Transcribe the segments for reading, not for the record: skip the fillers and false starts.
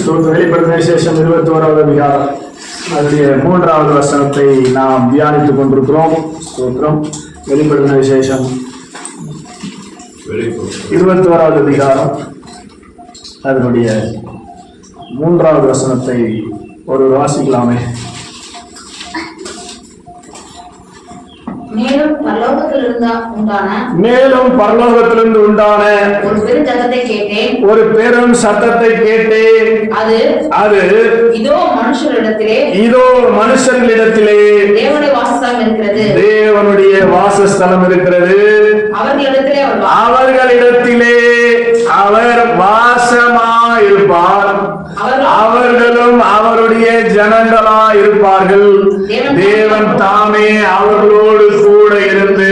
வெளிப்படுத்தின விசேஷம் 21வது அதிகாரம் அதனுடைய 3வது வசனத்தை நாம் தியானித்துக் கொண்டிருக்கிறோம். ஸ்தோத்திரம். வெளிப்படுத்தின விசேஷம் 21வது அதிகாரம் அதனுடைய 3வது வசனத்தை ஒரு வாசிக்கலாமே. மேலும் பரலோகத்திலிருந்து உண்டான ஒரு பெரும் சத்தத்தை கேட்டேன். அது இதோ மனுஷர்களிடத்திலே தேவனுடைய வாசஸ்தலம் இருக்கிறது. அவர்களிடத்திலே அவர் வாசமாயிருப்பார். அவர்களும் அவருடைய ஜனங்களாய் இருப்பார்கள். தேவன் தாமே அவர்களோடு கூட இருந்து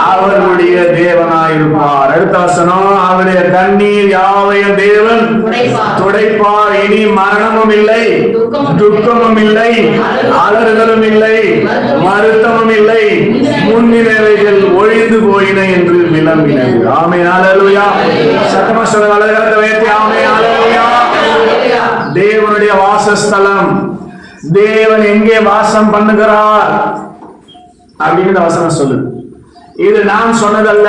அவர்களுடைய தேவனாயிருப்பார். அடுத்த வசனம், அவருடைய கண்ணீர் யாவையும் தேவன் துடைப்பார். இனி மரணமும் இல்லை, துக்கமும் இல்லை, அலறுதலும் இல்லை, மருத்துவமும் இல்லை, முன்னிலைகள் ஒழிந்து போயின என்று விளம்பினது. ஆமென். அல்லேலூயா. சத்தமா சொல்லுங்க. அலறுகிறத வைத்து ஆமென். அல்லேலூயா. தேவனுடைய வாசஸ்தலம், தேவன் எங்கே வாசம் பண்ணுகிறார் அப்படின்னு வசனம் சொல்லுது. இது நான் சொன்னதல்ல,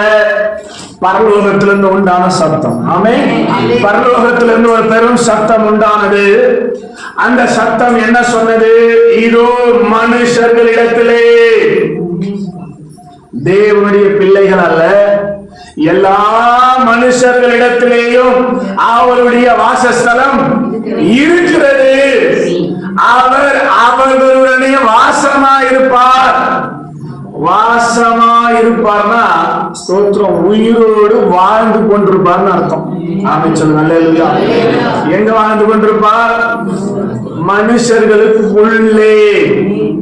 பரலோகத்திலிருந்து உண்டான சத்தம். ஆமென். பரலோகத்திலிருந்து ஒரு பெரும் சத்தம் உண்டானது. அந்த சத்தம் என்ன சொன்னது? இதோ மனுஷர்களிடத்திலே, தேவனுடைய பிள்ளைகள் அல்ல, எல்லா மனுஷர்களிடத்திலேயும் அவருடைய வாசஸ்தலம் இருக்கிறது. அவர் அவர்களுடனே வாசமாயிருப்பார். வாசமாயிருப்பார்னா ஸ்தோத்திரம், உயிரோடு வாழ்ந்து கொண்டிருப்பார்னு அர்த்தம். ஆமென் சொல்லுங்க. அல்லேலூயா. எங்க வாழ்ந்து கொண்டிருப்பார்? மனுஷர்களுக்கு உள்ளே.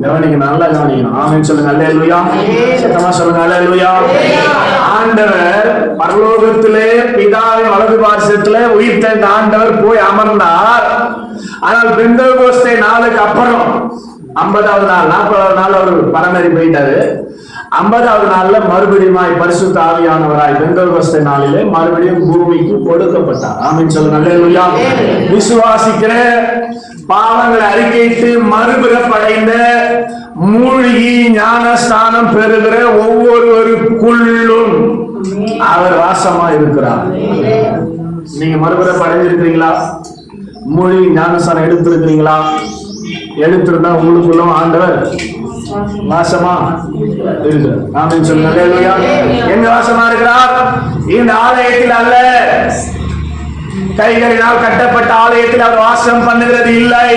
கவனிங்க, நல்லா கவனிக்கணும். ஆமென் சொல்லுங்க. அல்லேலூயா. சத்தமா சொல்லுங்க. அல்லேலூயா. ஆண்டவர் பரலோகத்திலே பிதாவின் வலது பார்சத்திலே உயிர்த்தெழுந்த ஆண்டவர் போய் அமர்ந்தார். ஆனால் பெந்தெகோஸ்தே நாளுக்கு அப்புறம் 50வது நாள் 40வது நாள் அவர் பரமேறி போயிட்டாரு. 50வது நாள்ல மறுபடியும் பரிசுத்த ஆவியானவராய் பெந்தெகோஸ்தே நாளிலே மறுபடியும் பூமிக்கு கொடுக்கப்பட்டார். ஆமென் சொல்லுங்க. அல்லேலூயா. விசுவாசிக்கிற, பாவங்களை அறிக்கையிட்டு மறுபிறப்படைந்த, மூழ்கி ஞானஸ்தானம் பெறுகிற ஒவ்வொருவருக்குள்ளும் அவர் வாசமா இருக்கிறார். நீங்க மறுபிறப்பு அடைஞ்சிருக்கிறீங்களா? மூழ்கி ஞானஸ்தானம் எடுத்திருக்கிறீங்களா? எடுத்திருந்தா உங்களுக்குள்ள ஆண்டவர் வாசமா இருக்கிறார். ஆமென் சொல்லுங்க. அல்லேலூயா. எங்க வாசமா இருக்கிறார்? இந்த ஆலயத்தில் அல்ல, கைகளினால் கட்டப்பட்ட ஆலயத்தில் அவர் வாசம் பண்ணுகிறது இல்லை.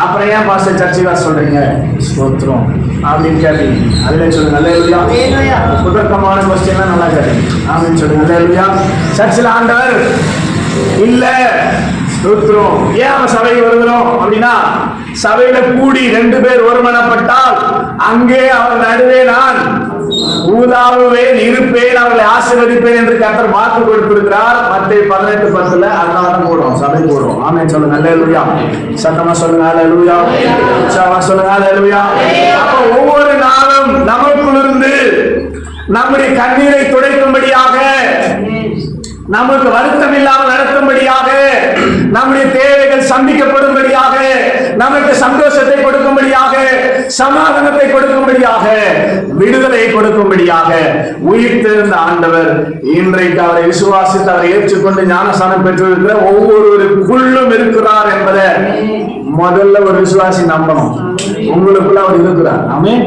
அப்புறம் ஏன் பாஸ்டர் சர்ச்சையா சொல்றீங்க ஸ்தோத்திரம் அப்படின்னு கேட்டீங்க. அதுல சொல்லுங்க. அல்லேலூயா. புதர்க்கமான கொஸ்டின் நல்லா கேட்டீங்க. ஆமென் சொல்லுங்க. அல்லேலூயா. சர்ச்சில் ஆண்டவர் இல்ல. ஸ்தோத்திரம். ஏன் அவன் சபைக்கு வருகிறோம் அப்படின்னா, சபையில கூடி 2 பேர் ஒருமனப்பட்டால் அங்கே அவர் நடுவே நான் ஊதாவுவேன், இருப்பேன், அவர்களை ஆசீர்வதிப்பேன் என்று கர்த்தர் வாக்கு கொடுத்திருக்கிறார். மத்தேயு 18:10. அதனால போடுவோம், சபை போடுவோம். ஆமென் சொல்லுங்க. அல்லேலூயா. சத்தமா சொல்லுங்க. அல்லேலூயா. உற்சாகமா சொல்லுங்க. அல்லேலூயா. அப்ப ஒவ்வொரு நாளும் நமக்குள்ளிருந்து நம்முடைய கண்ணீரை துடைக்கும்படியாக, நமக்கு வருத்தம் இல்லாமல் நடத்தும்படியாக, நம்முடைய தேவைகள் சந்திக்கப்படும்படியாக, நமக்கு சந்தோஷத்தை கொடுக்கும்படியாக, சமாதானத்தை கொடுக்கும்படியாக, விடுதலை கொடுக்கும்படியாக உயிர்த்தெழுந்த ஆண்டவர் இன்றைக்கு அவரை விசுவாசித்து அவரை ஏற்றுக்கொண்டு ஞானஸ்நானம் பெற்றிருக்கிற ஒவ்வொருவருக்குள்ளும் இருக்கிறார் என்பதை முதல்ல ஒரு விசுவாசி நம்பணும். உங்களுக்குள்ள அவர் இருக்கிறார். ஆமென்.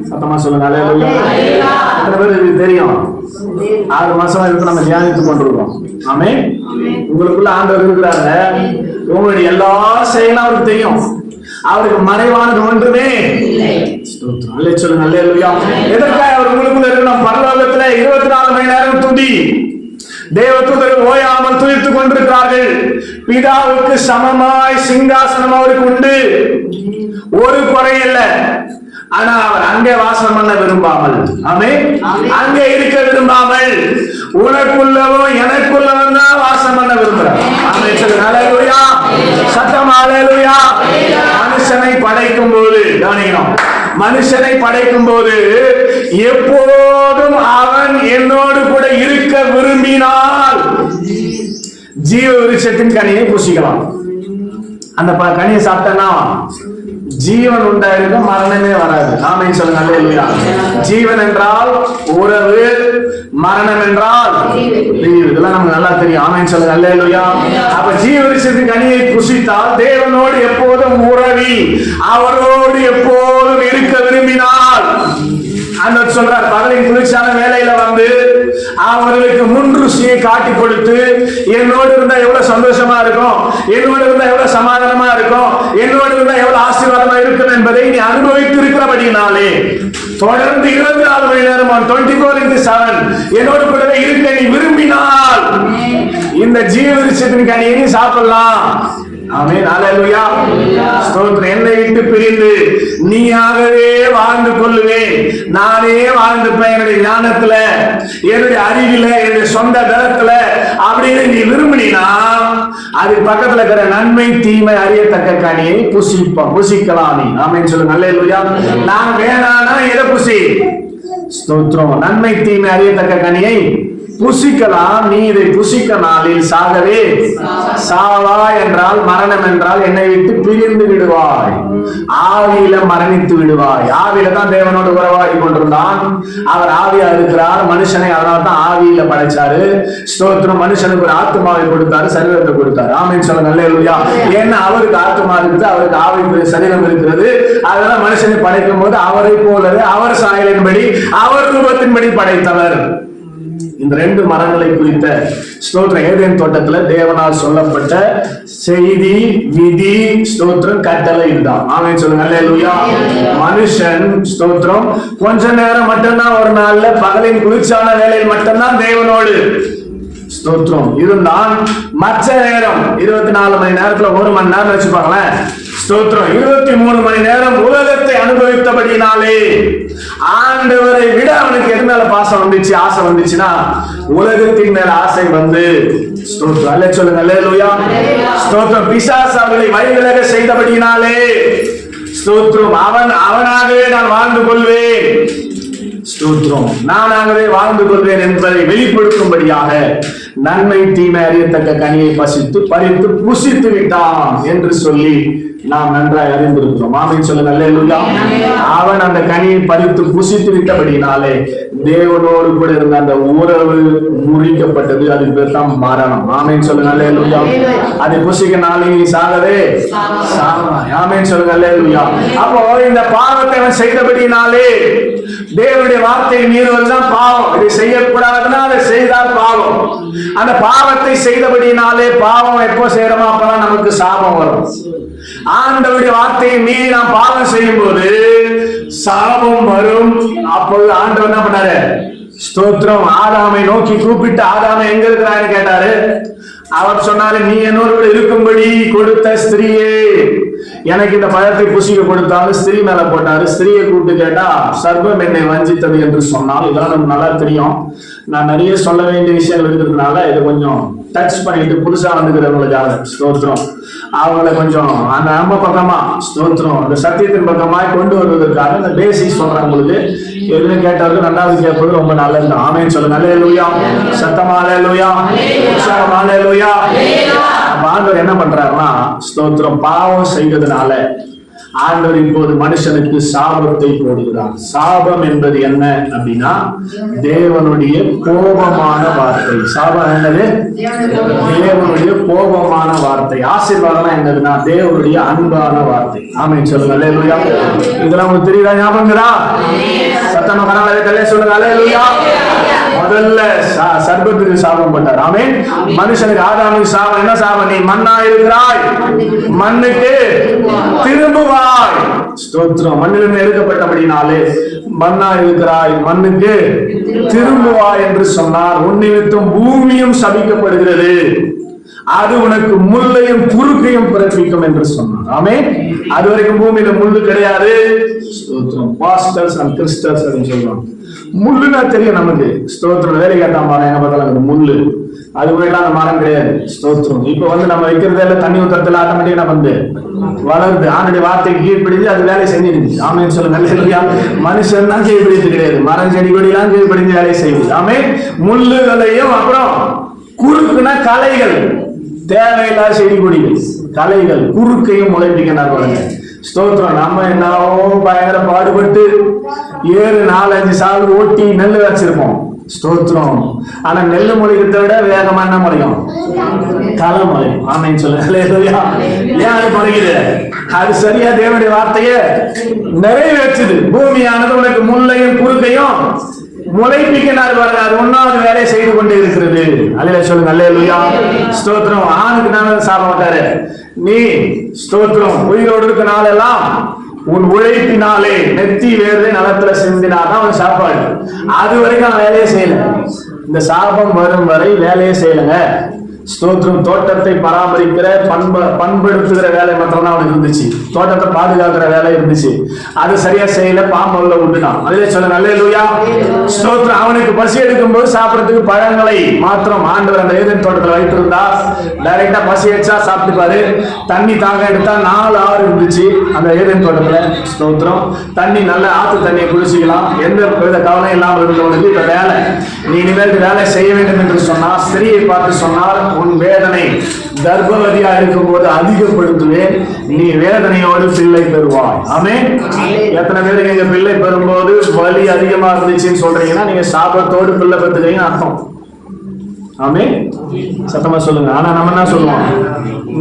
சத்தமா சொல்லுங்க. அல்லேலூயா. எத்தனை பேர் இது தெரியும்? 6 மாசமா இருக்கு நம்ம தியானித்துக் கொண்டிருக்கோம். ஆமென். உங்களுக்குள்ள ஆண்டவர் இருக்கிறாங்க. உங்களுடைய எல்லா செயலும் அவருக்கு தெரியும். அவருக்கு மறைவானது ஒன்றுமே இல்லை. ஸ்தோத்திரம். அல்லேலூயா சொல்லுங்க. அல்லேலூயா. எதற்காக அவர் உங்களுக்குள்ள இருக்கணும்? பரலோகத்துல 24 மணி நேரம் துதி, தேவதூதர்கள் ஓயாமல் துதித்துக் கொண்டிருக்கிறார்கள். பிதாவுக்கு சமமாய் சிங்காசனம் அவருக்கு உண்டு. ஒரு குறை இல்லை. ஆனா அவர் அங்கே வாசம் பண்ண விரும்பாமல், ஆமென், அங்கே இருக்க விரும்பாமல், உனக்குள்ளவும் எனக்குள்ளவும் தான் வாசம் பண்ண விரும்புகிறார். ஆமென் சொல்லுங்க. அல்லேலூயா. சத்தமா அல்லேலூயா. மனுஷனை படைக்கும் போது கவனிக்கணும். மனுஷனை படைக்கும் போது எப்போதும் அவன் என்னோடு கூட இருக்க விரும்பினால் ஜீவ விருட்ச விருட்சத்தின் கனியை புசிக்கலாம். அந்த கனியை சாப்பிட்டா ஜீவன் உண்டாயிருக்கும், மரணமே வராது. ஆமென் சொல்லுங்க. அல்லேலூயா. ஜீவன் என்றால் உறவு, மரணம் என்றால் இதெல்லாம் நமக்கு நல்லா தெரியும். ஆமென் சொல்லுங்க. அல்லேலூயா. அப்ப ஜீவ விருட்சத்தின் கனியை புசித்தால் தேவனோடு எப்போதும் உறவி அவரோடு எப்போதும் இருக்க விரும்பினால் அந்த சொல்றார், பகலின் குளிர்ச்சியான வேலையில வந்து அவர்களுக்கு முன் ருசியை காட்டி கொடுத்து என்னோடு இருந்தா எவ்வளவு சந்தோஷமா இருக்கும், என்னோடு இருந்தா எவ்வளவு சமாதானமா இருக்கும், என்னோடு இருந்தா எவ்வளவு ஆசீர்வாதமா இருக்கும் என்பதை நீ அனுபவித்து இருக்கிறபடினாலே தொடர்ந்து 24 மணி நேரம் 24/7 என்னோடு கூடவே இருக்க நீ விரும்பினால் இந்த ஜீவ விருட்சத்தின் கனியை நீ சாப்பிடலாம். ஆமென். அல்லேலூயா. ஸ்தோத்திரம். என்னை விட்டு பிரிந்து நீயாகவே வாழ்ந்து கொள்ளுவேன், நானே வாழ்ந்துப்பேன் என்னுடைய ஞானத்துல, என்னுடைய அறிவில, என்னுடைய சொந்த பலத்துல அப்படின்னு நீ விரும்பினா அது பக்கத்துல இருக்கிற நன்மை தீமை அறியத்தக்க கனியை புசிக்கலாம் நீ. ஆமென் சொல்லுங்க. அல்லேலூயா. நான் வேணானா எதை புசி? ஸ்தோத்திரம். நன்மை தீமை அறியத்தக்க கனியை புசிக்கலாம். நீ இதை புசிக்க நாளில் சாகவே சாவா என்றால் மரணம் என்றால் என்னை விட்டு பிரிந்து விடுவாய், ஆவியில மரணித்து விடுவாய். ஆவியில தான் தேவனோடு உறவாடி கொண்டிருந்தான். அவர் ஆவியா இருக்கிறார். மனுஷனை அதனால தான் ஆவியில படைச்சாரு. ஸ்தோத்திரம். மனுஷனுக்கு ஒரு ஆத்மாவை கொடுத்தாரு, சரீரத்தை கொடுத்தாரு. ஆமென் சொல்லுங்க. அல்லேலூயா. ஏன்னா அவருக்கு ஆத்மா இருக்குது, அவருக்கு ஆவி சரீரம் இருக்கிறது. அதனால மனுஷனை படைக்கும் போது அவரை போலவே அவர் சாயலின்படி அவர் ரூபத்தின்படி படைத்தவர். இந்த 2 மரங்களை குறித்த ஸ்தோத்திரம் ஏதேன் தோட்டத்துல தேவனால் சொல்லப்பட்ட செய்தி, விதி, ஸ்தோத்திரம், கட்டளை இதுதான். ஆமென் சொல்லுங்க. அல்லேலூயா. மனுஷன் ஸ்தோத்திரம் கொஞ்ச நேரம் மட்டும்தான், ஒரு நாள்ல பகலின் குளிர்ச்சியான வேலையில் மட்டும்தான் தேவனோடு ஸ்தோத்திரம் இருந்தான். மற்ற நேரம் 24 மணி நேரத்துல 1 மணி நேரம் வச்சுப்பாங்களேன். ஸ்தோத்திரம் 23 மணி நேரம் உலகத்தை அனுபவித்தபடினாலே ஆண்டவரை விட அவனுக்கு எது மேல பாசம் வந்துச்சு, ஆசை வந்துச்சுன்னா உலகத்தின் மேல ஆசை வந்து ஸ்தோத்திரம். அல்லே சொல்லுங்க. அல்லேலூயா. ஸ்தோத்திரம். பிசாசு அவர்களை வழிவிலக செய்தபடினாலே ஸ்தோத்திரம் அவனாகவே நான் வாழ்ந்து கொள்வேன், ஸ்தோத்திரம் நானாகவே வாழ்ந்து கொள்வேன் என்பதை வெளிப்படுத்தும்படியாக நன்மை தீமை அறியத்தக்க கனியை பறித்து புசித்து விட்டான் என்று சொல்லி நாம் நன்றாய் அறிந்திருக்கிறோம். ஆமென் சொல்லுங்க. அல்லேலூயா. அவன் அந்த கனியை பறித்து புசித்து விட்டபடினாலே தேவனோடு கூட இருந்த அந்த உறவு முறிக்கப்பட்டது. அதுக்கு பேர் தான் மரணம். ஆமென் சொல்லுங்க. அல்லேலூயா. அதை புசிக்க நாளைக்கு சாகவே சாகலாம். ஆமென் சொல்லுங்க. அல்லேலூயா. அப்போ இந்த பாவத்தை அவன் செய்தபடினாலே தேவனுடைய வார்த்தையை மீறுவது தான் பாவம். இதை செய்யக்கூடாதுன்னா அதை செய்தால் பாவம். அந்த பாவத்தை செய்தபடினாலே பாவம் எப்போ செய்யறோமோ அப்பதான் நமக்கு சாபம் வரும். ஆண்டவருடைய வார்த்தையை மீறி நாம் பாவம் செய்யும் போது சாபம் வரும். அப்பொழுது ஆண்டவர் என்ன பண்ணாரு? ஸ்தோத்திரம். ஆதாமை நோக்கி கூப்பிட்டு, ஆதாமை எங்க இருக்கிறான்னு கேட்டாரு. அவர் சொன்னாரு, நீ என்னோடு இருக்கும்படி கொடுத்த ஸ்திரீயே, எனக்கு இந்த பழத்தை புசிக்க கொடுத்தாலும் ஸ்திரீ மேல போட்டாரு. ஸ்திரீயை கூப்பிட்டு கேட்டா சர்வம் என்னை வஞ்சித்தது என்று சொன்னால். இதெல்லாம் நமக்கு நல்லா தெரியும். நான் நிறைய சொல்ல வேண்டிய விஷயங்கள் இருக்கிறதுனால இதை கொஞ்சம் டச் பண்ணிட்டு புதுசா வந்துக்கிறவங்களுக்காக ஸ்தோத்திரம் அவங்களை கொஞ்சம் அந்த நம்ம பக்கமா ஸ்தோத்திரம் அந்த சத்தியத்தின் பக்கமாய் கொண்டு வருவதற்காக இந்த பேசிக் சொல்றேன். உங்களுக்கு எதுன்னு கேட்டவருக்கு 2வது கேட்பது ரொம்ப நல்லது. ஆமென் சொல்லுங்க. அல்லேலூயா. சத்தமா அல்லேலூயா. உற்சாகமா அல்லேலூயா. ஆண்டவர் என்ன பண்றாருன்னா ஸ்தோத்திரம் பாவம் செய்ததுனால ஆண்டவர் இப்போது மனுஷனுக்கு சாபத்தை போடுகிறார். சாபம் என்பது என்ன அப்படின்னா தேவனுடைய கோபமான வார்த்தை. சாபம் என்னது? தேவனுடைய கோபமான வார்த்தை. ஆசீர்வாதம் என்னதுன்னா தேவனுடைய அன்பான வார்த்தை. ஆமென் சொல்லுங்க. அல்லேலூயா. இதெல்லாம் உங்களுக்கு தெரியுதா? ஞாபகங்களா? சத்தமா கரங்களை சொல்லுங்க. அல்லேலூயா. முதல்ல சர்ப்பத்துக்கு சாபம் போட்டார். ஆமென். மனுஷனுக்கு ஆதாமுக்கு சாபம் என்ன சாபம்? நீ மண்ணா இருக்கிறாய், மண்ணுக்கு திரும்புவாய். ஸ்தோத்திரம். மண்ணிலிருந்து எடுக்கப்பட்டபடினாலே மண்ணா இருக்கிறாய், மண்ணுக்கு திரும்புவாய் என்று சொன்னார். உன் நிமித்தம் பூமியும் சபிக்கப்படுகிறது, அது உனக்கு முள்ளையும் குறுக்கையும் பிறப்பிக்கும் என்று சொன்னார். ஆமென். அது வரைக்கும் பூமியில முள்ளு கிடையாது. ஸ்தோத்திரம். பாஸ்டர்ஸ் அண்ட் கிறிஸ்டர்ஸ் அப்படின்னு சொல்லுவாங்க. முள்ளுன்னா தெரியும் நமக்கு. ஸ்தோத்திரம். வேலை கேட்டா மரம் என்ன பார்த்தாலும் முள்ளு, அது போயெல்லாம் அந்த மரம் கிடையாது. ஸ்தோத்திரம். இப்ப வந்து நம்ம வைக்கிறதுல தண்ணி ஊத்துறதுல ஆட்டோமேட்டிக்கா வந்து வளருது. ஆணுடைய வார்த்தைக்கு கீழ்ப்படிஞ்சு அது வேலை செஞ்சிருந்துச்சு. ஆமென் சொல்லுங்க. நல்ல மனுஷன் தான் கீழ்ப்படிஞ்சு கிடையாது, மரம் செடி கொடியெல்லாம் கீழ்ப்படிஞ்சு வேலை செய்யுது. ஆமென். முள்ளுகளையும் அப்புறம் குறுக்குனா கலைகள், தேவையில்லாத செடி கொடிகள், கலைகள், குறுக்கையும் முளைப்பிக்கிறார் பாருங்க. ஸ்தோத்திரம். நம்ம என்னவோ பயங்கர பாடுபட்டு 7-4-5 சால் ஓட்டி நெல் வச்சிருப்போம். ஸ்தோத்திரம். ஆனா நெல்லு முளைக்கிறத விட வேகமா என்ன முளைக்கும்? களை முளைக்கும். ஆமென் சொல்லுங்க. ஏன் அது முளைக்குது? அது சரியா தேவனுடைய வார்த்தையை நிறைவேற்றுது. பூமியானது உனக்கு முள்ளையும் குறுக்கையும் முளைப்பிக்கிறார் பாருங்க. அது ஒன்னாவது வேலையை செய்து கொண்டே இருக்கிறது. அல்லேலூயா சொல்லுங்க. அல்லேலூயா. ஸ்தோத்திரம். ஆணுக்கு நான் சாப்பிட மாட்டாரு. நீ ஸ்தோத்திரம் உயிரோடு இருக்க நாளெல்லாம் உன் உழைப்பினாலே நெத்தி வேர்வை நலத்துல சிந்தினாதான் அவன் சாப்பாடு. அது வரைக்கும் அவன் வேலையே செய்யல. இந்த சாபம் வரும் வரை வேலையே செய்யலங்க. ஸ்தோத்திரம். தோட்டத்தை பராமரிக்கிற பண்படுத்துகிற வேலை மாத்திரம் தான் அவனுக்கு இருந்துச்சு. தோட்டத்தை பாதுகாக்கிற வேலை இருந்துச்சு. அது சரியா செய்யல. பாம்புல விட்டுட்டான். அதிலே சொல்லுங்க. அல்லேலூயா. ஸ்தோத்திரம். அவனுக்கு பசி எடுக்கும் போது சாப்பிடறதுக்கு பழங்களை மாத்திரம் ஆண்டவர் அந்த ஏதேன் தோட்டத்தில் வைத்திருந்தா டைரக்டா பசி எடுத்தா சாப்பிட்டுப்பாரு. தண்ணி தாக எடுத்தா 4 ஆறு இருந்துச்சு அந்த ஏதேன் தோட்டத்துல. ஸ்தோத்திரம். தண்ணி நல்ல ஆத்து தண்ணியை குடிச்சிக்கலாம். எந்த வித கவலையும் இல்லாமல் இருந்தவனுக்கு இப்ப வேலை. நீ இனிமேல் வேலை செய்ய வேண்டும் என்று சொன்னா, ஸ்திரியை பார்த்து சொன்னால், உன் வேதனை கர்ப்பவதியா இருக்கும் போது அதிகப்படுத்துவேன், நீ வேதனையோடு பிள்ளை பெறுவாய். ஆமென். எத்தனை பேருக்கு எங்க பிள்ளை பெறும்போது வலி அதிகமா இருந்துச்சுன்னு சொல்றீங்கன்னா நீங்க சாபத்தோடு பிள்ளை பெற்றுக்கிறீங்க அர்த்தம். ஆமென். சத்தமா சொல்லுங்க. ஆனா நம்ம என்ன சொல்லுவோம்?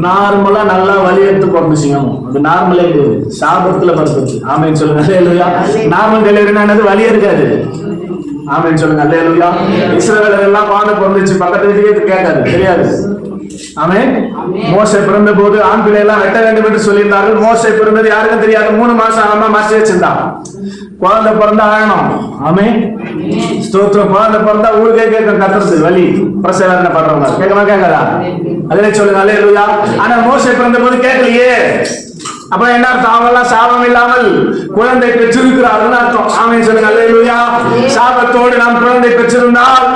நார்மலா நல்லா வலி எடுத்து பிறந்துச்சுங்க. அது நார்மலே கிடையாது, சாபத்துல பிறந்துச்சு. ஆமென் சொல்லுங்க. அல்லேலூயா. நார்மல் டெலிவரினா என்னது? வலி இருக்காது. ஆமென் சொல்லுங்க. அல்லேலூயா. இஸ்ரவேலர் எல்லாம் குழந்தை பிறந்துச்சு, பக்கத்து வீட்டுக்கே கேட்காது, தெரியாது. ஆமென். மோசே பிறந்த போது ஆண் பிள்ளை எல்லாம் வெட்ட வேண்டும் என்று சொல்லியிருந்தார்கள். மோசே பிறந்தது யாருக்கும் தெரியாது. 3 மாசம் ஆனா மறைச்சு வச்சிருந்தான். குழந்தை பிறந்தா ஆகணும். ஆமென். ஸ்தோத்திரம். குழந்தை பிறந்தா ஊருக்கே கேட்க கத்துறது வலி. பிரசவம் பண்றவங்க கேட்கமா கேட்காதா? அதிலே சொல்லுங்க. அல்லேலூயா. ஆனா மோசே பிறந்த போது கேட்கலையே. அப்ப என்ன அர்த்தம்? அவங்க சாபம் இல்லாமல் குழந்தை பெற்றிருக்கிறார்கள் அர்த்தம். ஆமென் சொல்லுங்க. அல்லேலூயா. சாபத்தோடு நாம் குழந்தை பெற்றிருந்தால்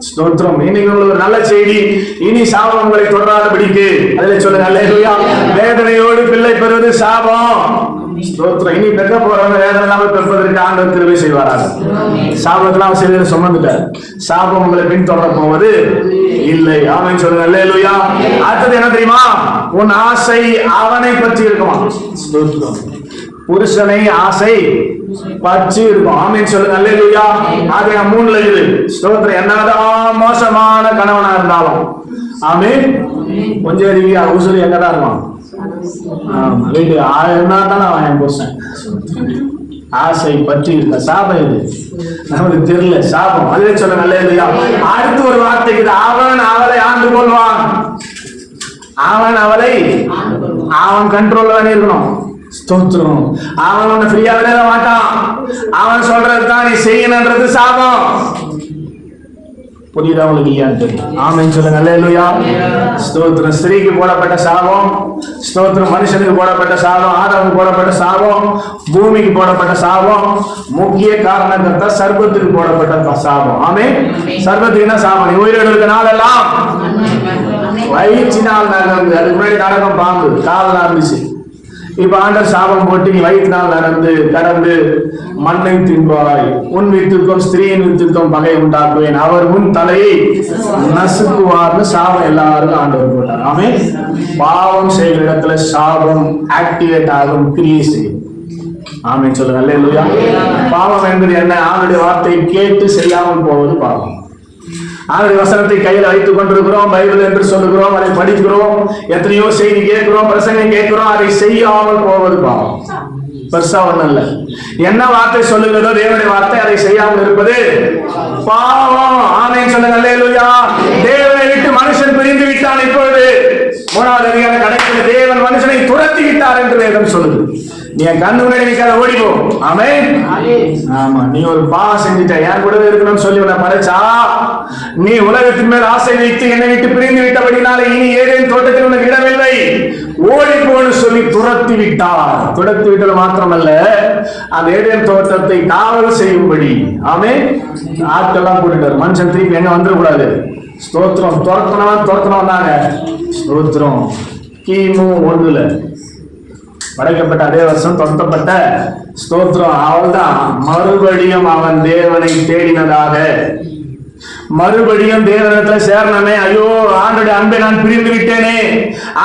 ஸ்தோத்திரம். இன்னைக்கு ஒரு நல்ல செய்தி. இனி சாபம் உங்களை தொடராதபடிக்கு அதிலே சொல்லுங்க. அல்லேலூயா. வேதனையோடு பிள்ளை பெறுவது சாபம். ஸ்தோத்திரம். இனி பெற்ற போறவங்க வேதனை இல்லாமல் பெறுவதற்கு ஆண்டவர் கிருபை செய்வாராக. சாபத்தெல்லாம் சிலர் சுமந்துட்டார். சாபம் உங்களை பின்தொடர போவது இல்லை. ஆமென் சொல்லுங்க. அல்லேலூயா. அடுத்தது என்ன தெரியுமா? உன் ஆசை அவனை பற்றி இருக்குமா? ஸ்தோத்திரம். புருஷனை ஆசை பற்றி இருக்கும். ஆமென் சொல்லுங்க. அல்லேலூயா. ஆகிய 3ல இது. ஸ்தோத்திரம். என்னதான் மோசமான கணவனா இருந்தாலும் ஆமென் கொஞ்சம் அறிவியா உசுறு எங்கதான் இருக்கும்? ஆமா, வீட்டு 1000 தான் அவன் புருஷன். ஆசை பற்றி இருக்க சாபம் இது நமக்கு தெரியல. சாபம். அதே சொல்லுங்க. அல்லேலூயா. அடுத்து ஒரு வார்த்தை, அவன் அவளை ஆண்டு கொள்வான். அவன் அவளை அவன் கண்ட்ரோல்ல தானே இருக்கணும். ஸ்தோத்திரம். அவன் உன்னை ஃப்ரீயா விட மாட்டான். அவன் சொல்றது தான் நீ செய்யணுன்றது சாபம். புரியுதா உங்களுக்கு? ஆமென் சொல்லுங்க. அல்லேலூயா. ஸ்தோத்திரம். ஸ்திரீக்கு போடப்பட்ட சாபம், ஸ்தோத்திரம். மனுஷனுக்கு போடப்பட்ட சாபம், ஆதாமுக்கு போடப்பட்ட சாபம், பூமிக்கு போடப்பட்ட சாபம், முக்கிய காரணத்தை சர்பத்துக்கு போடப்பட்ட சாபம். ஆமென். சர்பத்துக்கு என்ன சாபம்? நீ உயிரோடு இருக்க நாளெல்லாம் வயிற்றினால் நகர்ந்து. அதுக்கு முன்னாடி நடக்கும் பாம்பு கால் இருந்துச்சு. இப்ப ஆண்டவர் சாபம் போட்டு நீ வயிற்றினால் நடந்து கடந்து மண்ணை தின்பாய். உன் வீட்டுக்கும் ஸ்திரீயின் வீட்டுக்கும் பகை உண்டாக்குவேன், அவர் உன் தலையை நசுக்குவார்னு சாபம் எல்லாருக்கும் ஆண்டவர் போட்டார். ஆமென். பாவம் செய்கிற இடத்துல சாபம் ஆக்டிவேட் ஆகும், கிரியை செய்யும். ஆமென் சொல்லுங்க. அல்லேலூயா. பாவம் என்பது என்ன? ஆண்டுடைய வார்த்தை கேட்டு செய்யாமல் போவது பாவம். ஆண்டுடைய வசனத்தை கையில் வைத்துக் கொண்டிருக்கிறோம், பைபிள் என்று சொல்லுகிறோம், அதை படிக்கிறோம், எத்தனையோ செய்தி கேட்கிறோம், பிரசங்கம் கேட்கிறோம், அதை செய்யாமல் போவது பாவம். பெருசா ஒண்ணும் இல்ல. என்ன வார்த்தை சொல்லுகிறதோ தேவனுடைய வார்த்தை, அதை செய்யாமல் இருப்பது பாவம். ஆமென் சொல்லுங்க. அல்லேலூயா. தேவனை விட்டு மனுஷன் பிரிந்து விட்டான். இப்பொழுது 3வது அதிகார கடைசியில் தேவன் மனுஷனை துரத்தி விட்டார் என்று வேதம் சொல்லுது. நீ கண்ணு முன்னாடி நிக்காத, ஓடிப்போ. ஆமென். ஆமா, நீ ஒரு பாவம் செஞ்சுட்ட, என் கூடவே இருக்கணும்னு சொல்லி உன்னை படைச்சா, நீ உலகத்தின் மேல் ஆசை வைத்து என்னை விட்டு பிரிந்து விட்டபடினாலே இனி ஏதேன் தோட்டத்தில் உனக்கு இடமில்லை, ஓடிப்போன்னு சொல்லி துரத்தி விட்டார். துரத்தி விட்டது மாத்திரமல்ல, அந்த ஏதேன் தோட்டத்தை காவல் செய்யும்படி ஆமென் ஆட்கள்லாம் கூட்டிட்டார். மனுஷன் திருப்பி எங்க வந்துடக்கூடாது. ஸ்தோத்திரம். துரத்தனவன் தாங்க. ஸ்தோத்திரம். கிமு 1 படைக்கப்பட்ட அதே வருஷம் துரத்தப்பட்ட. ஸ்தோத்திரம். அவள்தான் மறுபடியும் அவன் தேவனை தேடினதாக மறுபடியும் தேவனிடத்துல சேரணுமே, ஐயோ ஆண்டோடைய அன்பை நான் பிரிந்து விட்டேனே,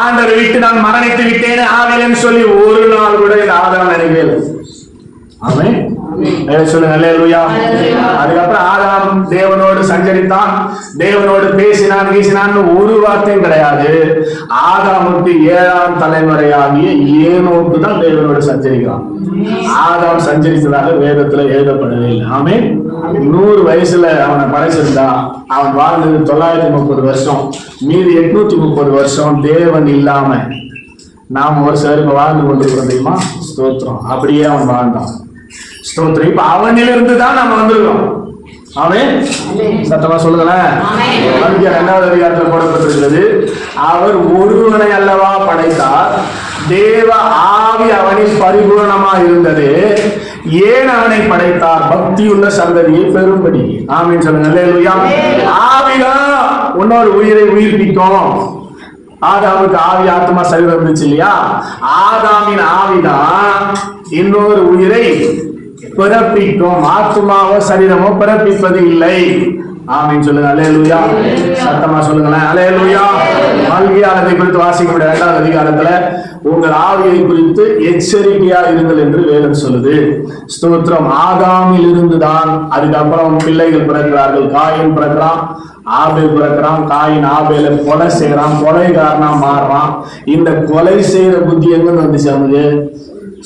ஆண்டரை விட்டு நான் மரணித்து விட்டேனே ஆவிலன்னு சொல்லி ஒரு நாள் கூட இந்த ஆதாம் நினைக்கல. ஆமென். சொல்லுங்க அல்லேலூயா. அதுக்கப்புறம் ஆதாம் தேவனோடு சஞ்சரித்தான், தேவனோடு பேசினான் வீசினான்னு ஒரு வார்த்தையும் கிடையாது. ஆதாமுக்கு 7ஆம் தலைமுறையாகிய ஏனோக்கு தான் தேவனோடு சஞ்சரிக்கிறான். ஆதாம் சஞ்சரித்ததாக வேதத்துல எழுதப்படவே இல்லை. ஆமென். 100 வயசுல அவனை படைச்சிருந்தா அவன் வாழ்ந்தது 930 வருஷம். மீதி 830 வருஷம் தேவன் இல்லாம நாம் ஒரு சிலருக்கு வாழ்ந்து கொண்டிருக்கிறோம் தெரியுமா? ஸ்தோத்திரம். அப்படியே அவன் வாழ்ந்தான். ஸ்தோத்திரம். இப்ப அவனிலிருந்து தான் நம்ம வந்திருக்கோம். ஆமென். சத்தமா சொல்லுங்களேன். 2வது அதிகாரத்தில் போடப்பட்டிருக்கிறது, அவர் ஒருவனை அல்லவா படைத்தார், தேவ ஆவி அவனில் பரிபூர்ணமா இருந்தது, ஏன் அவனை படைத்தார், பக்தியுள்ள சந்ததியை பெறும்படி. ஆமென் சொல்லுங்க அல்லேலூயா. ஆவிதான் இன்னொரு உயிரை உயிர்ப்பிக்கும். ஆதாமுக்கு ஆவி ஆத்மா சரீரம் இருந்துச்சு இல்லையா? ஆதாமின் ஆவிதான் இன்னொரு உயிரை பிறப்பிக்கும். ஆத்மாவோ சரீரமோ பிறப்பிப்பது இல்லை. ஆமென் சொல்லுங்க அல்லேலூயா. சத்தமா சொல்லுங்களேன் அல்லேலூயா. மல்கியாளத்தை குறித்து வாசிக்க முடியும் 2வது அதிகாரத்துல, உங்கள் ஆவியை குறித்து எச்சரிக்கையா இருங்கள் என்று வேதம் சொல்லுது. ஸ்தோத்திரம். ஆதாமில் இருந்துதான் அதுக்கப்புறம் பிள்ளைகள் பிறக்கிறார்கள். காயின் பிறக்கிறான், ஆபேல் பிறக்கிறான். காயின் ஆபேலை கொலை செய்யறான், கொலைகாரனா மாறுறான். இந்த கொலை செய்யற புத்தி எங்க வந்துச்சு அவனுக்கு?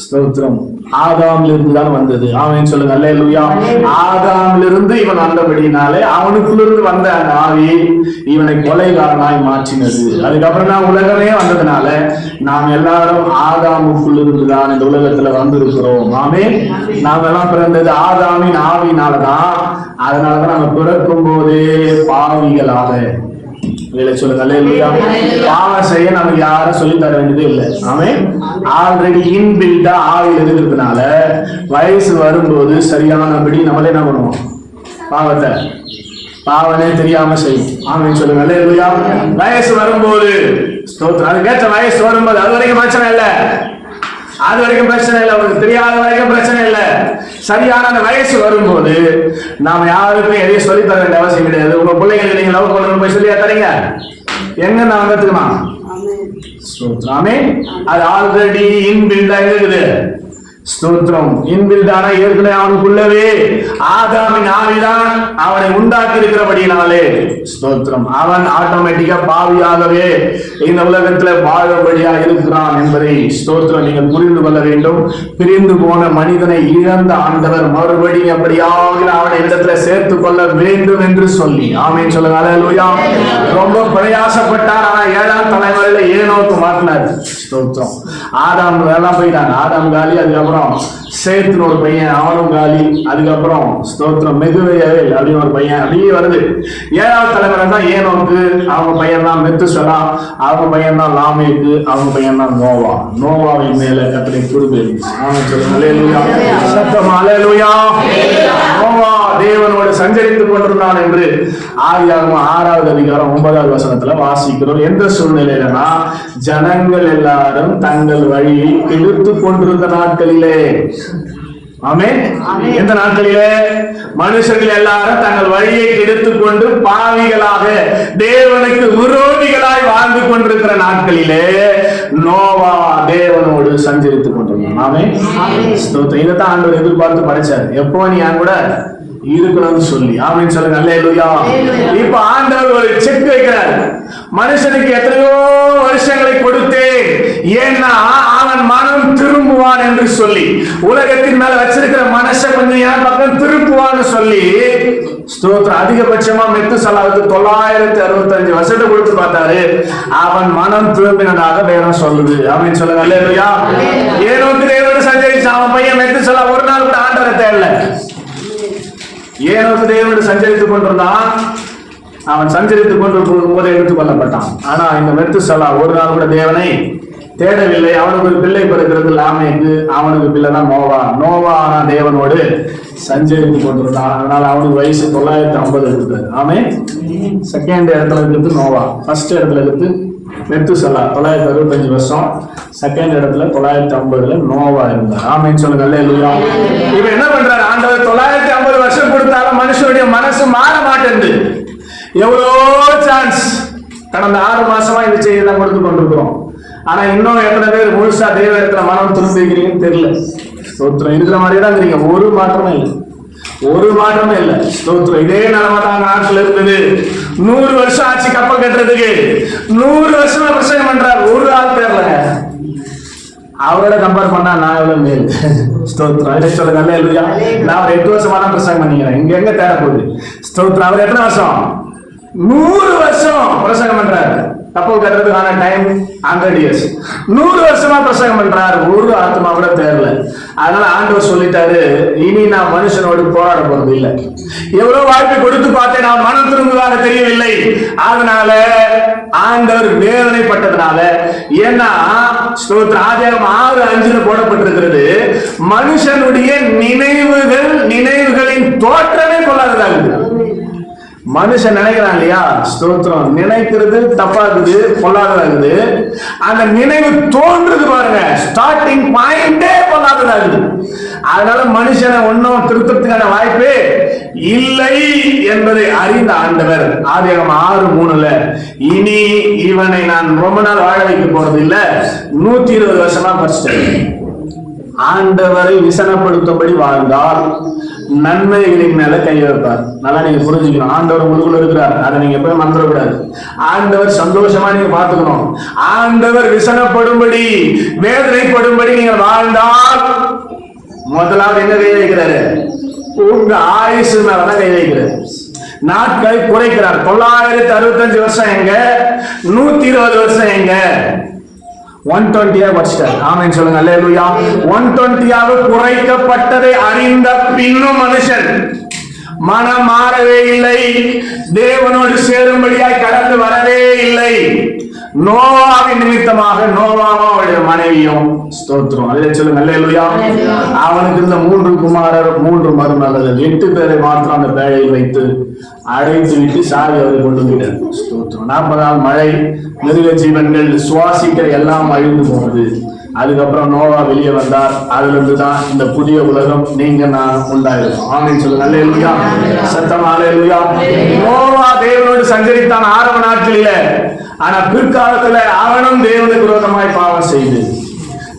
ஸ்தோத்திரம். ஆதாமில் இருந்து தான் வந்தது. ஆமென் சொல்லுங்க அல்லேலூயா. ஆதாமில் இருந்து இவன் வந்தபடினாலே அவனுக்குள்ளிருந்து வந்த அந்த ஆவி இவனை கொலைகாரனாய் மாற்றினது. அதுக்கப்புறம் நான் உலகமே வந்ததுனால நாம் எல்லாரும் ஆதாமுக்குள் இருந்து தான் இந்த உலகத்துல வந்திருக்கிறோம். ஆமென். நாம் எல்லாம் பிறந்தது ஆதாமின் ஆவினாலதான். அதனாலதான் நம்ம பிறக்கும் போதே பாவிகளாக சொல்லுங்க அல்லேலூயா. பாவம் செய்ய நமக்கு யாரும் சொல்லி தர வேண்டியது இல்லை. ஆமென். ஆல்ரெடி இன்பில்டா ஆவியில் இருக்கிறதுனால வயசு வரும்போது சரியானபடி நம்மளே என்ன பண்ணுவோம்? பாவனே தெரியாம செய்யும். ஆமென் சொல்லுங்க அல்லேலூயா. வயசு வரும்போது அதுக்கேற்ற வயசு வரும்போது அது வரைக்கும் பிரச்சனை இல்லை. அது வரைக்கும் பிரச்சனை இல்லை. அவருக்கு தெரியாத வரைக்கும் பிரச்சனை இல்லை. சரியான அந்த வயசு வரும்போது நாம யாருக்கும் எதையும் சொல்லி தர வேண்டிய அவசியம் கிடையாது. உங்க பிள்ளைங்களுக்கு நீங்க லவ் பண்ணணும் போய் சொல்லியா தரீங்க? எங்க நான் வந்துட்டுமா? அது ஆல்ரெடி இன்பில்டா இருக்குது. ஸ்தோத்திரம். இன்பில்டான ஏற்கனவே அவனுக்குள்ளவே ஆதாமின் ஆவிதான் அவனை உண்டாக்கி இருக்கிறபடினாலே ஸ்தோத்திரம் அவன் ஆட்டோமேட்டிக்கா பாவியாகவே இந்த உலகத்துல வாழும்படியா இருக்கிறான் என்பதை ஸ்தோத்திரம் நீங்கள் புரிந்து கொள்ள வேண்டும். பிரிந்து போன மனிதனை இழந்த ஆண்டவர் மறுபடியும் அப்படியாக அவனை இடத்துல சேர்த்துக் கொள்ள வேண்டும் என்று சொல்லி ஆமென் சொல்லுங்க அல்லேலூயா. ரொம்ப பிரயாசப்பட்டார். ஆனா 7ஆம் தலைமுறையில ஏனோக்கு மாட்டினார். ஸ்தோத்திரம். ஆதாம் எல்லாம் போயிட்டாங்க. ஆதாம் காலி. அதுக்கப்புறம் சேத்துன்னு ஒரு பையன், அவனும் காலி. அதுக்கப்புறம் ஸ்தோத்திரம் மெகுவேல் அப்படின்னு ஒரு பையன் அப்படியே வருது. 7ஆவது தலைமுறை தான் ஏனோக்கு. அவங்க பையன் தான் மெத்துசலா, அவங்க பையன் தான் லாமேக்கு, அவங்க பையன் தான் நோவா. நோவாவின் மேல கர்த்தரை கிருபை இருந்துச்சு. ஆமென் சொல்லுங்க அல்லேலூயா. சத்தமா அல்லேலூயா. நோவா தேவனோடு சஞ்சரித்துக் கொண்டிருந்தான் என்று ஆதியாகமம் 6வது அதிகாரம் 9வது வசனத்துல வாசிக்கிறோம். எந்த சூழ்நிலையிலனா ஜனங்கள் எல்லாரும் தங்கள் வழியை கெடுத்துக் கொண்டிருந்த நாட்களிலே. ஆமென். எந்த நாட்களிலே? மனுஷர்கள் எல்லாரும் தங்கள் வழியை கெடுத்துக் கொண்டு பாவிகளாக தேவனுக்கு விரோதிகளாய் வாழ்ந்து கொண்டிருக்கிற நாட்களிலே நோவா தேவனோடு சஞ்சரித்துக் கொண்டிருந்தான். ஆமென். இதைத்தான் ஆண்டவர் எதிர்பார்த்து படைச்சார். எப்போ நீ என் கூட இருக்கணும்னு சொல்லி. ஆமென் சொல்லுங்க அல்லேலூயா. இப்ப ஆண்டவர் ஒரு செக் வைக்கிறார். மனுஷனுக்கு எத்தனையோ வருஷங்களை கொடுத்தேன், ஏன்னா அவன் மனம் திரும்புவான் என்று சொல்லி, உலகத்தின் மேல வச்சிருக்கிற மனசை கொஞ்சம் என் பக்கம் திருப்புவான்னு சொல்லி ஸ்தோத்திரம். அதிகபட்சமா மெத்துசலாவுக்கு 965 வருஷத்தை கொடுத்து பார்த்தாரு. அவன் மனம் திரும்பினதாக வேதம் சொல்லுது. ஆமென் சொல்லுங்க அல்லேலூயா. ஏனோக்கு தேவனோடு சஞ்சரிச்சான். அவன் பையன் மெத்துசலா ஒரு நாள் கூட ஆண்டவரை தேடல. ஏனோக்கு தேவனோடு சஞ்சரித்துக் கொண்டிருந்தான். அவன் சஞ்சரித்துக் கொண்டிருக்கும் போது எடுத்துக் கொள்ளப்பட்டான். ஆனா இந்த மெத்துசலா ஒரு நாள் கூட தேவனை தேடவில்லை. அவனுக்கு ஒரு பிள்ளை பிறக்கிறது லாமேக்கு. அவனுக்கு பிள்ளை தான் நோவா. நோவா ஆனா தேவனோடு சஞ்சரித்துக் கொண்டிருந்தான். அதனால அவனுக்கு வயசு 950 இருக்குது. ஆமென். செகண்ட் இடத்துல இருக்கிறது நோவா, ஃபர்ஸ்ட் இடத்துல இருக்கிறது மெத்துசலா 965 வருஷம். செகண்ட் இடத்துல 950 நோவா இருந்தார். ஆமென் சொல்லுங்க அல்லேலூயா. இப்ப என்ன பண்றாரு ஆண்டவர்? 950 வருஷம் கொடுத்தாலும் மனுஷனுடைய மனசு மாற மாட்டேங்குது. எவ்வளோ சான்ஸ் கடந்த 6 மாசமா இந்த செய்தி தான் கொடுத்து கொண்டிருக்கிறோம். ஆனா இன்னும் எத்தனை பேர் முழுசா தெய்வ இடத்துல மனம் திரும்பிக்கிறீங்கன்னு தெரியல. ஸ்தோத்திரம். இருக்கிற மாதிரியே தான் இருக்கீங்க. ஒரு மாற்றமே இல்லை. ஒரு மாற்றமே இல்லை. ஸ்தோத்திரம். இதே நிலைமை தான் நாட்டில் இருந்தது. 100 வருஷம் ஆச்சு கப்பல் கட்டுறதுக்கு. 100 வருஷமா பிரசங்கம் பண்றாரு. ஒரு ஆள் பேர்லங்க. அவரோட கம்பேர் பண்ணா நான் எவ்வளவு மேல். ஸ்தோத்திரம். சொல்லுங்க அல்லேலூயா. நான் ஒரு 8 வருஷமா தான் பிரசங்கம் பண்ணிக்கிறேன். இங்க எங்க தேட போகுது. ஸ்தோத்திரம். அவர் எத்தனை வருஷம்? 100 வருஷம் பிரசங்கம் பண்றாரு. கப்பல் கட்டுறதுக்கான டைம் 100 years. 100 வருஷமா பிரசங்கம் பண்றாரு. ஒரு ஆத்மா கூட தேரல. அதனால ஆண்டவர் சொல்லிட்டாரு, இனி நான் மனுஷனோடு போராட போறது இல்லை. எவ்வளவு வாய்ப்பு கொடுத்து பார்த்தேன், நான் மனம் திரும்புவதாக தெரியவில்லை. அதனால ஆண்டவர் வேதனைப்பட்டதுனால, ஏன்னா ஆதியாகமம் 6:5 போடப்பட்டிருக்கிறது, மனுஷனுடைய நினைவுகளின் தோற்றமே கொள்ளாததாகுது. மனுஷன் நினைக்கிறான் இல்லையா? ஸ்தோத்திரம். நினைக்கிறது தப்பாகுது, பொல்லாததாகுது. அந்த நினைவு தோன்றுது பாருங்க, ஸ்டார்டிங் பாயிண்டே பொல்லாததாகுது. அதனால மனுஷனை ஒன்னும் திருத்தத்துக்கான வாய்ப்பே இல்லை என்பதை அறிந்த ஆண்டவர் ஆதியாகமம் 6:3 இனி இவனை நான் ரொம்ப நாள் வாழ வைக்க போறது இல்ல, 120 வருஷமா படிச்சிட்டேன். ஆண்டவரை விசனப்படுத்தும்படி வாழ்ந்தால் நன்மைகளின் மேல கை வைப்பார். நல்லா நீங்க புரிஞ்சுக்கணும். ஆண்டவர் உங்களுக்குள்ள இருக்கிறார். அதை நீங்க எப்பவும் மறந்துடக்கூடாது. ஆண்டவர் சந்தோஷமா நீங்க பார்த்துக்கணும். ஆண்டவர் விசனப்படும்படி, வேதனைப்படும்படி நீங்க வாழ்ந்தால் முதலாவது என்ன கை வைக்கிறாரு? உங்க ஆயுசு மேலதான் கை வைக்கிறாரு. நாட்களை குறைக்கிறார். 965 வருஷம் எங்க, 120 வருஷம் எங்க? 120 படிச்சிட்டார். ஆமென் சொல்லுங்க அல்லேலூயா. 120 குறைக்கப்பட்டதை அறிந்த பின்னும் மனுஷன் மனம் மாறவே இல்லை. தேவனோடு சேரும்படியாய் கடந்து வரவே இல்லை. நோவாவின் நிமித்தமாக நோவாவும் அவருடைய மனைவியும், ஸ்தோத்திரம், அல்லேலூயா சொல்லுங்க அல்லேலூயா. அவனுக்கு இருந்த 3 குமாரர் 3 மருமகள், 8 பேரை மாத்திரம் அந்த பேழையில் வைத்து அடைத்து விட்டு சாவி அவரை கொண்டு விட்டார். ஸ்தோத்திரம். 40 நாள் மழை, மிருக ஜீவன்கள் சுவாசிக்க எல்லாம் அழிந்து போனது. அதுக்கப்புறம் நோவா வெளியே வந்தார். அதுல இருந்துதான் இந்த புதிய உலகம் நீங்க நான் உண்டாயிருக்கும். ஆமென் சொல்லுங்க அல்லேலூயா. சத்தம் அல்லேலூயா. நோவா தேவனோடு சஞ்சரித்தான் ஆரம்ப நாட்களில. ஆனா பிற்காலத்துல அவனும் தேவனுக்கு விரோதமாய் பாவம் செய்து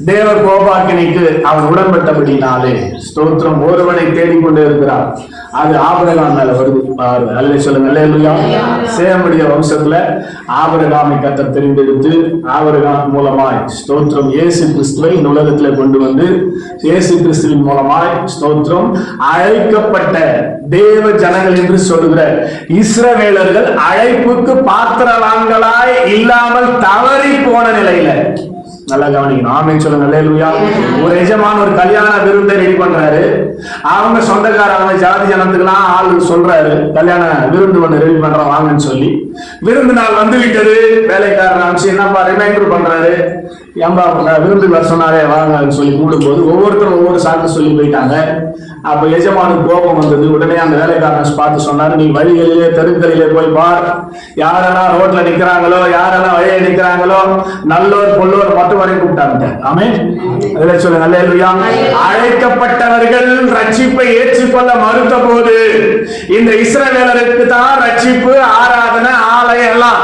தேவ கோபாக்கினைக்கு அவன் உடன்பட்டபடினாலே, ஸ்தோத்திரம், ஒருவனை தேடிக்கொண்டே இருக்கிறார். அது ஆபிரகாம் மேல வருது. அல்லே சொல்லுங்க அல்லேலூயா. சேமுடைய வம்சத்துல ஆபிரகாமை கர்த்தர் தெரிந்தெடுத்து ஆபிரகாம் மூலமாய், ஸ்தோத்திரம், இயேசு கிறிஸ்துவை இந்த உலகத்துல கொண்டு வந்து இயேசு கிறிஸ்துவின் மூலமாய், ஸ்தோத்திரம், அழைக்கப்பட்ட தேவ ஜனங்கள் என்று சொல்லுகிற இஸ்ரவேலர்கள் அழைப்புக்கு பாத்திரவான்களாய் இல்லாமல் தவறி போன நிலையில, நல்லா கவனிக்கணும். ஆமென் சொல்லுங்க அல்லேலூயா. ஒரு எஜமான் ஒரு கல்யாண விருந்தை ரெடி பண்றாரு. அவங்க சொந்தக்காரங்க ஜாதி ஜனத்துக்கெல்லாம் ஆள் சொல்றாரு, கல்யாண விருந்து ஒண்ணு ரெடி பண்றோம் வாங்கன்னு சொல்லி. விருந்து நாள் வந்து விட்டது. வேலைக்காரன் அனுப்பிச்சு என்னப்பா ரிமைண்டர் பண்றாரு, ஏன்பா விருந்துக்கு வர சொன்னாரே வாங்கன்னு சொல்லி கூடும்போது ஒவ்வொருத்தரும் ஒவ்வொரு சாக்கு சொல்லி போயிட்டாங்க. அப்ப எஜமானுக்கு கோபம் வந்தது. உடனே அந்த வேலைக்காரன் பார்த்து சொன்னாரு, நீ வழிகளிலே தெருக்களிலே போய் பார், யாரெல்லாம் ரோட்ல நிக்கிறாங்களோ, யாரெல்லாம் வழியை நிக்கிறாங்களோ, நல்லோர் பொல்லோர் மட்டும் வரை கூப்பிட்டாங்க. ஆமென் சொல்லுங்க அல்லேலூயா. அழைக்கப்பட்டவர்கள் ரட்சிப்பை ஏற்றுக்கொள்ள மறுத்த போது இந்த இஸ்ரவேலருக்கு தான் ரட்சிப்பு, ஆராதனை, ஆலயம் எல்லாம்.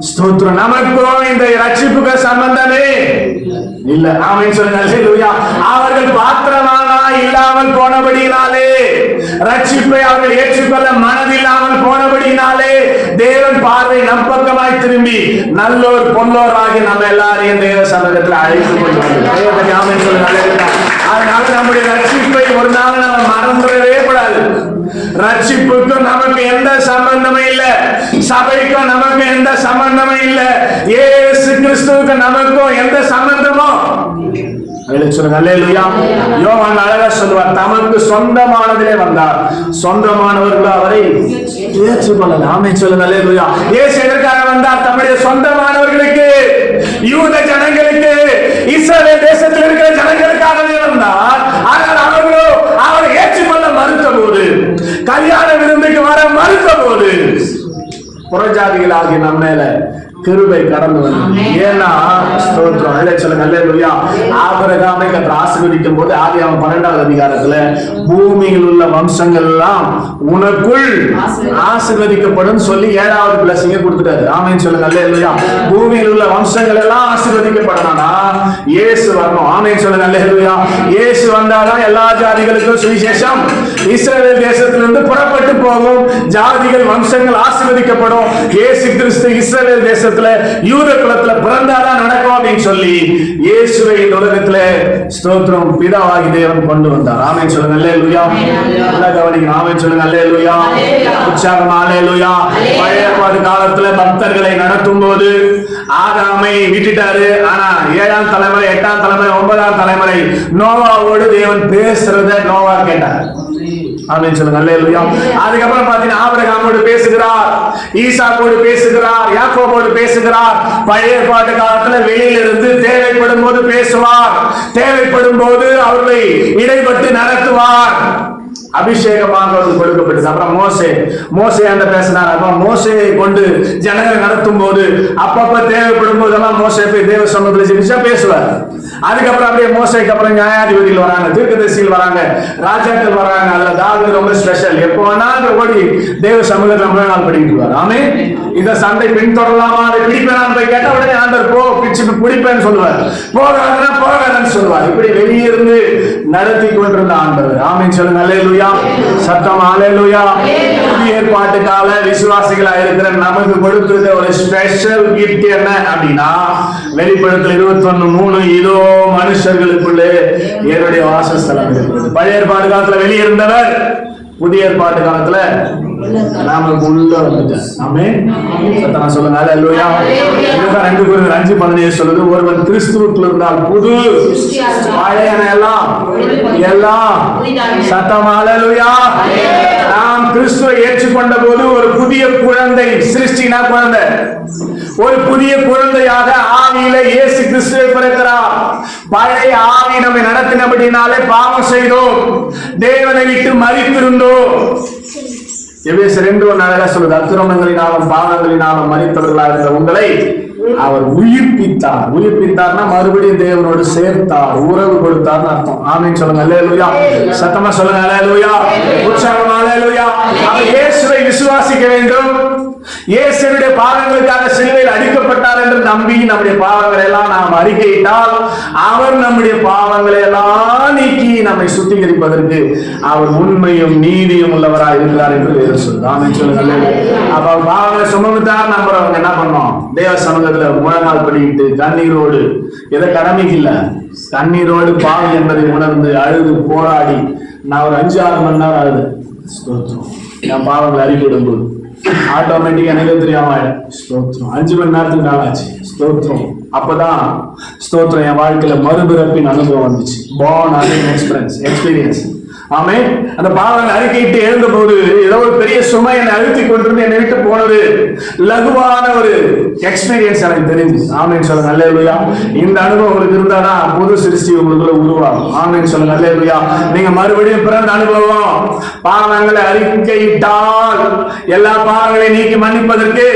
ஸ்தோத்திரம். நமக்கும் இந்த ரட்சிப்புக்கு சம்பந்தமே இல்ல. ஆமென் சொல்லுங்க அல்லேலூயா. அவர்கள் பாத்திரமானா இல்லாமல் போனபடியினாலே, ரட்சிப்பை அவர்கள் ஏற்றுக்கொள்ள மனதில்லாமல் போனபடியினாலே தேவன் பார்வை நம் பக்கமாய் திரும்பி நல்லோர் பொல்லோர் ஆகிய நம்ம எல்லாரையும் தேவ சமூகத்தில் அழைத்துக் கொள்வார்கள். ஆமென் சொல்லுங்க அல்லேலூயா. அதனால நம்முடைய ரட்சிப்பை ஒரு நாள் நம்ம மறந்துடவே கூடாது. ரட்சிப்புக்கும் நமக்கு எந்த சம்பந்தமும் இல்ல, சபைக்கும் நமக்கு எந்த சம்பந்தமும் இல்ல, இயேசு கிறிஸ்துவுக்கு நமக்கும் எந்த சம்பந்தமும். யோவான் அழகா சொல்லுவார், தமக்கு சொந்தமானதிலே வந்தார், சொந்தமானவர்கள் அவரை ஏற்றுக்கொள்ள. ஆமென் சொல்லுங்க அல்லேலூயா. இயேசு எதற்காக வந்தார்? தம்முடைய சொந்தமானவர்களுக்கு, யூத ஜனங்களுக்கு, இஸ்ரவேல் தேசத்தில் இருக்கிற ஜனங்களுக்காகவே வந்தார். ஆனால் அவர்களோ அவரை ஏற்றுக்கொள்ள மறுத்த போது, கல்யாண விருந்துக்கு வர மறுத்த போது, புறஜாதிகளாகிய நம்ம மேல கிருபை கடந்து வந்தது. ஏன்னா ஸ்தோத்திரம், சொல்லுங்க அல்லேலூயா. ஆபிரகாமை கர்த்தர் ஆசீர்வதிக்கும் போது ஆதியாகமம் 12வது அதிகாரத்துல பூமியில் உள்ள வம்சங்கள் எல்லாம் உனக்குள் ஆசீர்வதிக்கப்படும் சொல்லி 7வது பிளஸிங்க கொடுத்துட்டாரு. ஆமென் சொல்லுங்க அல்லேலூயா. பூமியில் உள்ள வம்சங்கள் எல்லாம் ஆசீர்வதிக்கப்படணும்னா இயேசு வரணும். ஆமென் சொல்லுங்க அல்லேலூயா. இயேசு வந்தாதான் எல்லா ஜாதிகளுக்கும் சுவிசேஷம் இஸ்ரவேல் தேசத்திலிருந்து புறப்பட்டு போகும். ஜாதிகள் வம்சங்கள் ஆசீர்வதிக்கப்படும். இயேசு கிறிஸ்து இஸ்ரவேல் தேசத்துல யூத குலத்துல பிறந்தாதான் நடக்கும் அப்படின்னு சொல்லி இயேசுவை இந்த உலகத்துல ஸ்தோத்திரம் பிதாவாகி தேவன் கொண்டு வந்தார். ஆமென் சொல்லுங்க அல்லேலூயா. நல்லா கவனிக்கணும். ஆமென் சொல்லுங்க அல்லேலூயா. உற்சாகம் அல்லேலூயா. பழைய ஏற்பாடு காலத்துல பக்தர்களை நடத்தும் போது ஆதாமை விட்டுட்டாரு. ஆனா 7ஆம் தலைமுறை 8ஆம் தலைமுறை 9ஆம் தலைமுறை நோவாவோடு தேவன் பேசுறத நோவா கேட்டார். ஆமென் சொல்லுங்க அல்லேலூயா. அதுக்கப்புறம் பாத்தீங்கன்னா ஆபிரகாமோடு பேசுகிறார், ஈசாக்கோடு பேசுகிறார், யாக்கோபோடு பேசுகிறார். பழைய ஏற்பாட்டு காலத்துல வெளியிலிருந்து தேவைப்படும் போது பேசுவார், தேவைப்படும் போது அவர்களை இடைப்பட்டு நடத்துவார். அபிஷேகமாக அவருக்கு கொடுக்கப்பட்டது. அப்புறம் மோசே அந்த பேசினார். அப்புறம் மோசையை கொண்டு ஜனங்களை நடத்தும் போது அப்பப்ப தேவைப்படும் போதெல்லாம் மோசே போய் தேவ சமூகத்தில் ஜெபிச்சா பேசுவார். அதுக்கப்புறம் அப்படியே மோசைக்கு அப்புறம் நியாயாதிபதிகள் வராங்க, தீர்க்கதரிசிகள் வராங்க, ராஜாக்கள் வராங்க. அதுல தாவீது ரொம்ப ஸ்பெஷல். எப்போ வேணாலும் ஓடி தேவ சமூகத்தில் ரொம்ப நாள் படிக்கிறார். ஆமே இந்த சண்டை பின்தொடரலாமா, அதை பிடிப்பேன் போய் கேட்ட உடனே ஆண்டவர் போ பிடிச்சு பிடிப்பேன்னு சொல்லுவார், போகாதுன்னா போகாதுன்னு சொல்லுவார். இப்படி வெளியிருந்து நடத்தி கொண்டிருந்த ஆண்டவர். ஆமென் சொல்லுங்க அல்லேலூயா. சத்தம் அல்லேலூயா. புதிய ஏற்பாட்டு கால விசுவாசிகளா இருக்கிற நமக்கு கொடுத்திருந்த ஒரு ஸ்பெஷல் கிஃப்ட் என்ன அப்படின்னா வெளிப்படுத்தல் 21:3 இதோ மனுஷர்களுக்குள்ளே என்னுடைய வாசஸ்தலம் இருக்கிறது. பழைய ஏற்பாடு காலத்துல வெளியிருந்தவர் புதிய ஏற்பாட்டு காலத்துல நாம உள்ள வந்துட்டார். ஆமென். சத்தமா சொல்லுங்க அல்லேலூயா. இதுதான் 2 கொரிந்தியர் 5:17 சொல்லுது, ஒருவன் கிறிஸ்துவுக்குள் இருந்தால் புது பழையன எல்லாம் சத்தமா அல்லேலூயா. நாம் கிறிஸ்துவை ஏற்றுக்கொண்ட போது ஒரு புதிய குழந்தை சிருஷ்டினா குழந்தை, ஒரு புதிய குழந்தையாக ஆவியில இயேசு கிறிஸ்துவை பிறக்கிறார். பழைய ஆவி நம்மை நடத்தினபடினாலே பாவம் செய்தோம், தேவனை விட்டு மரித்திருந்தோம். எபேசியர் 2:1 சொல்லுது, அக்கிரமங்களினாலும் பாவங்களினாலும் மரித்தவர்களாக இருந்த உங்களை அவர் உயிர்ப்பித்தார். உயிர்ப்பித்தார்னா மறுபடியும் தேவனோடு சேர்த்தார், உறவு கொடுத்தார்னு அர்த்தம். ஆமென் சொல்லுங்க அல்லேலூயா. சத்தமா சொல்லுங்க அல்லேலூயா. உற்சாகம் அல்லேலூயா. அவர் இயேசுவை விசுவாசிக்க வேண்டும். இயேசுவுடைய பாவங்களுக்காக சிலுவையில் அடிக்கப்பட்டார் என்று நம்பி நம்முடைய பாவங்களை எல்லாம் நாம் அறிக்கையிட்டால் அவர் நம்முடைய பாவங்களை எல்லாம் நீக்கி நம்மை சுத்திகரிப்பதற்கு அவர் உண்மையும் நீதியும் உள்ளவராக இருக்கிறார் என்று வேறு சொல்லுது. ஆமென் சொல்லுங்க. அப்ப பாவங்களை சுமந்துட்டார் நம்புறவங்க என்ன பண்ணோம், தேவ சமூகத்துல முழங்கால் படிக்கிட்டு கண்ணீரோடு, எதை கடமைக்கு இல்ல, கண்ணீரோடு பாவம் என்பதை உணர்ந்து அழுது போராடி நான் ஒரு 5-6 மணி நேரம் அழுது என் பாவங்களை அறிக்கையிடும் போது ஆட்டோமேட்டிக் எனக்கு தெரியாம ஸ்தோத்திரம் 5 மணி நேரத்துக்கு நாளாச்சு. ஸ்தோத்திரம். அப்பதான் ஸ்தோத்திரம் என் வாழ்க்கையில மறுபிறப்பின் அனுபவம் வந்துச்சு. born again experience. ஆமே அந்த பாவங்களை அறிக்கையிட்டு எழுந்த போது ஏதோ ஒரு பெரிய சுமை என்னை அழுத்தி கொண்டிருந்து என்னை விட்டு போனது லகுவான ஒரு எக்ஸ்பீரியன்ஸ் எனக்கு தெரிஞ்சு. ஆமென் சொல்லுங்க அல்லேலூயா. இந்த அனுபவம் உங்களுக்கு இருந்தாதான் புது சிருஷ்டி உங்களுக்குள்ள உருவாகும். ஆமென் சொல்லுங்க அல்லேலூயா. நீங்க மறுபடியும் பிறந்த அனுபவம். பாவங்களை அறிக்கையிட்டால் எல்லா பாவங்களையும் நீக்கி மன்னிப்பதற்கு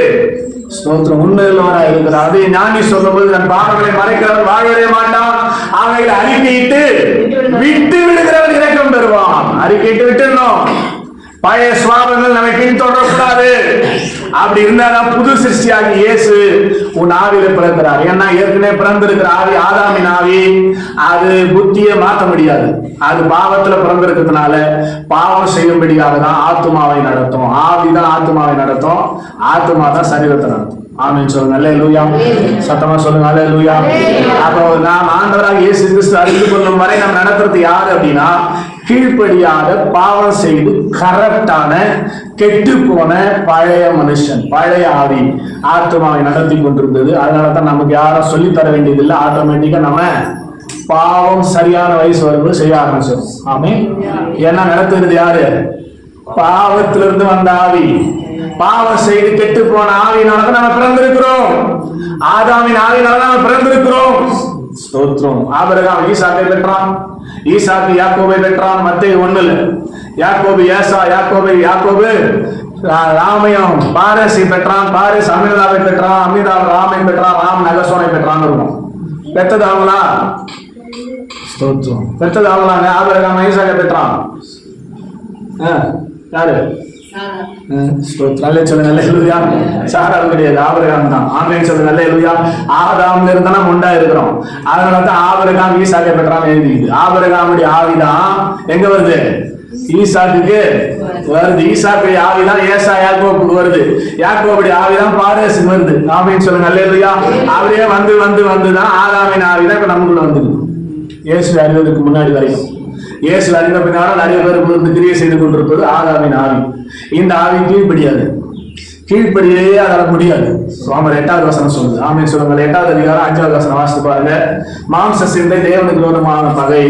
ஸ்தோத்திரம் உண்மையுள்ளவராக இருக்கிறார். அதை ஞானி சொல்லும் போது தன் பாவங்களை மறைக்கிறவர் வாழவே மாட்டான், அவைகளை அறிக்கையிட்டு விட்டு விடுகிறவன் இரக்கம் பெறுவான். அறிக்கையிட்டு விட்டுணும். பழைய சுவாபங்கள் நம்மை பின்தொடரக்கூடாது. அப்படி இருந்தாதான் புது சிருஷ்டியாகி இயேசு உன் ஆவியில பிறக்கிறார். ஏன்னா ஏற்கனவே பிறந்திருக்கிற ஆவி ஆதாமின் ஆவி, அது புத்தியை மாற்ற முடியாது. அது பாவத்துல பிறந்திருக்கிறதுனால பாவம் செய்யும்படியாக தான் ஆத்துமாவை நடத்தும். ஆவிதான் ஆத்துமாவை நடத்தும், ஆத்துமா தான் சரீரத்தை நடத்தும். ஆமென் சொல்லுங்க அல்லேலூயா. சத்தமா சொல்லுங்க அல்லேலூயா. அப்போ நாம் ஆண்டவராக இயேசு கிறிஸ்து அறிந்து கொள்ளும் வரை நாம் நடத்துறது யாரு அப்படின்னா கீழ்ப்படியாக பாவம் செய்து கரெக்டான கெட்டு போன பழைய மனுஷன், பழைய ஆவி ஆத்மாவை நடத்தி கொண்டிருந்தது. அதனாலதான் நமக்கு யாரும் சொல்லி தர வேண்டியதில்லை. ஆட்டோமேட்டிக்கா நம்ம பாவம் சரியான வயசு வரும்போது செய்ய ஆரம்பிச்சோம். ஆமே. ஏன்னா நடத்துறது யாரு? பாவத்திலிருந்து வந்த ஆவி. பாவம் செய்து கெட்டு போன ஆவியினால நம்ம பிறந்திருக்கிறோம். ஆதாமின் ஆவியினால நம்ம பிறந்திருக்கிறோம். ஸ்தோத்திரம். ஆபிரகாம் ஈசாக்கை பெற்றான், ஈசாக்கு யாக்கோபை பெற்றான். மத்தேயு 1 யாக்கோபு ஏசா, யாக்கோபு ராமையும் பாரசி பெற்றான், பாரிஸ் அமிர்தாவை பெற்றான், அமிர்தாவை ராமை பெற்றான், ராம் நகசோனை பெற்றான்னு இருக்கும். பெற்றது அவங்களா? ஸ்தோத்திரம். பெற்றது அவங்களாங்க. ஆபிரகாம் ஈசாக்கை பெற்றான். யாரு? நல்ல சொல்லுங்க அல்லேலூயா. சாராவு கிடையாது, ஆபிரகாம் தான். ஆமென் சொல்லுங்க அல்லேலூயா. ஆதாம்ல இருந்தா முண்டா இருக்கிறோம். அதனாலதான் ஆபிரகாம் ஈசாக்கை பெற்றான்னு எழுதிக்குது. ஆபிரகாமுடைய ஆவிதான் எங்க வருது? ஈசாக்குக்கு வருது. ஈசாக்குடைய ஆவிதான் ஏசா யாக்கோபுக்கு வருது. யாக்கோபுடைய ஆவிதான் பாரேசுக்கு வருது. ஆமென் சொல்லுங்க அல்லேலூயா. அவரே வந்து வந்து வந்துதான் ஆதாமின் ஆவிதான் இப்ப நமக்குள்ள வந்துருக்கு. இயேசு அறிவதற்கு முன்னாடி வரைக்கும். இயேசு அறிந்த பின்னாலும் நிறைய பேர் கிரியை செய்து கொண்டிருப்பது ஆதாமின் ஆவி. இந்த ஆவி கீழ்ப்படியாது. கீழ்ப்படியே அதால முடியாது. ரோமர் 8வது வசனம் சொல்லுது. ஆமென் சொல்லுங்க. 8வது அதிகாரம் 5வது வசனம் வாசித்து பாருங்க. மாம்ச சிந்தை தேவனுக்கு விரோதமான பகை.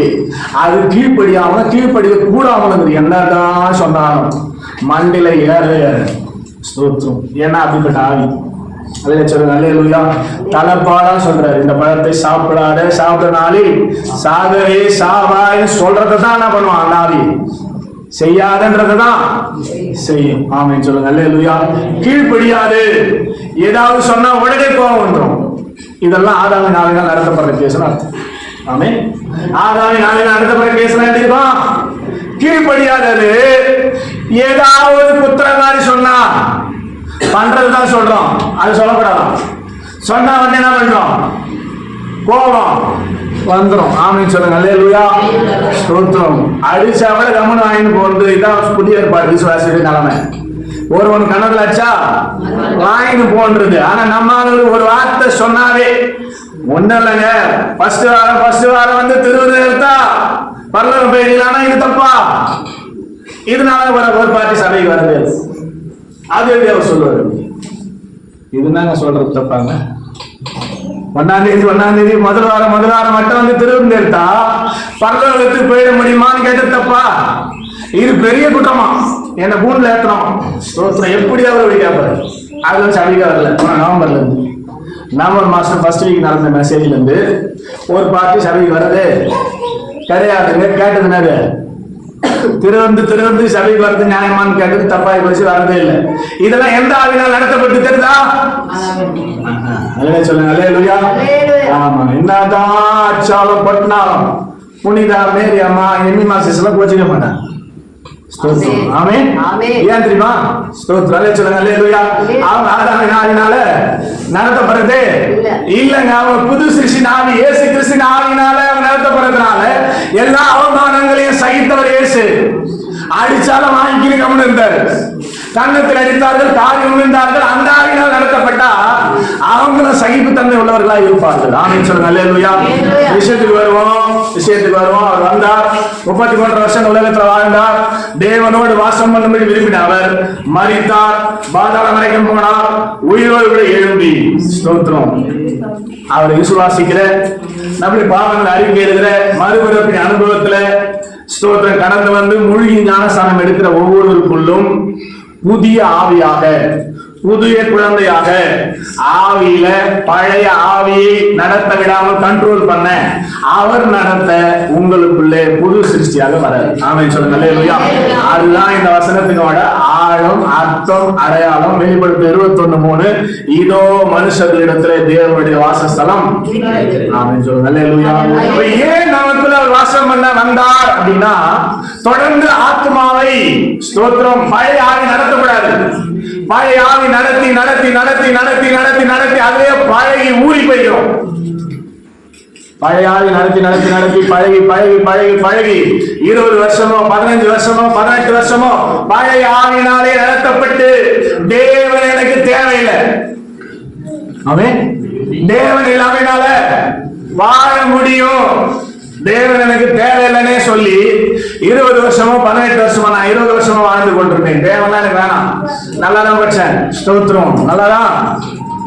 அது கீழ்ப்படிய கூடாமல் என்னதான் சொன்னாலும் மண்டில ஏற ஸ்தோத்திரம். ஏன்னா அப்படிப்பட்ட ஆவி. அதில் சொல்லுங்க அல்லேலூயா. தலைப்பாடா சொல்றாரு, இந்த பழத்தை சாப்பிடாத, சாப்பிட நாளில் சாகவே சாவாய் சொல்றதான் என்ன பண்ணுவான் அந்த ஆவி? செய்யாதன்றதான் செய்யும். ஆமென் சொல்லுங்க அல்லேலூயா. கீழ்ப்படியாது. ஏதாவது சொன்னா உடனே கோபம் வந்துடும். இதெல்லாம் ஆதாமின் ஆவினால் நடத்தப்படுற கேஸ் அர்த்தம். ஆமென். ஆதாமின் ஆவினால் நடத்தப்படுற கேஸ் எப்படி இருக்கும்? கீழ்ப்படியாதது. ஏதாவது குத்திரக்காரி சொன்னா பண்றதுதான் சொல்றோம், அது சொல்லப்படாதான். சொன்னா வந்து என்ன பண்றோம்? கோபம் வந்துடும். ஆமென் சொல்லுங்க அல்லேலூயா. ஸ்தோத்திரம். அடிச்சாவிட கம்மன் வாங்கிட்டு போறது. இதான் புதிய ஏற்பாடு விசுவாசிய நிலைமை. ஒருவன் கணக்குல அடிச்சா வாங்கிட்டு போன்றது. ஆனா நம்ம ஒரு வார்த்தை சொன்னாவே ஒண்ணு இல்லைங்க. ஃபர்ஸ்ட் வாரம் வந்து திருவிழா பரலோகம் போயிடலாம்னா இது தப்பா? இதனால ஒரு பார்ட்டி சபைக்கு வரது. அது எப்படி அவர் சொல்லுவாரு? இதுதாங்க சொல்றது தப்பாங்க. 1ஆம் தேதி முதல் வாரம் மட்டும் வந்து திருவிழா பரலோகத்துக்கு போயிட முடியுமான்னு கேட்டது தப்பா? இது பெரிய குற்றமா? என்ன கூண்டுல ஏற்றணும். எப்படி அவர் கேட்பாரு? அதுல சபைக்கு வரல. நவம்பர்ல இருந்து நவம்பர் மாசம் ஃபர்ஸ்ட் வீக் நடந்த மெசேஜ்ல இருந்து ஒரு பார்ட்டி சபைக்கு வர்றது கிடையாதுங்க. கேட்டதுனாரு திருவந்து சபைக்கு வரது நியாயமானு கேட்டது தப்பாய் போச்சு. வரதே இல்லை. இதெல்லாம் எந்த ஆவினால் நடத்தப்பட்டு தெரியுதா? சொல்லுங்க அல்லேலூயா. ஆமா. என்னதான் அச்சாலும் பட்டினாலும் புனிதா மேரி அம்மா எம்மி மாசம் கோச்சிக்க மாட்டாங்க. ஆமென். ஏன் தெரியுமா? ஸ்தோத்திரம். சொல்லுங்க அல்லேலூயா. அவங்க ஆதாமின் ஆவினால நடத்தப்படுறது இல்லங்க. அவங்க புது சிருஷ்டி ஆவி இயேசு கிறிஸ்துவின் ஆவினால அவங்க நடத்தப்படுறதுனால எல்லா அவமானங்களையும் சகித்தவர் இயேசு. அடிச்சாலும் வாங்கிக்கிட்டு கவனம் இருந்தார். கன்னத்தில் அடித்தார்கள், காரியம் விழுந்தார்கள். அந்த ஆவினால் நடத்தப்பட்டா அவங்களும் சகிப்புத்தன்மை உள்ளவர்களா இருப்பார்கள். ஆமென் சொல்லுங்க அல்லேலூயா. விஷயத்துக்கு வருவோம். அவர் வந்தார். 33 வருஷம் உலகத்தில் வாழ்ந்தார். தேவனோடு வாசம் பண்ணும்படி விரும்பினார். அவர் மரித்தார், பாதாளம் வரைக்கும் போனார், உயிரோடு கூட எழும்பி ஸ்தோத்திரம். அவரை விசுவாசிக்கிற, நம்முடைய பாவங்களை அறிக்கை எழுதுகிற, மறுபிறப்பின் அனுபவத்துல ஸ்தோத்திரம் கடந்து வந்து மூழ்கி ஞானஸ்தானம் எடுக்கிற ஒவ்வொருவருக்குள்ளும் புதிய ஆவியாக, புதிய குழந்தையாக ஆவியில பழைய ஆவியை நடத்த விடாமல் கண்ட்ரோல் பண்ண அவர் நடத்த உங்களுக்குள்ளே புது சிருஷ்டியாக வர. ஆமென் சொல்லுங்க அல்லேலூயா. அதுதான் இந்த வசனத்துக்கு ஆழம், அர்த்தம், அடையாளம். வெளிப்படுத்த 21:3 இதோ மனுஷர்களிடத்திலே தேவனுடைய வாசஸ்தலம். ஆமென் சொல்லுங்க அல்லேலூயா. ஏன் நமக்குள்ள அவர் வாசம் பண்ண வந்தார் அப்படின்னா, தொடர்ந்து ஆத்மாவை ஸ்தோத்திரம் பழைய ஆவி நடத்தக்கூடாது. பழைய ஆவி நடத்தி அதுவே பழகி ஊறி போயிடும். பழைய ஆவி நடத்தி பழகி 20 வருஷமோ 15 வருஷமோ 18 வருஷமோ பழைய ஆவினாலே நடத்தப்பட்டு தேவன் எனக்கு தேவையில்லை, அவன் தேவன் இல்லாமனால வாழ முடியும், தேவன் எனக்கு தேவையில்லைன்னே சொல்லி 20 வருஷமோ 18 வருஷமோ நான் 20 வருஷமா வாழ்ந்து கொண்டிருந்தேன். தேவன் எனக்கு வேணாம். நல்லாதான் படிச்சேன், ஸ்தோத்திரம், நல்லாதான்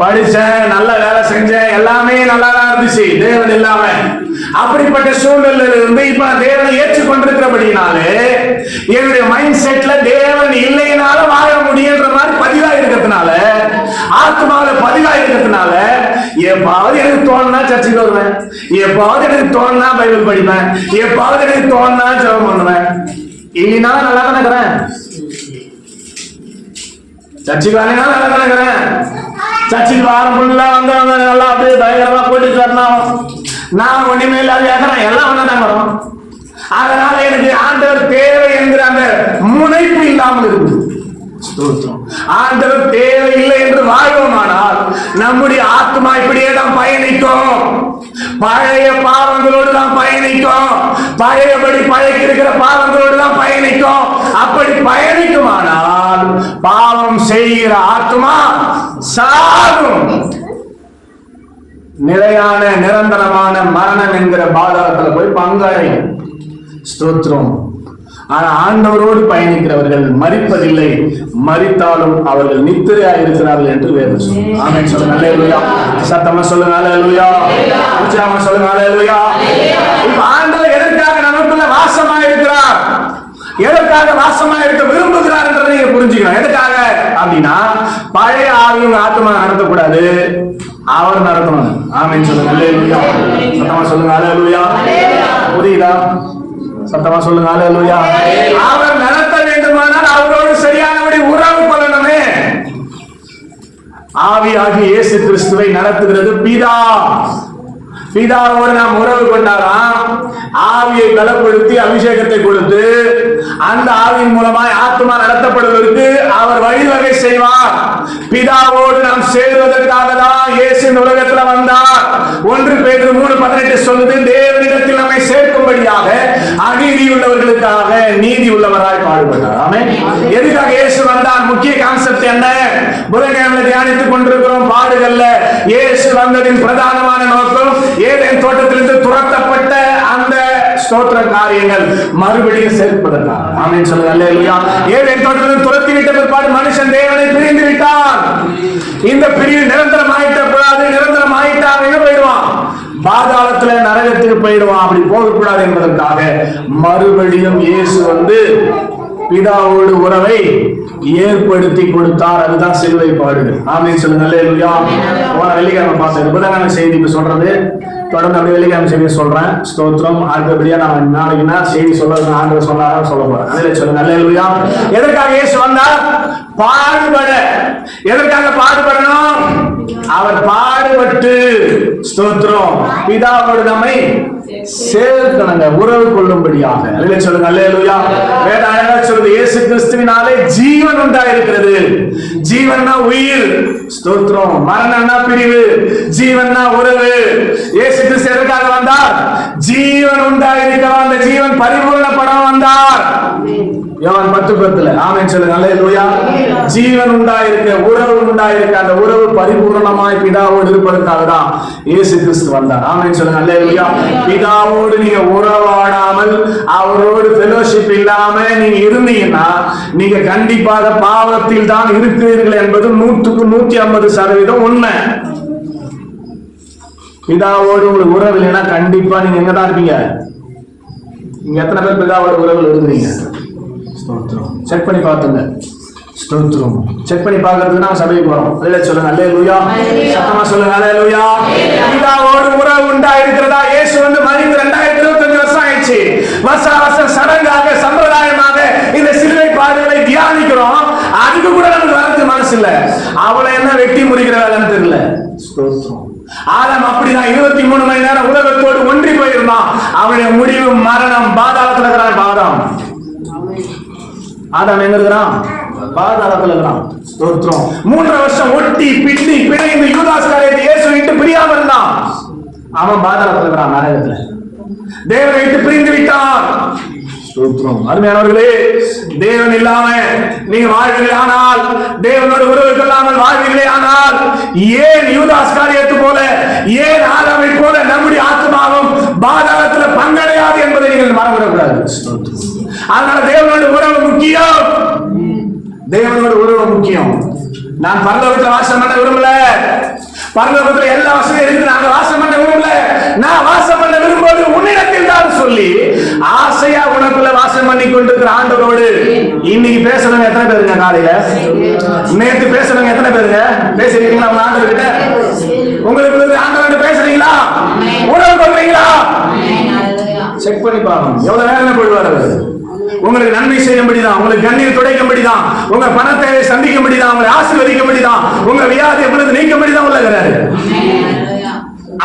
படிச்சேன், நல்ல வேலை செஞ்சேன், எல்லாமே நல்லாதான் இருந்துச்சு. தேவன் இல்லாம அப்படிப்பட்ட சூழ்நிலையில இருந்து இப்ப நான் தேவனை ஏற்றுக்கொண்டிருக்கிறபடினாலே என்னுடைய மைண்ட் செட்ல தேவன் இல்லைனாலும் வாழ முடியுன்ற மாதிரி பதிவா இருக்கிறதுனால, ஆத்மாவில பதிவா இருக்கிறதுனால எப்பாவது எனக்கு தோணுனா சர்ச்சுக்கு வருவேன், எப்பாவது எனக்கு தோணுனா பைபிள் படிப்பேன், எப்பாவது எனக்கு தோணுனா ஜெபம் பண்ணுவேன். இல்லைனாலும் நல்லா தானே இருக்கிறேன். சர்ச்சுக்கு வரீங்கன்னா நல்லா நினைக்கிறேன். சர்ச்சுக்கு வாரம் ஃபுல்லா வந்து நல்லா அப்படியே பயங்கரமா போட்டு வரணும். நான் ஒண்ணுமே இல்லாத கேட்கறேன், எல்லாம் ஒண்ணுதான் வரும். அதனால எனக்கு ஆண்டவர் தேவை என்கிற அந்த முனைப்பு இல்லாமல் இருக்குது. ஆண்டவர் தேவையில்லை என்று வாழ்வோமானால் நம்முடைய ஆத்மா இப்படியே தான் பயணிக்கும். பழைய பாவங்களோடு தான் பயணிக்கும். பழையபடி பழக்கி இருக்கிற பாவங்களோடு தான் பயணிக்கும். அப்படி பயணிக்குமானால் பாவம் செய்கிற ஆத்மா சாகும். நிலையான நிரந்தரமான மரணம் என்கிற பாதாளத்துல போய் பங்காளியும். ஸ்தோத்திரம். ஆனா ஆண்டவரோடு பயணிக்கிறவர்கள் மரிப்பதில்லை, மரித்தாலும் அவர்கள் நித்திரையாக இருக்கிறார்கள் என்று வேதம் சொல்லுங்க. ஆமென் சொல்லுங்க. அல்லேலூயா. சத்தமா சொல்லுங்க. அல்லேலூயா. உற்சாகமா சொல்லுங்க. அல்லேலூயா. இப்ப ஆண்டவர் எதற்காக நமக்குள்ள வாசமா இருக்கிறார், எதற்காக வாசமா இருக்க விரும்புகிறார் என்றதை நீங்க புரிஞ்சுக்கணும். எதுக்காக அப்படின்னா பழைய ஆவியும் ஆத்மா நடத்தக்கூடாது, அவர் நடத்தணும். ஆமென் சொல்லுங்க. அல்லேலூயா. சத்தமா சொல்லுங்க. அல்லேலூயா. புரியுதா? சத்தமா சொல்லுங்க. அல்லேலூயா. அவர் நடத்த வேண்டுமானால் அவரோடு சரியானபடி உறவு கொள்ளணுமே. ஆவியாகி இயேசு கிறிஸ்துவை நடத்துகிறது பிதா. பிதாவோடு நாம் உறவு கொண்டாராம். ஆவியை பலப்படுத்தி அபிஷேகத்தை கொடுத்து அந்த ஆவியின் மூலமாய் ஆத்மா நடத்தப்படுவதற்கு அவர் வழிவகை செய்வார். பிதாவோடு நாம் சேருவதற்காக தான் இயேசு உலகத்தில் வந்தார். 1 பேதுரு 3:18 சொல்லுது, தேவனிடத்தில் நம்மை சேர்க்கும்படியாக அநீதி உள்ளவர்களுக்காக நீதி உள்ளவராய் பாடுபட்டார். ஆமென். எதுக்காக இயேசு வந்தார்? முக்கிய கான்செப்ட் என்ன? புதன்கிழமை தியானித்துக் கொண்டிருக்கிறோம் பாடுகள்ல. இயேசு வந்ததின் பிரதானமான நோக்கம் ஏதேன் தோட்டத்திலிருந்து துரத்தப்பட்ட அந்த ஸ்தோத்திர காரியங்கள் மறுபடியும் சேர்ப்பதற்காக. ஆமென் சொல்லுங்க. அல்லேலூயா. ஏதேன் தோட்டத்திலிருந்து துரத்தி விட்ட பிற்பாடு மனுஷன் தேவனை பிரிந்து விட்டான். இந்த பிரிவு நிரந்தரம் ஆயிட்டக்கூடாது. நிரந்தரம் ஆயிட்டா எங்க போயிடுவான்? பாதாளத்துல நரகத்துக்கு போயிடுவான். அப்படி போகக்கூடாது என்பதற்காக மறுபடியும் இயேசு வந்து பிதாவோடு உறவை ஏற்படுத்தி கொடுத்தார். அதுதான் சிலுவை பாடுகள். ஆமென் சொல்லுங்க. அல்லேலூயா. போன வெள்ளிக்கிழமை பார்த்தேன். புதன்கிழமை செய்தி இப்ப சொல்றது தொடர்ந்து அப்படியே வெள்ளிக்கிழமை செய்தி சொல்றேன். ஸ்தோத்திரம். அடுத்தபடியா நான் நாளைக்குன்னா செய்தி சொல்றது ஆண்டவர் சொன்னாரா சொல்ல போறேன். அதில் சொல்லுங்க. அல்லேலூயா. எதற்காக இயேசு வந்தார்? பாடுபட. எதற்காக பாடுபடணும்? அவர் பாடுபட்டு ஸ்தோத்திரம் பிதாவோடு நம்மை சேர்க்கணுங்க, உறவு கொள்ளும்படியாக. அல்லேலூயா சொல்லுங்க. அல்லேலூயா. வேத அழகா சொல்லுது, இயேசு கிறிஸ்துவினாலே ஜீவன் உண்டாயிருக்கிறது. ஜீவன்னா உயிர். ஸ்தோத்திரம். மரணம்னா பிரிவு, ஜீவன்னா உறவு. இயேசு கிறிஸ்து எதற்காக வந்தார்? ஜீவன் உண்டாயிருக்கிறார். அந்த ஜீவன் பரிபூர்ணப்பட வந்தார். யோவான் 10:10. ஆமென் சொல்லுங்க. அல்லேலூயா. ஜீவன் உண்டாயிருக்க, உறவு உண்டாயிருக்க, அந்த உறவு பரிபூர்ணமாய் பிதாவோடு இருப்பதற்காக தான் இயேசு கிறிஸ்து வந்தார். ஆமென் சொல்லுங்க. அல்லேலூயா. பிதாவோடு நீங்க உறவாடாமல் அவரோடு ஃபெலோஷிப் இல்லாம நீங்க இருந்தீங்கன்னா நீங்க கண்டிப்பாக பாவத்தில் தான் இருக்கிறீர்கள் என்பது 100% உண்மை. பிதாவோடு உங்களுக்கு உறவு இல்லைன்னா கண்டிப்பா நீங்க எங்க தான் இருப்பீங்க? நீங்க எத்தனை பேர் பிதாவோட உறவில் இருக்கிறீங்க? செக் பண்ணி பார்த்துங்க. ஸ்தோத்திரம். செக் பண்ணி பார்க்கிறதுக்கு நாம சபைக்கு போறோம். அல்லேலூயா சொல்லுங்க. அல்லேலூயா. சத்தமா சொல்லுங்க. அல்லேலூயா. பிதாவோடு உறவு உண்டாயிருக்கிறதா? இயேசு வந்து மரித்து 2025 வருஷம் ஆயிடுச்சு. வருஷம் சடங்காக சம்பிரதாயமாக இந்த சிலுவை பாடுகளை தியானிக்கிறோம். அதுக்கு கூட நமக்கு வரது மனசு இல்ல. அவளை என்ன வெட்டி முறிக்கிற வேலைன்னு தெரியல. ஸ்தோத்திரம். ஆதாம் அப்படிதான் 23 மணி நேரம் உலகத்தோடு ஒன்றி போயிருந்தான். அவனுடைய முடிவு மரணம். பாதாளத்துல இருக்கிறான். ஆதாம் எங்க இருக்கிறான்? பாதாளத்துல இருக்கிறான். ஸ்தோத்திரம். 3 வருஷம் ஒட்டி பின்னி பிணைந்து யூதாஸ் காரியத்தை இயேசு விட்டு பிரியாம இருந்தான். அவன் பாதாளத்துல இருக்கிறான், நரகத்துல. தேவனை விட்டு பிரிந்து விட்டான். ஸ்தோத்திரம். அருமையானவர்களே, தேவன் இல்லாம நீங்க வாழ்வீர்களே ஆனால், தேவனோடு உறவு கொள்ளாமல் வாழ்வீர்களே ஆனால், ஏன் யூதாஸ் காரியத்தை போல, ஏன் ஆதாமை போல நம்முடைய ஆத்மாவும் பாதாளத்துல பங்கடையாது என்பதை நீங்கள் மறந்துவிடக்கூடாது. அதனால தேவனோட உறவு முக்கியம். தேவனோட உறவு முக்கியம். நான் பரலோகத்துல வாசம் பண்ண விரும்பல. பரலோகத்துல எல்லா வசதியும் இருக்கு, நாங்க வாசம் பண்ண விரும்பல. நான் வாசம் பண்ண விரும்புவது உன்னிடத்தில் தான் சொல்லி ஆசையா உனக்குள்ள வாசம் பண்ணி கொண்டிருக்கிற ஆண்டவரோடு இன்னைக்கு பேசணுங்க. எத்தனை பேருங்க? காலையில நேற்று பேசணுங்க. எத்தனை பேருங்க பேசுறீங்களா? உங்க ஆண்டவர்கிட்ட உங்களுக்கு ஆண்டவர்கிட்ட பேசுறீங்களா? உறவு கொள்றீங்களா? செக் பண்ணி பாருங்க. எவ்வளவு நேரம் போயிடுவாரு? உங்களுக்கு நன்மை செய்யும்படிதான், உங்களுக்கு கண்ணீர் துடைக்கும்படிதான், உங்க பணத்தை சந்திக்கும்படிதான், உங்களை ஆசீர்வதிக்கும்படிதான், உங்க வியாதி எப்பொழுது நீக்கும்படிதான் உள்ளகிறாரு.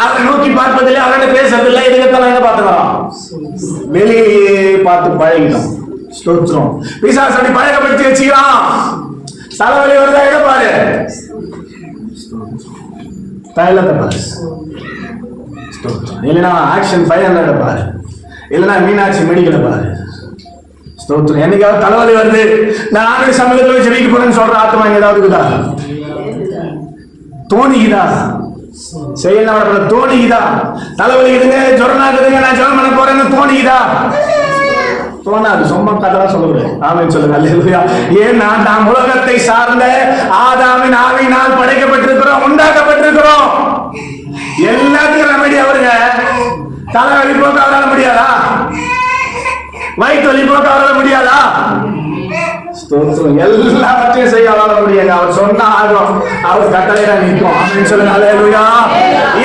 அவரை நோக்கி பார்ப்பதில்லை, அவரை பேசுறதில்லை, இதுக்கெல்லாம் என்ன பார்த்துக்கிறோம்? வெளியிலேயே பார்த்து பழகிட்டோம். ஸ்தோத்திரம். பிசாசு அப்படி பழக்கப்படுத்தி வச்சுக்கிறான். தலைவலி வருதா எடுப்பாரு, தைலத்தை பாரு. ஸ்தோத்திரம். இல்லைன்னா ஆக்ஷன் 500 எடுப்பாரு, இல்லைன்னா மீனாட்சி மெடிக்கலை பாரு. ஸ்தோத்திரம். என்னைக்காவது தலைவலி வருது, நான் ஆண்டு சமயத்தில் ஜெபிக்க போறேன்னு சொல்ற ஆத்மா ஏதாவது இருக்குதா? தோணிக்குதா? செய்யலாம் தோணிக்குதா? தலைவலி இருக்குதுங்க, ஜுரம் இருக்குதுங்க, நான் ஜுரம் பண்ண போறேன்னு தோணிக்குதா? தோணாது. சும்மா கதை சொல்லக்கூடாது. ஆமென் சொல்லுங்க. அல்லேலூயா. ஏன்னா நாம் உலகத்தை சார்ந்த ஆதாமின் ஆவியினால் படைக்கப்பட்டிருக்கிறோம், உண்டாக்கப்பட்டிருக்கிறோம். எல்லாத்துக்கும் ரெமெடி அவருங்க. தலைவலி போக்க அவரால் முடியாதா? வயிற்று வலி போக்க அவரால் முடியாதா? எல்லாவற்றையும் செய்ய அவரால் முடியாது. அவர் சொன்னா ஆகும், அவர் கட்டளையில நிற்கும். ஆமென் சொல்லுங்க. அல்லேலூயா.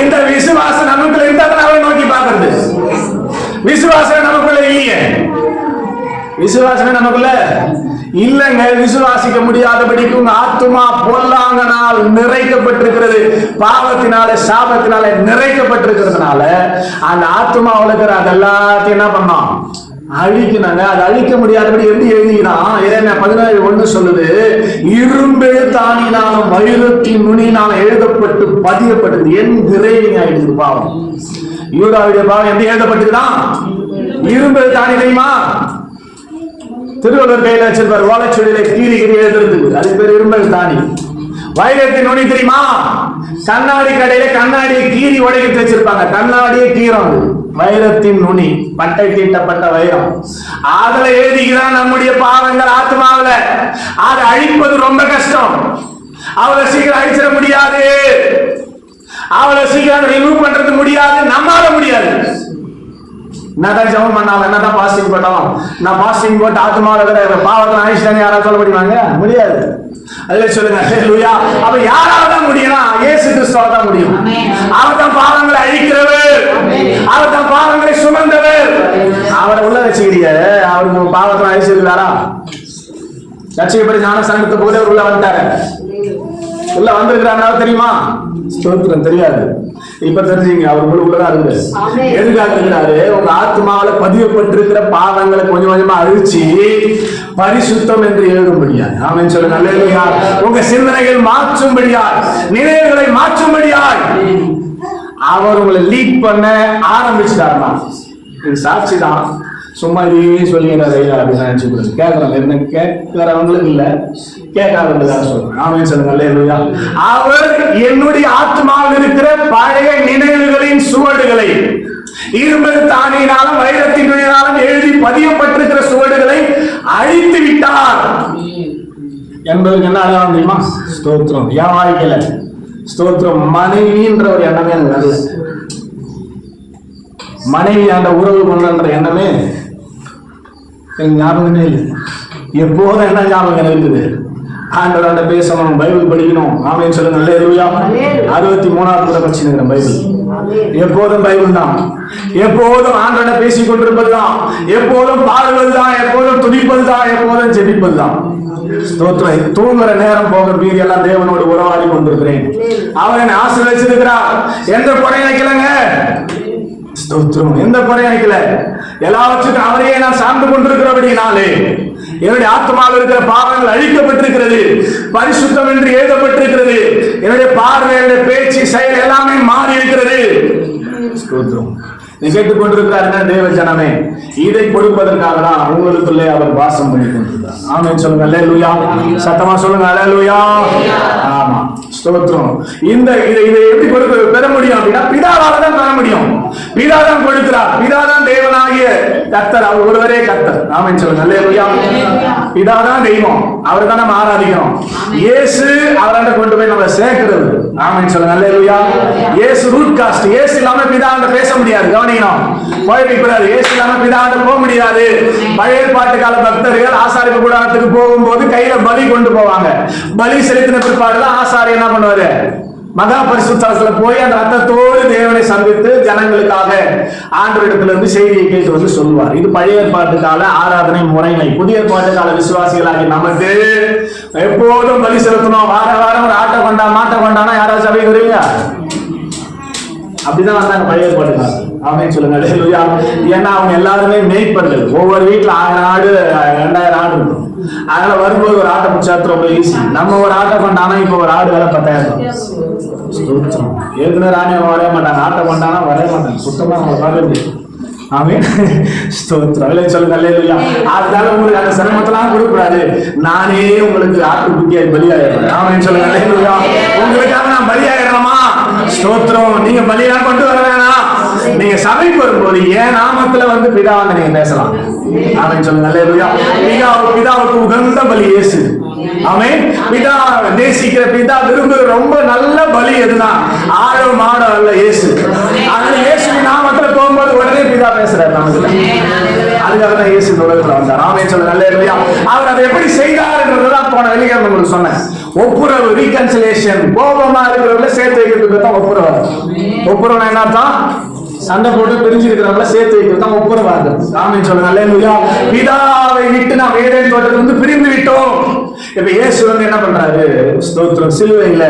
இந்த விசுவாசம் நமக்குள்ள இருந்தா அவரை நோக்கி பார்க்கிறது. விசுவாசம் நமக்குள்ள இல்லையே. விசுவாசமே நமக்குள்ள இல்லங்க. விசுவாசிக்க முடியாதபடிக்கு உங்க ஆத்துமா பொல்லாங்கனால் நிறைக்கப்பட்டிருக்கிறது. பாவத்தினால சாபத்தினால நிறைக்கப்பட்டிருக்கிறதுனால அந்த ஆத்துமா இருக்கிற அதெல்லாத்தையும் என்ன பண்ணோம்? அழிக்கணுங்க. அதை அழிக்க முடியாதபடி எப்படி எழுதிக்கிறான்? 17:1 சொல்லுது, இரும்பெழுத்தாணினாலும் வைரத்தின் நுனியினாலும் எழுதப்பட்டு பதியப்பட்டது. என் கிரேவிங் ஆயிடுது பாவம். யூதாவுடைய பாவம் எப்படி எழுதப்பட்டிருக்குதான்? இரும்பெழுத்தாணி தெரியுமா? திருவள்ளுவர் கையில வச்சிருப்பார், ஓலைச்சுவடியில கீறி எழுதுறதுக்கு. அது பேர் இரும்பெழுத்தாணி. வைரத்தின் நுனி தெரியுமா? கண்ணாடி கடையில கண்ணாடியை கீறி உடைக்கிட்டு வச்சிருப்பாங்க. கண்ணாடியை கீரம், வைரத்தின் நுனி, பட்டை தீட்டப்பட்ட வைரம். அதுல எழுதிக்கிறான் நம்முடைய பாவங்கள் ஆத்மாவில. அதை அழிப்பது ரொம்ப கஷ்டம். அவளை சீக்கிரம் அழிச்சிட முடியாது, அவளை சீக்கிரம் ரிமூவ் பண்றது முடியாது, நம்மால முடியாது. என்னதான் ஜெபம் பண்ணாலும், என்னதான் பாஸ்டிங் பண்ணாலும், நான் பாஸ்டிங் போட்டு ஆத்மாவில பாவத்தை அழிச்சிட்டாங்க யாராவது சொல்ல முடியுமாங்க? முடியாது. அதுல சொல்லுங்க. அல்லேலூயா. அப்ப யாரால தான் முடியும்னா இயேசு கிறிஸ்துவால தான் முடியும். அவர் தான் பாவங்களை அழிக்கிறவர், அவர் தான் பாவங்களை சுமந்தவர். அவரை உள்ள வச்சுக்கிறீங்க. அவருக்கு பாவத்தை அழிச்சிருக்காரா? ரட்சிக்கப்படி ஞான சங்கத்து போது அவர் உள்ள வந்துட்டாரு. உள்ள வந்திருக்கிறாங்க தெரியுமா? ஸ்தோத்திரம். தெரியாது. இப்ப தெரிஞ்சுங்க. அவர் உள்ளதான் இருக்குது. எதுக்காக இருக்கிறாரு? உங்க ஆத்மாவில பதியப்பட்டிருக்கிற பாவங்களை கொஞ்சம் கொஞ்சமா அழிச்சு பரிசுத்தம் என்று எழுதும்படியா. ஆமென் சொல்லுங்க. அல்லேலூயா. உங்க சிந்தனைகள் மாற்றும்படியா, நினைவுகளை மாற்றும்படியாய் அவர் உங்களை லீட் பண்ண ஆரம்பிச்சுட்டாருன்னா இது சாட்சி தான். சும்மா இதே சொல்லிடுறாரு அப்படின்னு நினைச்சு கேட்கறவங்க என்ன கேட்கறவங்களுக்கு இல்ல, கேட்காதவங்களுக்காக சொல்றேன். ஆமென் சொல்லுங்க. அல்லேலூயா. அவர் என்னுடைய ஆத்மாவில் இருக்கிற பழைய நினைவுகளின் சுவடுகளை, இரும்பெழுத்தாணியினாலும் வைரத்தின் நுனியினாலும் எழுதி பதியப்பட்டிருக்கிற சுவடுகளை அழித்து விட்டார் என்பதற்கு என்ன அடையாளம் தெரியுமா? ஸ்தோத்திரம். என் வாழ்க்கையில ஸ்தோத்திரம். மனைவின்ற ஒரு எண்ணமே எனக்கு நல்ல, மனைவி அந்த உறவு கொண்ட எண்ணமே எனக்கு ஞாபகமே இல்லை. எப்போதும் என்ன ஞாபகம் இருக்குது? ஆண்டவராண்ட பேசணும், பைபிள் படிக்கணும். ஆமென் சொல்லுங்க. அல்லேலூயா. 63வது படிச்சுங்க பைபிள். எப்போதும் பைபிள் தான், எப்போதும் ஆண்டவரை பேசிக் கொண்டிருப்பதுதான், எப்போதும் பாடுவதுதான், எப்போதும் துதிப்பதுதான், எப்போதும் ஜெபிப்பதுதான். ஸ்தோத்திரம். தூங்குற நேரம் போக மீறி எல்லாம் தேவனோடு உறவாடி கொண்டிருக்கிறேன். அவர் என்னை ஆசீர்வதிச்சிருக்கிறார். எந்த குறையும் வைக்கலங்க. ஸ்தோத்திரம். எந்த குறையும் வைக்கல. எல்லாவற்றுக்கும் அவரையே நான் சார்ந்து கொண்டிருக்கிறபடினாலே என்னுடைய ஆத்மாவில் இருக்கிற பாவங்கள் அழிக்கப்பட்டிருக்கிறது, பரிசுத்தம் என்று எழுதப்பட்டிருக்கிறது. என்னுடைய பார்வை, என்னுடைய பேச்சு, செயல் எல்லாமே மாறி இருக்கிறது. ஸ்தோத்திரம். நீ கேட்டுக் கொண்டிருக்கிறார் தேவ ஜனமே, இதை கொடுப்பதற்காக தான் உங்களுக்குள்ளே அவர் வாசம் பண்ணி கொண்டிருக்கிறார். ஆமென் சொல்லுங்க. அல்லேலூயா. சத்தமா சொல்லுங்க. அல்லேலூயா. ஆமா. ஸ்தோத்திரம். இதை எப்படி பெற முடியும் அப்படின்னா பிதாவால தான் பெற முடியும். பிதா தான் கொடுக்கிறார். பிதா தான் தேவனாகிய கர்த்தர். அவர் ஒருவரே கர்த்தர். ஆமென் சொல்லுங்க. அல்லேலூயா. பிதா தான் தெய்வம். அவர் தான் நம்ம ஆராதிக்கிறோம். இயேசு அவராண்ட கொண்டு போய் நம்ம சேர்க்கிறது. ஆமென் சொல்லுங்க. அல்லேலூயா. இயேசு ரூட் காஸ்ட். இயேசு இல்லாம பிதாண்ட பேச முடியாது. கவனிக்கணும். போய்விடாது. இயேசு இல்லாம பிதாண்ட போக முடியாது. பழைய ஏற்பாட்டு கால பக்தர்கள் ஆசாரிப்பு கூடாரத்துக்கு போகும்போது கையில பலி கொண்டு போவாங்க. பலி செலுத்தின பிற்பாடுதான் ஆசாரி என்ன பண்ணுவாரு? மகா பரிசுத்தலத்துல போய் அந்த ரத்தத்தோடு தேவனை சந்தித்து ஜனங்களுக்காக ஆண்டவரிடத்துல இருந்து செய்தியை கேட்டு வந்து சொல்லுவார். இது பழைய ஏற்பாட்டு கால ஆராதனை முறைமை. புதிய ஏற்பாட்டு கால விசுவாசிகளாகி நமக்கு எப்போதும் பலி செலுத்தணும். வார வாரம் ஒரு ஆட்டை கொண்டா மாட்டை கொண்டானா யாராவது சபைக்கு வருவீங்க? அப்படிதான் வந்தாங்க பழைய ஏற்பாட்டு காலம். ஆமென் சொல்லுங்க. அல்லேலூயா. ஏன்னா அவங்க எல்லாருமே மேய்ப்பர்கள். ஒவ்வொரு வீட்டுல 1000 ஆடு 2000 ஆடு இருக்கும். அதனால வரும்போது ஒரு ஆட்டை பிடிச்சாத்து ரொம்ப ஈஸி. நம்ம ஒரு ஆட்டை கொண்டானா இப்ப ஒரு ஆடு வேலை 10,000. ஏற்கனவே ராணியம் வரைய மாட்டாங்க, ஆட்டை கொண்டானா வரைய மாட்டாங்க, சுத்தமா அவங்க பார்க்க. ஆமென் ஸ்தோத்திரம் சொல்லுங்க. அல்லேலூயா. அதனால உங்களுக்கு அந்த சிரமத்தெல்லாம் கொடுக்கூடாது. நானே உங்களுக்கு ஆட்டுக்குட்டியாய் பலியாயிடுறேன். ஆமென் சொல்லுங்க. அல்லேலூயா. உங்களுக்காக நான் பலியாயிடணுமா? ஸ்தோத்திரம். நீங்க பலியெல்லாம் கொண்டு வர வேணாம். நீங்க சபைக்கு வரும்போது என் நாமத்துல வந்து பிதாவை நீங்க பேசலாம். ஆமென் சொல்லுங்க. அல்லேலூயா. பிதாவுக்கு உகந்த பலி இயேசு. ஆமென். பிதா நேசிக்கிற, பிதா விரும்புகிற ரொம்ப நல்ல பலி எதுனா ஆடு மாடு அல்ல, இயேசு. அதனால இயேசு நாமத்துல போகும்போது உடனே பிதா பேசுறாரு நமக்கு. அதுக்காக தான் இயேசு உலகத்துல வந்தார். ஆமென் சொல்லுங்க. அல்லேலூயா. அவர் அதை எப்படி செய்தார்ன்றதுதான் போன வெள்ளிக்கிழமை உங்களுக்கு சொன்னேன். ஒப்புரவு, ரீகன்சிலேஷன். கோபமா இருக்கிறவங்கள சேர்த்து வைக்கிறதுக்கு தான் ஒப்புரவு. ஒப்புரவு என்ன அர்த்தம்? சண்டை போட்டு பிரிஞ்சு இருக்கிறவங்கள சேர்த்து வைக்கிறது தான் ஒப்புரவாது. ஆமென் சொல்லுங்க. அல்லேலூயா. பிதாவை விட்டு நாம் ஏதேன் தோட்டத்துல இருந்து பிரிந்து விட்டோம். இப்ப இயேசு வந்து என்ன பண்றாரு? ஸ்தோத்திரம். சிலுவையில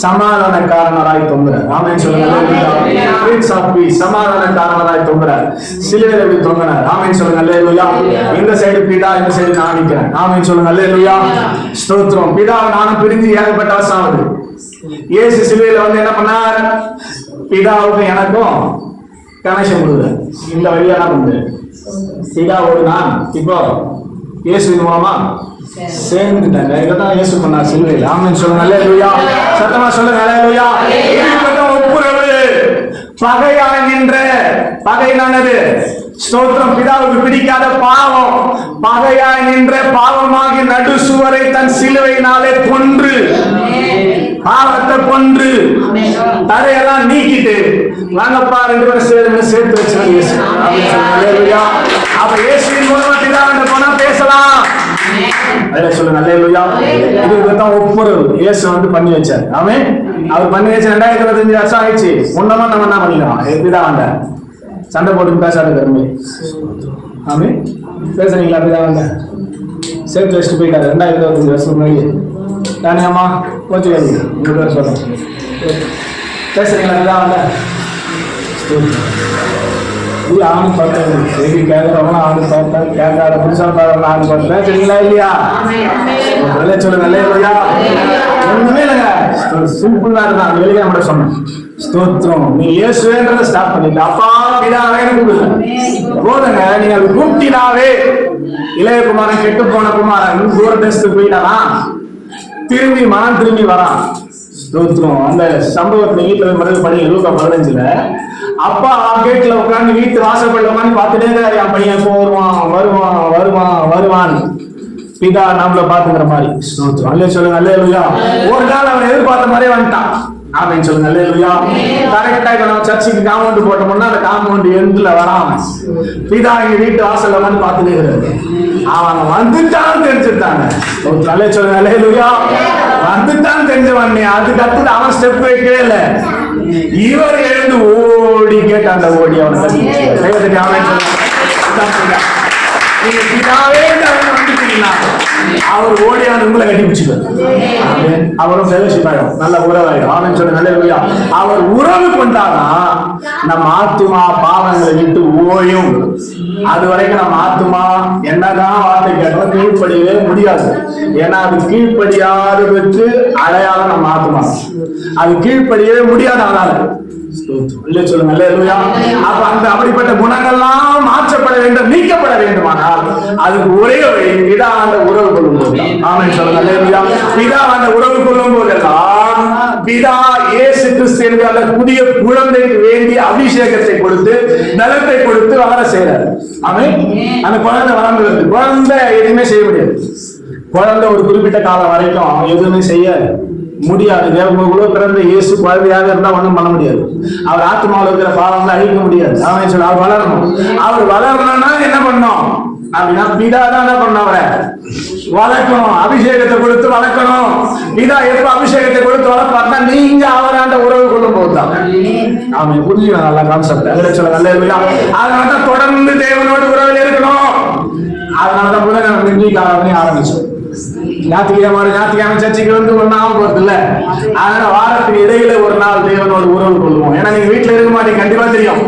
சமாதானக்காரனராய் தொங்குறார். ஆமென் சொல்லுங்க. அல்லேலூயா. பிரின்ஸ் ஆஃப் பீஸ், சமாதானக்காரனராய் தொங்குறார். சிலுவையில போய் தொங்குறார். ஆமென் சொல்லுங்க. அல்லேலூயா. இந்த சைடு பிதா, இந்த சைடு நான் நிக்கிறேன். ஆமென் சொல்லுங்க. அல்லேலூயா. ஸ்தோத்திரம். பிதாவை நானும் பிரிஞ்சு ஏகப்பட்ட வருஷம் ஆகுது. இயேசு சிலுவையில வந்து என்ன பண்ணார்? பிதாவுக்கும் எனக்கும் கனெக்ஷன் கொடுக்குறார். இந்த வழியா என்ன பண்ணுது? பிதாவோடு நான் இப்போ இயேசுவின் மூலமா சேர்ந்துட்டாங்க. இதான் இயேசு பண்ணார் சிலுவையில். ஆமென் சொல்லுங்க. அல்லேலூயா. சத்தமா சொல்லுங்க. அல்லேலூயா. ஒப்புரவு. பகையாய் நின்ற, பகை நானது ஸ்தோத்திரம். பிதாவுக்கு பிடிக்காத பாவம், பகையாய் நின்ற பாவமாகி நடு சுவரை தன் சிலுவையினாலே கொன்று, பாவத்தை கொன்று தடையெல்லாம் நீக்கிட்டு வாங்கப்பா 2 பேரும் சேர்த்து வச்சாங்க இயேசு. அல்லேலூயா. அப்ப இயேசுவின் மூலமா பிதாவிட்ட போனா பேசலாம். சொல்லுங்க. அல்லேலூயா. இதுதான் ஒப்புரவு இயேசு வந்து பண்ணி வச்சார். ஆமென். அவர் பண்ணி வச்ச 2025 வருஷம் ஆயிடுச்சு. முன்னமா நம்ம என்ன பண்ணிக்கலாம்? பிதாவாண்ட சண்டை போட்டு பேசாத கருமை. ஆமென். பேசுறீங்களா? பிதாவாண்ட சேர்த்து வச்சுட்டு போயிட்டாரு 2025 வருஷம் முன்னாடி. தானியம்மா கொஞ்சம் உங்க பேர் சொல்ல பேசுறீங்களா? பிதாவாண்ட இல்ல ஆணு பார்த்தேன். சரி கேட்கறவங்க ஆணு பார்த்தேன், கேட்காத புதுசா பாருங்க ஆணு பார்த்தேன். சரிங்களா? இல்லையா? சொல்லுங்க. அல்லேலூயா. ஒண்ணுமே இல்லைங்க, சிம்பிளா இருந்தா வெளியே நம்ம சொன்னோம். ஸ்தோத்திரம். நீ இயேசுன்றத ஸ்டார்ட் பண்ணிட்டு அப்பா பிதாவே கூப்பிடுங்க போதுங்க. நீங்க கூப்பிட்டினாவே இளையகுமாரன் கெட்டு போன குமாரன் தூர தேசத்துக்கு போயிட்டானா திரும்பி மனம் திரும்பி வரான். ஸ்தோத்திரம். அந்த சம்பவத்தை வீட்டுல மறுபடியும் படி லூக்கா 15ல அப்பா கேட்ல உட்காந்து வீட்டு வாசப்பட உட்காந்து பார்த்துட்டே இருக்காரு. என் பையன் எப்போ வருவான் வருவான் வருவான் வருவான். பிதா நம்மள பாத்துக்கிற மாதிரி. ஸ்தோத்திரம். அல்லே சொல்லுங்க. அல்லேலூயா. ஒரு நாள் அவன் எதிர்பார்த்த மாதிரியே வந்துட்டான். ஆமென் சொல்லுங்க. அல்லேலூயா. கரெக்டா இப்ப நம்ம சர்ச்சுக்கு காம்பவுண்ட் போட்டோம்னா அந்த காம்பவுண்ட் எண்ட்ல வராம பிதா எங்க வீட்டு வாசல்ல வந்து பார்த்துட்டே இருக்காரு. அவன் வந்துட்டான்னு தெரிஞ்சுட்டாங்க. அல்லே சொல்லுங்க. அல்லேலூயா. வந்துட்டான்னு தெரிஞ்சவன் அதுக்கு அடுத்து அவன் ஸ்டெப் வைக்கவே இல்லை. இவர் எழுந்து ஓடி கேட்டாண்ட ஓடி அவனை அவர் ஓடியான உங்களை கட்டி பிடிச்சுக்காரு. அவரும் ஃபெலோஷிப் ஆயிடும், நல்ல உறவாயிடும். ஆமென் சொல்லுங்க. அல்லேலூயா. அவர் உறவு கொண்டாதான் நம்ம ஆத்துமா பாவங்களை விட்டு ஓயும். அது வரைக்கும் நம்ம ஆத்துமா என்னதான் வார்த்தை கேட்டாலும் கீழ்ப்படியவே முடியாது. ஏன்னா அது கீழ்ப்படியாததுக்கு அடையாளம் நம்ம ஆத்துமா. அது கீழ்ப்படியவே முடியாது. அதனால சொல்லுங்க. அல்லேலூயா. அப்ப அந்த அப்படிப்பட்ட குணங்கள்லாம் மாற்றப்பட வேண்டும், நீக்கப்பட வேண்டுமானால் அதுக்கு ஒரே வழி பிதாவாண்ட உறவு கொள்ளும் போது. ஆமென் சொல்லுங்க. அல்லேலூயா. பிதாவாண்ட உறவு கொள்ளும் போதெல்லாம் பிதா இயேசு கிறிஸ்து என்ற அந்த புதிய குழந்தைக்கு வேண்டிய அபிஷேகத்தை கொடுத்து நலத்தை கொடுத்து வளர செய்யறாரு. ஆமென். அந்த குழந்தை வளர்ந்து குழந்தை எதுவுமே செய்ய முடியாது. குழந்தை ஒரு குறிப்பிட்ட காலம் வரைக்கும் எதுவுமே செய்ய முடியாது. தேவகுல பிறந்த இயேசு குழந்தையாக இருந்தா ஒண்ணும் பண்ண முடியாது. அவர் ஆத்மாவில் இருக்கிற பாவங்களை அழிக்க முடியாது. அவன் சொல்ல அவர் வளரணும். அவர் வளரணும்னா என்ன பண்ணும்? அப்படின்னா பிதா தான் என்ன பண்ணவரை வளர்க்கணும், அபிஷேகத்தை கொடுத்து வளர்க்கணும். பிதா எப்ப அபிஷேகத்தை கொடுத்து வளர்ப்பாருன்னா நீங்க அவராண்ட உறவு கொள்ளும் போதுதான். ஆமா, புரிஞ்சுக்கணும் நல்லா கான்செப்ட். அதனாலதான் தொடர்ந்து தேவனோடு உறவில் இருக்கணும். அதனாலதான் புதன்கிழமை இன்றைக்கு ஆரம்பிச்சோம். ஞாயிற்றுக்கிழமை சர்ச்சைக்கு வந்து ஒரு நாள் போறது இல்ல. அதனால வாரத்துக்கு இடையில ஒரு நாள் தேவனோடு உறவு கொள்வோம். ஏன்னா நீங்க வீட்டுல இருக்க மாட்டீங்க, கண்டிப்பா தெரியும்.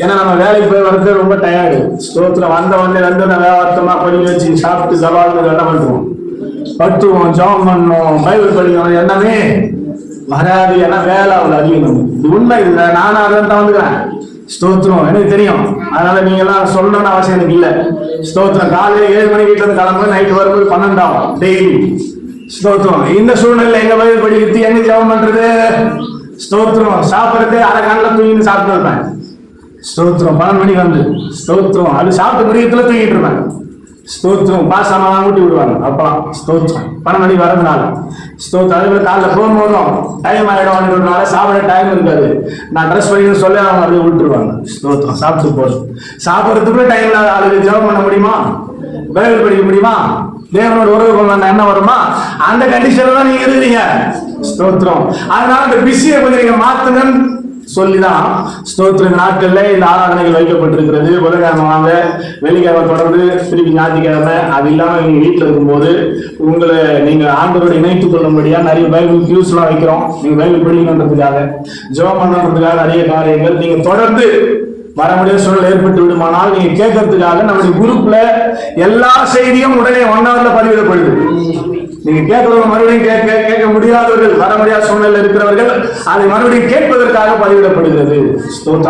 ஏன்னா நம்ம வேலைக்கு போய் வரது ரொம்ப டயர்டு. ஸ்தோத்திரம் வந்து வேவார்த்தமா படிக்க வச்சு சாப்பிட்டு சவால் எல்லாம் பண்ணுவோம், பட்டுவோம், ஜாம் பண்ணுவோம், பைபிள் படிக்கணும், எல்லாமே வராது. ஏன்னா வேலை அவ்வளவு அதிகம். இது உண்மை இல்லை, நானும் அதான் தான் வந்துக்கிறேன். ஸ்தோத்திரம் எனக்கு தெரியும். அதனால நீங்க எல்லாம் சொல்லணும்னு அவசியம் எனக்கு இல்லை. ஸ்தோத்திரம் காலையில 7 மணி வீட்டுல இருந்து கிளம்பு, நைட்டு வரும்போது 12 ஆகும் டெய்லி. ஸ்தோத்திரம் இந்த சூழ்நிலை எங்க பைபிள் படிக்கிறது, எங்க ஜெபம் பண்றது? ஸ்தோத்திரம் சாப்பிடுறது அரை காலில் தூங்கிட்டு சாப்பிட்டு இருப்பேன். ஸ்தோத்திரம் 12 மணிக்கு வந்து ஸ்தோத்திரம் அது சாப்பிட்டு முடியத்துல தூங்கிட்டு இருப்பேன். ஸ்தோத்திரம் பாசமாக ஊட்டி விடுவாங்க அப்பலாம். ஸ்தோத்திரம் 12 மணிக்கு வரதுனால ஸ்தோத்திரம். அதே மாதிரி காலைல போகும்போதும் டைம் ஆகிடுவாங்கன்றதுனால சாப்பிட டைம் இருக்காது. நான் ட்ரெஸ் பண்ணின்னு சொல்லி அவங்க அப்படியே விட்டுருவாங்க. ஸ்தோத்திரம் சாப்பிட்டு போதும். சாப்பிட்றதுக்குள்ள டைம் இல்லாத ஆளுக்கு ஜெபம் பண்ண முடியுமா? பைபிள் படிக்க முடியுமா? தேவனோட உறவு கொள்ள என்ன வருமா? அந்த கண்டிஷன்ல தான் நீங்க இருக்கிறீங்க. ஸ்தோத்திரம். அதனால இந்த பிஸியை கொஞ்சம் நீங்க மாத்துங்கன்னு சொல்லிதான் ஸ்தோத்திர நாட்கள்ல இந்த ஆராதனைகள் வைக்கப்பட்டிருக்கிறது. புதன்கிழமை வாங்க, வெள்ளிக்கிழமை தொடர்ந்து, திருப்பி ஞாயிற்றுக்கிழமை. அது இல்லாம நீங்க வீட்டுல இருக்கும்போது உங்களை நீங்க ஆண்டவரோட இணைத்துக் கொள்ளும்படியா நிறைய பைபிள் கியூஸ் எல்லாம் வைக்கிறோம். நீங்க பைபிள் படிக்கணுன்றதுக்காக, ஜெபம் பண்ணணுன்றதுக்காக நிறைய காரியங்கள் நீங்க தொடர்ந்து வர முடியாத சூழல் ஏற்பட்டு விடுமானால் நீங்க கேட்கறதுக்காக நம்முடைய குரூப்ல எல்லா செய்தியும் உடனே 1 hourல பதிவிடப்படுது. நீங்க கேட்கறவங்க மறுபடியும் கேட்க முடியாதவர்கள், வர முடியாத சூழ்நிலை இருக்கிறவர்கள் அதை மறுபடியும் கேட்பதற்காக பதிவிடப்படுகிறது.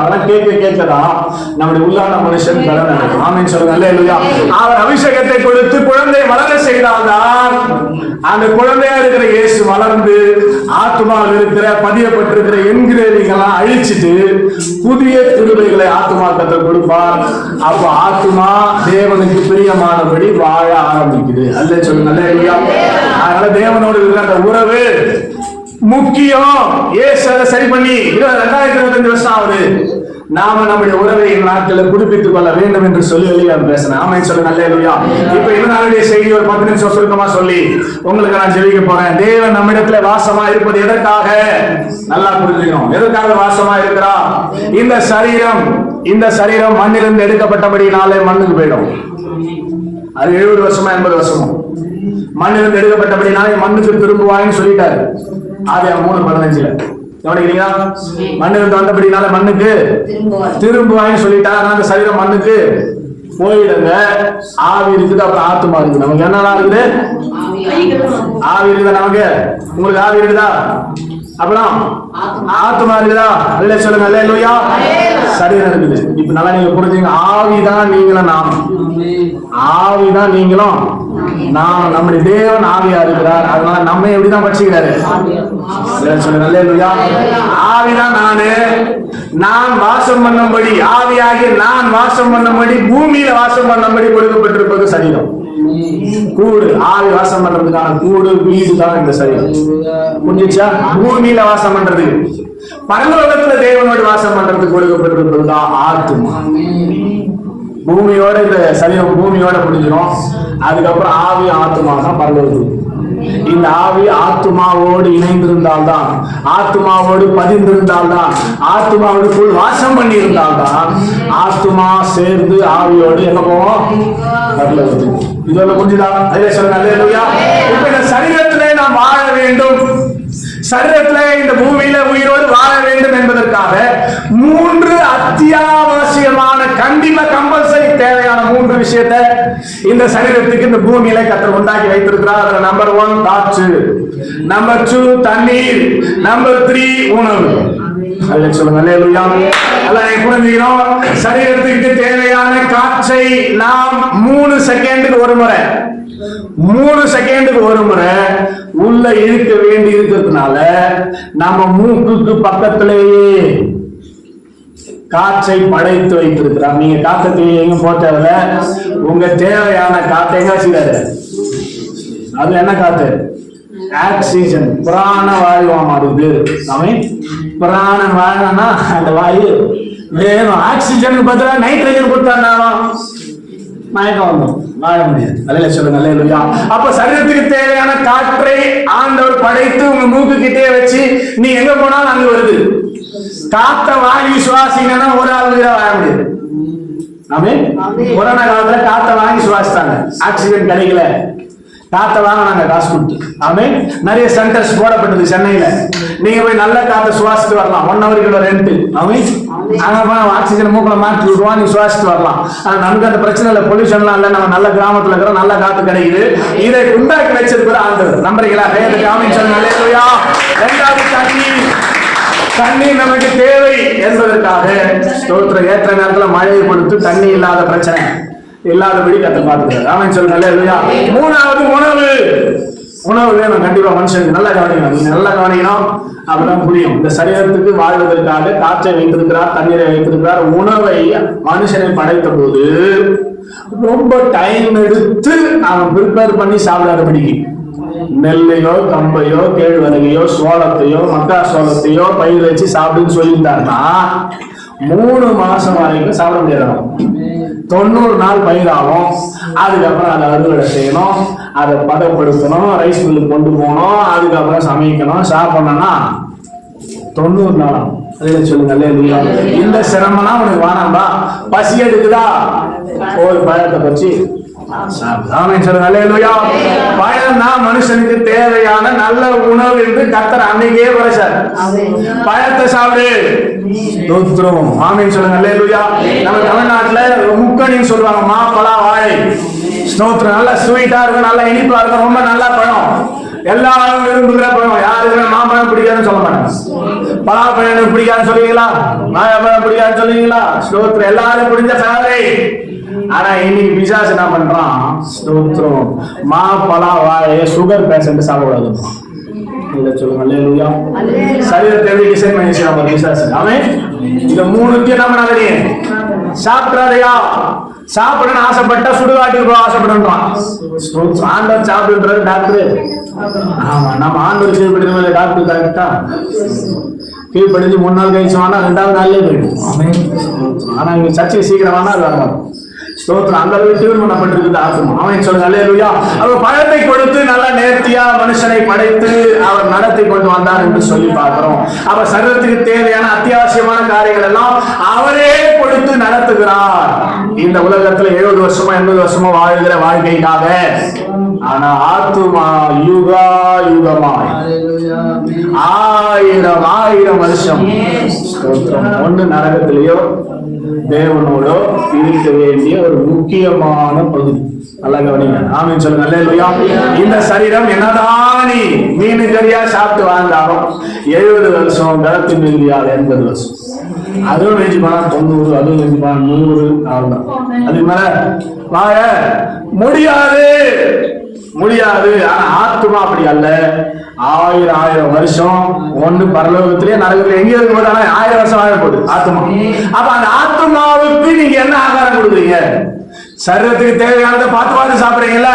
அதெல்லாம் கேட்கதான் நம்முடைய உள்ளான மனுஷன் பலன் அடையும். ஆமென் சொல்லுங்க அல்லேலூயா. அவர் அபிஷேகத்தை கொடுத்து குழந்தை வளர செய்தால்தான் அந்த குழந்தையா இருக்கிற இயேசு வளர்ந்து ஆத்துமாவில் இருக்கிற பதியப்பட்டிருக்கிற என்கிறீங்கெல்லாம் அழிச்சிட்டு புதிய கிருபைகளை ஆத்துமாக்கத்தை கொடுப்பார். அப்ப ஆத்துமா தேவனுக்கு பிரியமானபடி வாழ ஆரம்பிக்குது. அல்லே சொல்லுங்க அல்லேலூயா. அதனால தேவனோடு இருக்கிற அந்த உறவு முக்கியம். இயேசு சரி பண்ணி 2025 வருஷம் ஆகுது. நாம நம்முடைய உறவை நாட்களில் புதுப்பித்துக் கொள்ள வேண்டும் என்று சொல்லி பேசினேன். ஆமென் சொல்லுங்க அல்லேலூயா. இப்ப இந்த நாளுடைய செய்தி ஒரு 10 நிமிஷம் சுருக்கமா சொல்லி உங்களுக்கு நான் ஜெபிக்க போறேன். தேவன் நம்மிடத்துல வாசமா இருப்பது எதற்காக? நல்லா புரிஞ்சுக்கணும். எதற்காக வாசமா இருக்கிறா? இந்த சரீரம் மண்ணிலிருந்து எடுக்கப்பட்டபடினாலே மண்ணுக்கு போயிடும். அது 70 வருஷமா 80 வருஷமா மண்ணிலிருந்து எடுக்கப்பட்டபடினாலே மண்ணுக்கு திரும்புவாயின்னு சொல்லிட்டாரு. ஆதியாகமம் 3:15. கவனிக்கிறீங்களா? மண்ணிலிருந்து வந்தபடினால மண்ணுக்கு திரும்புவாயின்னு சொல்லிட்டாரு. அந்த சரீரம் மண்ணுக்கு போயிடுங்க. ஆவி இருக்குது, அப்புறம் ஆத்துமா இருக்குது. நமக்கு என்னெல்லாம் இருக்குது? ஆவி இருக்குதா? நமக்கு உங்களுக்கு ஆவி இருக்குதா? அப்புறம் ஆத்துமா இருக்குதா? அல்லே சொல்லுங்க அல்லேலூயா. சரீரம் இருக்குது. இப்ப நல்லா நீங்க புரிஞ்சுங்க. ஆவிதான் நீங்களும் நானும். ஆவிதான் நீங்களும் நான். நம்முடைய தேவன் ஆவியா இருக்கிறார். அதனால நம்ம எப்படிதான் படிச்சுக்கிறாரு? சொல்லுங்க அல்லேலூயா. ஆவிதான் நானு. நான் வாசம் பண்ணும்படி, ஆவியாகி நான் வாசம் பண்ணும்படி, பூமியில வாசம் பண்ணும்படி கொடுக்கப்பட்டிருப்பது சரீரம். கூடு, ஆவி வாசம் பண்றதுக்கான கூடு, வீடு தான் இந்த சரீரம். புரிஞ்சுச்சா? பூமியில வாசம் பண்றதுக்கு, பரலோகத்துல தேவனோடு வாசம் பண்றதுக்கு கொடுக்கப்பட்டிருப்பதுதான் ஆத்துமா. பூமியோட இந்த சரீரம் பூமியோட முடிஞ்சிடும். அதுக்கப்புறம் ஆவி ஆத்துமா தான் பரலோகத்துக்கு. இந்த ஆவி ஆத்துமாவோடு இணைந்திருந்தால்தான், ஆத்துமாவோடு பதிந்திருந்தால்தான், ஆத்துமாவுக்குள் வாசம் பண்ணி இருந்தால்தான் ஆத்துமா சேர்ந்து ஆவியோடு என்ன போவோம்? பரலோகத்துக்கு. இதோட புரிஞ்சுதா? அதே சொல்லுங்க அல்லேலூயா. இப்ப இந்த சரீரத்திலே நாம் வாழ வேண்டும், சரீரத்திலே இந்த பூமியில உயிரோடு வாழ வேண்டும் என்பதற்காக 3 அத்தியாவசியமான கண்டிப்பா கம்பல்சரி தேவையான 3 விஷயத்தை இந்த சரீரத்துக்கு இந்த பூமியில கர்த்தர் உண்டாக்கி வைத்திருக்கிறார். நம்பர் 1 காற்று, நம்பர் 2 தண்ணீர், நம்பர் 3 உணவு. அல்லே சொல்லுங்க அல்லேலூயா. எல்லாம் புரிஞ்சுக்கிறோம். சரீரத்துக்கு தேவையான காற்றை நாம் 3 செகண்டுக்கு ஒரு முறை, 3 செகண்டுக்கு ஒரு முறை உள்ள இழுக்க வேண்டி இருக்கிறதுனால நம்ம மூக்குக்கு பக்கத்திலேயே காற்றை படைத்து வைத்திருக்கிறார். நீங்க காற்றை எங்க போட்டதில்ல, உங்க தேவையான காற்றை எங்க வச்சுக்கிறாரு? அது என்ன காத்து? ஆக்சிஜன், பிராண வாயுவாமா. அது பிராணன் வாழனா அந்த வாயு வேணும். ஆக்சிஜனுக்கு பதிலாக நைட்ரஜன் கொடுத்தாலும் மயக்கம் வந்துடும், வாழ முடியாது. அல்லேலூயா சொல்லுங்க, அல்லேலூயா. அப்ப சரீரத்துக்கு தேவையான காற்றை ஆண்டவர் படைத்து உங்க மூக்கு கிட்டே வச்சு நீ எங்க போனாலும் அங்க வருது. காத்த வாங்கி சுவாசிங்கன்னா ஒரு ஆள் வாழ முடியாது. ஆமென். கொரோனா காலத்துல காத்த வாங்கி சுவாசித்தாங்க, ஆக்சிஜன் கிடைக்கல, காத்த வாங்கினாங்க காசு கொடுத்து. ஆமென். நிறைய சென்டர்ஸ் போடப்பட்டது சென்னையில. நீங்க போய் நல்ல காத்த சுவாசிட்டு வரலாம், 1 ஹவருக்கு ரெண்ட். ஆமென். அங்க போய் ஆக்சிஜன் மூக்குல மாற்றி விடுவோம், நீங்க சுவாசிட்டு வரலாம். ஆனா நமக்கு அந்த பிரச்சனை இல்லை, பொல்யூஷன்லாம் இல்லை, நம்ம நல்ல கிராமத்துல இருக்கிற நல்ல காத்து கிடைக்குது. இதை உண்டாக்கி வச்சிருக்கிற ஆண்டவர். நம்புறீங்களா? ஆமென் சொல்லுங்க, அல்லேலூயா. இரண்டாவது தண்ணீர் நமக்கு தேவை என்பதற்காக ஸ்தோத்திரம். ஏற்ற நேரத்தில் மழையை கொடுத்து தண்ணி இல்லாத பிரச்சனை இல்லாதபடி கத்த பார்த்துக்கிறார். ஆமென் சொல்லுங்க, அல்லேலூயா. மூணாவது உணவு. உணவு வேணும் கண்டிப்பா மனுஷனுக்கு. நல்லா கவனிக்கணும், நீங்க நல்லா கவனிக்கணும், அப்பதான் புரியும். இந்த சரீரத்துக்கு வாழ்வதற்காக காற்றை வைத்திருக்கிறார், தண்ணீரை வைத்திருக்கிறார். உணவை மனுஷனை படைத்த போது ரொம்ப டைம் எடுத்து அவன் ப்ரிப்பேர் பண்ணி சாப்பிடாதபடிக்கு நெல்லையோ கம்பையோ கேழ்வரகையோ சோளத்தையோ மக்கா சோளத்தையோ பயிர் வச்சு சாப்பிடுன்னு சொல்லியிருந்தாருன்னா 3 மாசம் வரைக்கும் சாப்பிட முடியாது. 90 நாள் பயிராகும். அதுக்கப்புறம் அதை அறுவடை செய்யணும், அதை பதப்படுத்தணும், ரைஸ் மில்லுக்கு கொண்டு போகணும், அதுக்கப்புறம் சமைக்கணும், சாப்பிடணும்னா 90 நாள். அதே சொல்லுங்க, அல்லேலூயா. இந்த சிரமம்லாம் உனக்கு வேணாம்பா. பசி எடுக்குதா, ஒரு பழத்தை பற்றி பழம் தான் மனுஷனுக்கு தேவையான நல்ல உணவு என்று கர்த்தர் அன்னைக்கே படைச்சார். பழத்தை சாப்பிடு. ஆமென் சொல்லுங்க, அல்லேலூயா. நம்ம தமிழ்நாட்டுல முக்கணின்னு சொல்லுவாங்க, மாப்பழா வாழை. ஸ்தோத்திரம். நல்லா ஸ்வீட்டா இருக்கும், நல்லா இனிப்பா இருக்கும், ரொம்ப நல்லா பழம். எல்லாரும் விரும்புகிற பழம். யாருக்கு மாம்பழம் பிடிக்காதுன்னு சொல்ல மாட்டாங்க. பலாப்பழம் பிடிக்காதுன்னு சொல்லுவீங்களா? வாழைப்பழம் பிடிக்காதுன்னு சொல்லுவீங்களா? ஸ்தோத்திரம். எல்லாரும் பிடிச்ச ஃபேவரட். ஆனா இன்னைக்கு பிசாசு என்ன பண்றான்? ஸ்தோத்திரம். பலா வாழைய சுகர் பேஷண்ட் சாப்பிடாது. சொல்லுங்க, அல்லேலூயா. சரீரத்தை டிசைன் பண்ணி வச்சிருக்கான் பிசாசு. அவன் இந்த 3த்தையும் நம்ம நல்லதே சாப்பிடாதையா. சாப்பிடணும்னு ஆசைப்பட்டா சுடுகாட்டுக்கு போக ஆசைப்படுறான். ஆண்டவர் சாப்பிடுன்றது டாக்டர். ஆமா, நம்ம ஆண்டவர் கீழ்படுத்த டாக்டர் கரெக்டா கீழ்படுத்தி 3 நாள் கழிச்சு வானா 2வது நாள்லயே போயிடும். ஆனா இங்க சர்ச்சைக்கு சீக்கிரம் வானா அது வரணும். ஸ்தோத்திரம். அந்த அளவுக்கு டியூன் பண்ணப்பட்டிருக்குது ஆத்மா. ஆமென் சொல்லுங்க, அல்லேலூயா. அவர் பழத்தை கொடுத்து நல்ல நேர்த்தியா மனுஷனை படைத்து அவர் நடத்தி கொண்டு வந்தார் என்று சொல்லி பார்க்கிறோம். அவர் சரீரத்துக்கு தேவையான அத்தியாவசியமான காரியங்கள் எல்லாம் அவரே கொடுத்து நடத்துகிறார். இந்த உலகத்துல 70 வருஷமா 80 வருஷமா வாழ்கிற வாழ்க்கைக்காக. ஆனா ஆத்துமா யுகா யுகமாய் 1000 வருஷம் ஒண்ணு நரகத்திலேயோ தேவனோடோ இருக்க வேண்டிய ஒரு முக்கியமான பகுதி. நல்லா கவனிங்க. ஆமென் சொல்லுங்க, அல்லேலூயா. இந்த சரீரம் என்னதான் நீ மீன் கறியா சாப்பிட்டு வாழ்ந்தாலும் 70 வருஷம், கலத்தின் மிகுதியால் 80 வருஷம். அதுவும் நெஞ்சு போனா 90, அதுவும் நெஞ்சு போனா 100. அவ்வளவுதான். அதுக்கு மேல வாழ முடியாது முடியாது. ஆனா ஆத்மா அப்படி அல்ல. 1000 வருஷம் ஒண்ணு பரலோகத்திலேயே நரகத்திலே எங்க இருக்கு போது 1000 வருஷம் வாழ போகுது ஆத்மா. அப்ப அந்த ஆத்மாவுக்கு நீங்க என்ன ஆகாரம் கொடுக்குறீங்க? சரீரத்துக்கு தேவையானதை பார்த்து பார்த்து சாப்பிடுறீங்கல்ல.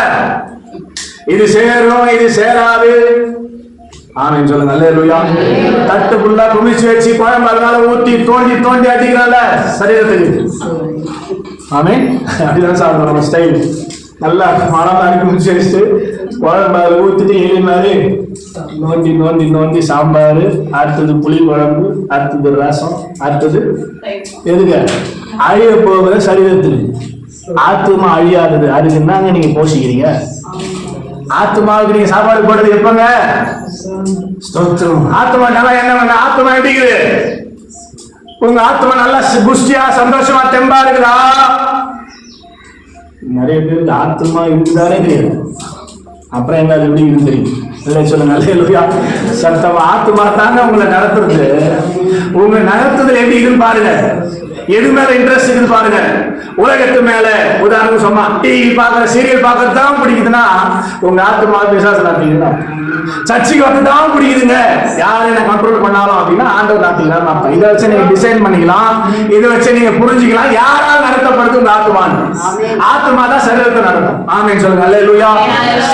இது சேரும், இது சேராது. ஆமென் சொல்லுங்க, அல்லேலூயா. தட்டு ஃபுல்லா குமிச்சு வச்சு குழம்பு அதனால ஊத்தி தோண்டி தோண்டி அடிக்கிறான்ல சரீரத்துக்கு. ஆமென். அப்படிதான் சாப்பிடுறோம் நம்ம ஸ்டைல். நல்லா மரம் மாதிரி குமிச்சு வச்சுட்டு குழம்பு ஊத்திட்டு எலி மாதிரி நோண்டி நோண்டி நோண்டி சாம்பார், அடுத்தது புளி குழம்பு, அடுத்தது ரசம், அடுத்தது எதுக்கு அழிய போகிற சரீரத்துக்கு. ஆத்துமா அழியாதது, அதுக்கு என்னங்க நீங்க போஷிக்கிறீங்க? ஆத்மாவுக்கு நீங்க சாப்பாடு போடுறது எப்பங்க? ஆத்மா நல்லா என்ன பண்ண? ஆத்மா எப்படிங்குது? உங்க ஆத்மா நல்லா புஷ்டியா சந்தோஷமா தெம்பா இருக்குதா? நிறைய பேருக்கு ஆத்மா இருக்குதானே தெரியாது. அப்புறம் என்ன அது எப்படி இருக்கு தெரியும்? இல்லை சொல்லுங்க, அல்லேலூயா. சத்தமா ஆத்மா தாங்க உங்களை நடத்துறது. உங்க நடத்துதல் எப்படி இருக்குன்னு பாருங்க. எது மேல இன்ட்ரெஸ்ட் இருக்குது பாருங்க. உலகத்து மேல உதாரணம் சொன்னா டிவி பாக்குற, சீரியல் பாக்குறது தான் பிடிக்குதுன்னா உங்க ஆத்மா விசுவாசம் நடத்தீங்கன்னா, சர்ச்சைக்கு வந்து தான் பிடிக்குதுங்க யாரு என்ன கண்ட்ரோல் பண்ணாலும் அப்படின்னா ஆண்டவர் நடத்தீங்கன்னா இதை வச்சு நீங்க டிசைன் பண்ணிக்கலாம், இதை வச்சு நீங்க புரிஞ்சுக்கலாம் யாரால் நடத்தப்படுது உங்க ஆத்மான். ஆத்மா தான் சரீரத்தை நடத்தும். ஆமென் சொல்லுங்க, அல்லேலூயா.